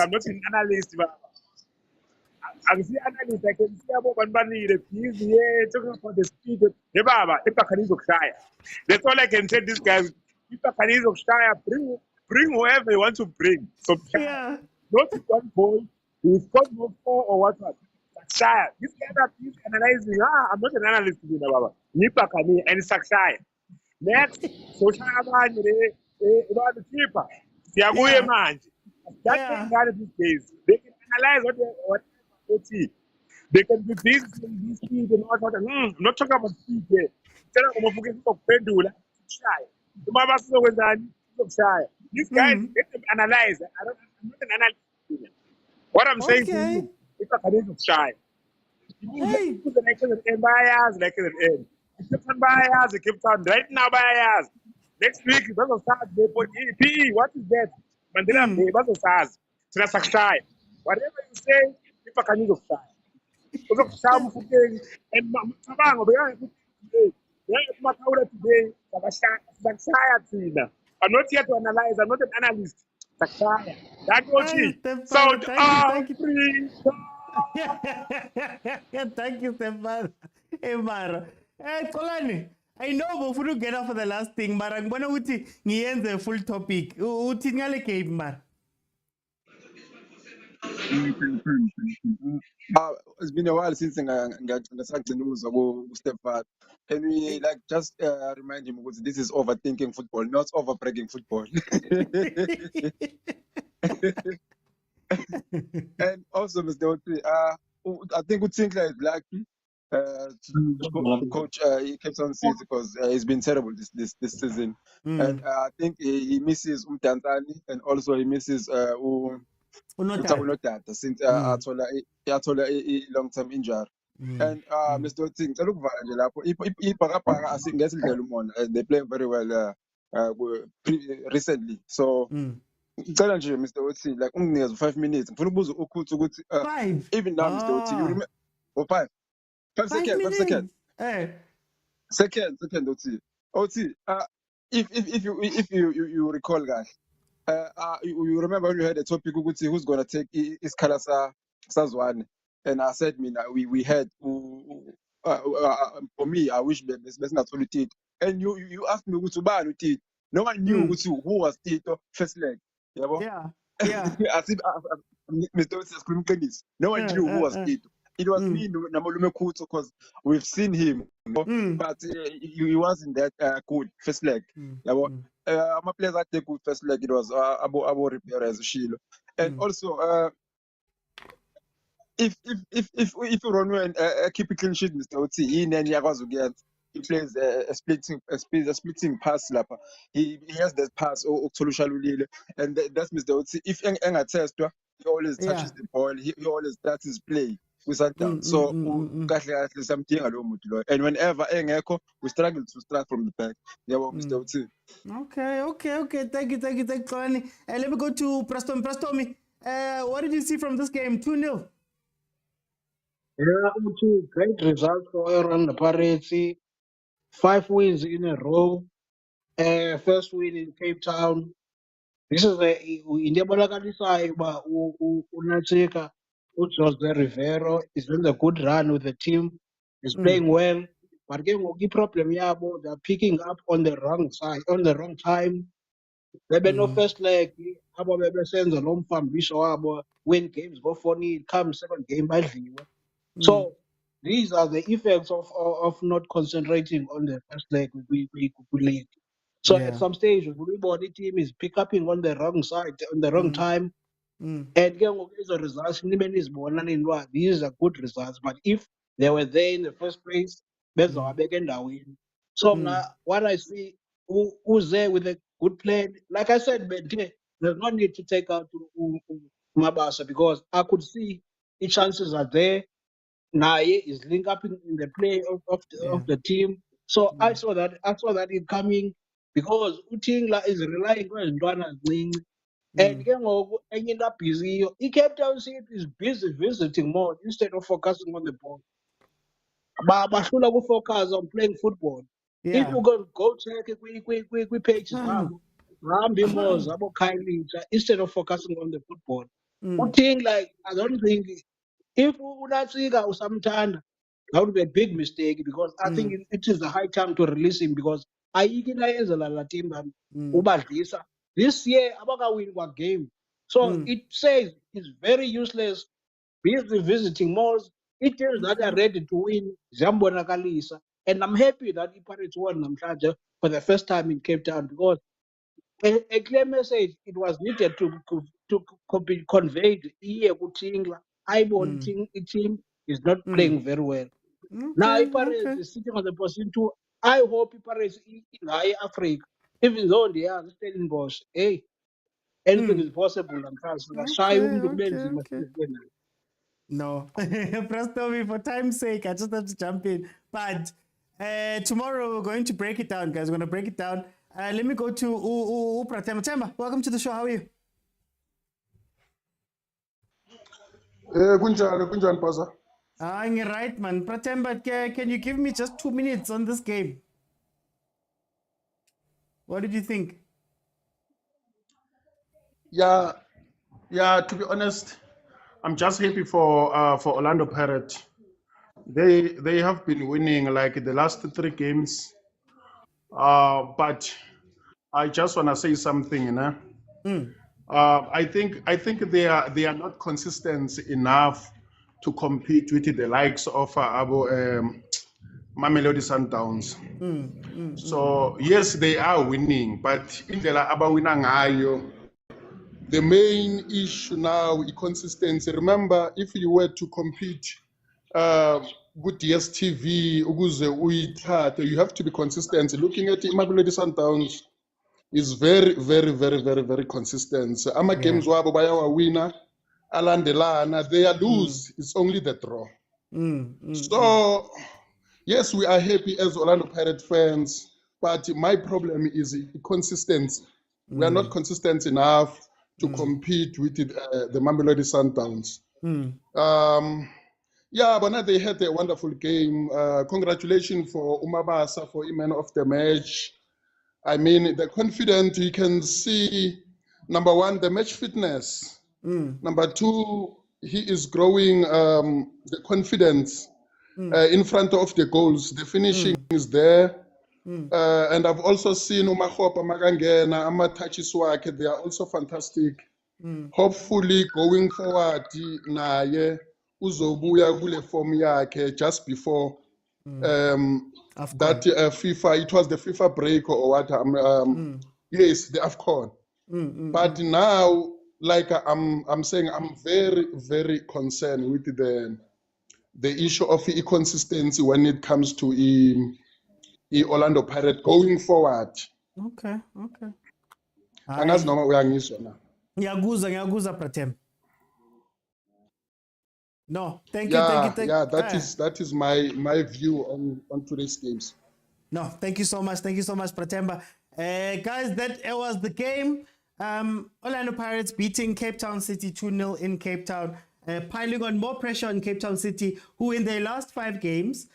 not an analyst. I'm see analyst. I can see about talking about the speed. That's all I can say. This guy, bring whoever you want to bring. So not one point. We scored no 4 or what. Sakshaya. This guy is analyzing. I'm not an analyst. And Sakshaya. Next, Soshaya the keeper. That's these days. They can analyze what they see. They can do this speed and what. I'm not talking about speed here. These guys, let them analyze. I'm not an analyst. What I'm saying to you, it's a kind of shy. Bias, like an end. Bias, keep on right now. Bias. Next week, it doesn't start. PE, what is that? Mandela, it doesn't start. It's not shy. Whatever you say, people can use of shy. And today, I'm not here to analyze. I'm not an analyst. Thank you, Stepfather. Hey, Mara. Hey, Kolani. I know before you get off for the last thing, but I'm going to end the full topic. Uti ngale ke Mara. It's been a while since I news about Stepfather. Can we just remind him because this is overthinking football, not overbreaking football. And also, Mr. Otri, I think Utinkla is lucky to coach Cape Town City because he's been terrible this season. And I think he misses Tanzani and also he misses Unotata since a long-term injury. And Mr. Otri, they play very well recently. So Ngicela nje Mr. Ot, like unginikeze 5 minutes. Ngifuna ukubuza uKhuthi ukuthi 5. even now Mr. Ot, you remember 5 5 seconds, 5 seconds. minutes. Eh. Second, Ot. Ot, if you recall guys, you remember when you had a topic ukuthi who's gonna take isikhala sazwane, and I said we had for me I wish besingathola uTito, and you asked me ukuthi ubani uTito. No one knew who was Tito first leg. Yabo? Yeah. Yeah. As if Mr. Ot sikhuluma iqiniso. No one knew who was Tito. It was me Namalume Khutso, because we've seen him, but he wasn't that good first leg. My players that take good first leg, it was Abo Ribeiro Shilo. And also if Ronwen keep a clean sheet, Mr. Ot, he plays a splitting pass lapha. He has that pass or solution, and that's Mr. Ot. If Enga test, he always touches the ball. He always starts his play. We sat down. So something and whenever engekho, we struggle to start from the back. Mr. Ot. Okay. Thank you, Khanye. Let me go to Prestomi. Prestomi, what did you see from this game? 2-0. Yeah, great result for Orlando Pirates. 5 wins in a row. First win in Cape Town. This is into ebonakalisayo uba uNatsika uJose Rivero is doing a good run with the team. He's playing well. But ke ngoku problem yabo, they're picking up on the wrong side, on the wrong time. Bebe no first leg, abo bebesenza lo mfambiso wabo, win games go 4-0, come second game badliwe. So these are the effects of not concentrating on the first leg we lead. So at some stage, the body team is pick up on the wrong side, on the wrong time. And these are good results. But if they were there in the first place, win. So now what I see, who's there with a good play, like I said, there's no need to take out Mabasa, because I could see the chances are there. Naye is linked up in the play of the team. So I saw that it coming, because Utingla is relying on Ndwana Ning. And ended up busy. He kept on saying is busy visiting more instead of focusing on the ball. But should have focus on playing football. If you go check quick pages, instead of focusing on the football. I don't think if Unatsika or Samtanda, that would be a big mistake, because I think it is the high time to release him, because I team Ubadlisa. This year Abaga win one game. So it says it's very useless. Busy visiting malls. It tells that they're ready to win Zambona Kalisa. And I'm happy that Pirates won Namhlanje for the first time in Cape Town, because a clear message it was needed to be conveyed here. I want team is not playing very well. Now Pirates is sitting on the position 2. I hope Pirates in high Africa, even though they are Stellenbosch, anything is possible. No, Prestomi, for time's sake, I just have to jump in. But tomorrow we're going to break it down, guys. We're going to break it down. Let me go to Pratema. Temba, welcome to the show. How are you? Kunjani Paza? I'm right, man. Pratemba, can you give me just 2 minutes on this game? What did you think? Yeah, to be honest, I'm just happy for Orlando Pirates. They have been winning like the last 3 games. But I just want to say something, you know. I think they are not consistent enough to compete with the likes of Mamelodi Sundowns. So yes, they are winning, but indlela abawina ngayo, the main issue now is consistency. Remember, if you were to compete with dstv ukuze uyithathe, you have to be consistent. Looking at Mamelodi Sundowns is very, very, very, very, very consistent. Ama games wabo bayawawina alandelana, they are lose, it's only the draw. So yes, we are happy as Orlando Pirates fans, but my problem is consistency. We are not consistent enough to compete with the Mamelodi Sundowns. Yeah, but they had a wonderful game. Congratulations for Umabasa for man of the match. I mean, the confidence, you can see, number one, the match fitness. Number two, he is growing the confidence in front of the goals. The finishing is there. And I've also seen Umahopa Magangena, Amatachiswake, they are also fantastic. Hopefully, going forward, naye uzobuya kule form yakhe just before that FIFA, it was the FIFA break or what? Yes, the AFCON. But now, like I'm saying, I'm very, very concerned with the issue of inconsistency when it comes to Orlando Pirates going forward. Okay. Angazi noma uyangizwa na. Ngiyakuzwa Pratem. No, thank you. Yeah, that is my view on today's games. No, thank you so much, Pratemba. Guys, that was the game. Orlando Pirates beating Cape Town City 2-0 in Cape Town, piling on more pressure on Cape Town City, who in their last 5 games,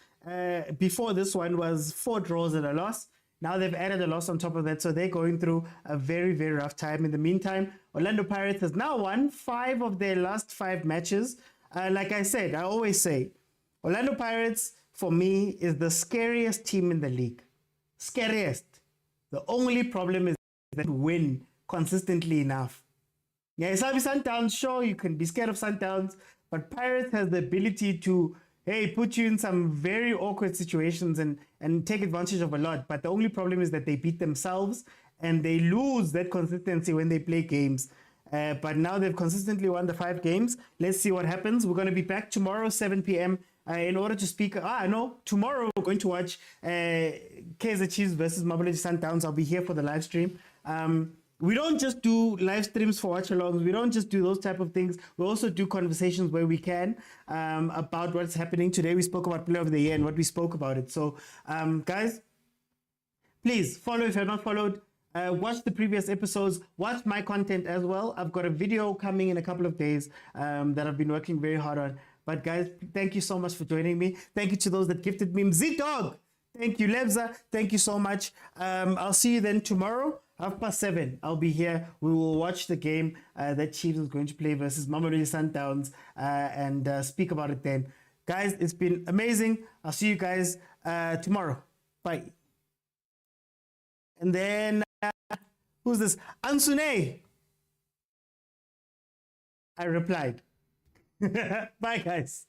before this one, was 4 draws and a loss. Now they've added a loss on top of that, so they're going through a very, very rough time. In the meantime, Orlando Pirates has now won 5 of their last 5 matches. Like I said, I always say, Orlando Pirates, for me, is the scariest team in the league. Scariest. The only problem is that win consistently enough. Yeah, it's Sundowns, sure, you can be scared of Sundowns, but Pirates has the ability to, put you in some very awkward situations and take advantage of a lot. But the only problem is that they beat themselves and they lose that consistency when they play games. But now they've consistently won the 5 games. Let's see what happens. We're going to be back tomorrow, 7 p.m. In order to speak. Tomorrow we're going to watch Kaizer Chiefs versus Mamelodi Sundowns. I'll be here for the live stream. We don't just do live streams for watch-alongs. We don't just do those type of things. We also do conversations where we can about what's happening. Today we spoke about Player of the Year and what we spoke about it. So, guys, please follow if you're not followed. Watch the previous episodes. Watch my content as well. I've got a video coming in a couple of days that I've been working very hard on. But guys, thank you so much for joining me. Thank you to those that gifted me. Mzidog, thank you. Lebza, thank you so much. I'll see you then tomorrow, 7:30. I'll be here. We will watch the game that Chiefs is going to play versus Mamelodi Sundowns and speak about it then. Guys, it's been amazing. I'll see you guys tomorrow. Bye. And then, who's this? Ansune. I replied. Bye, guys.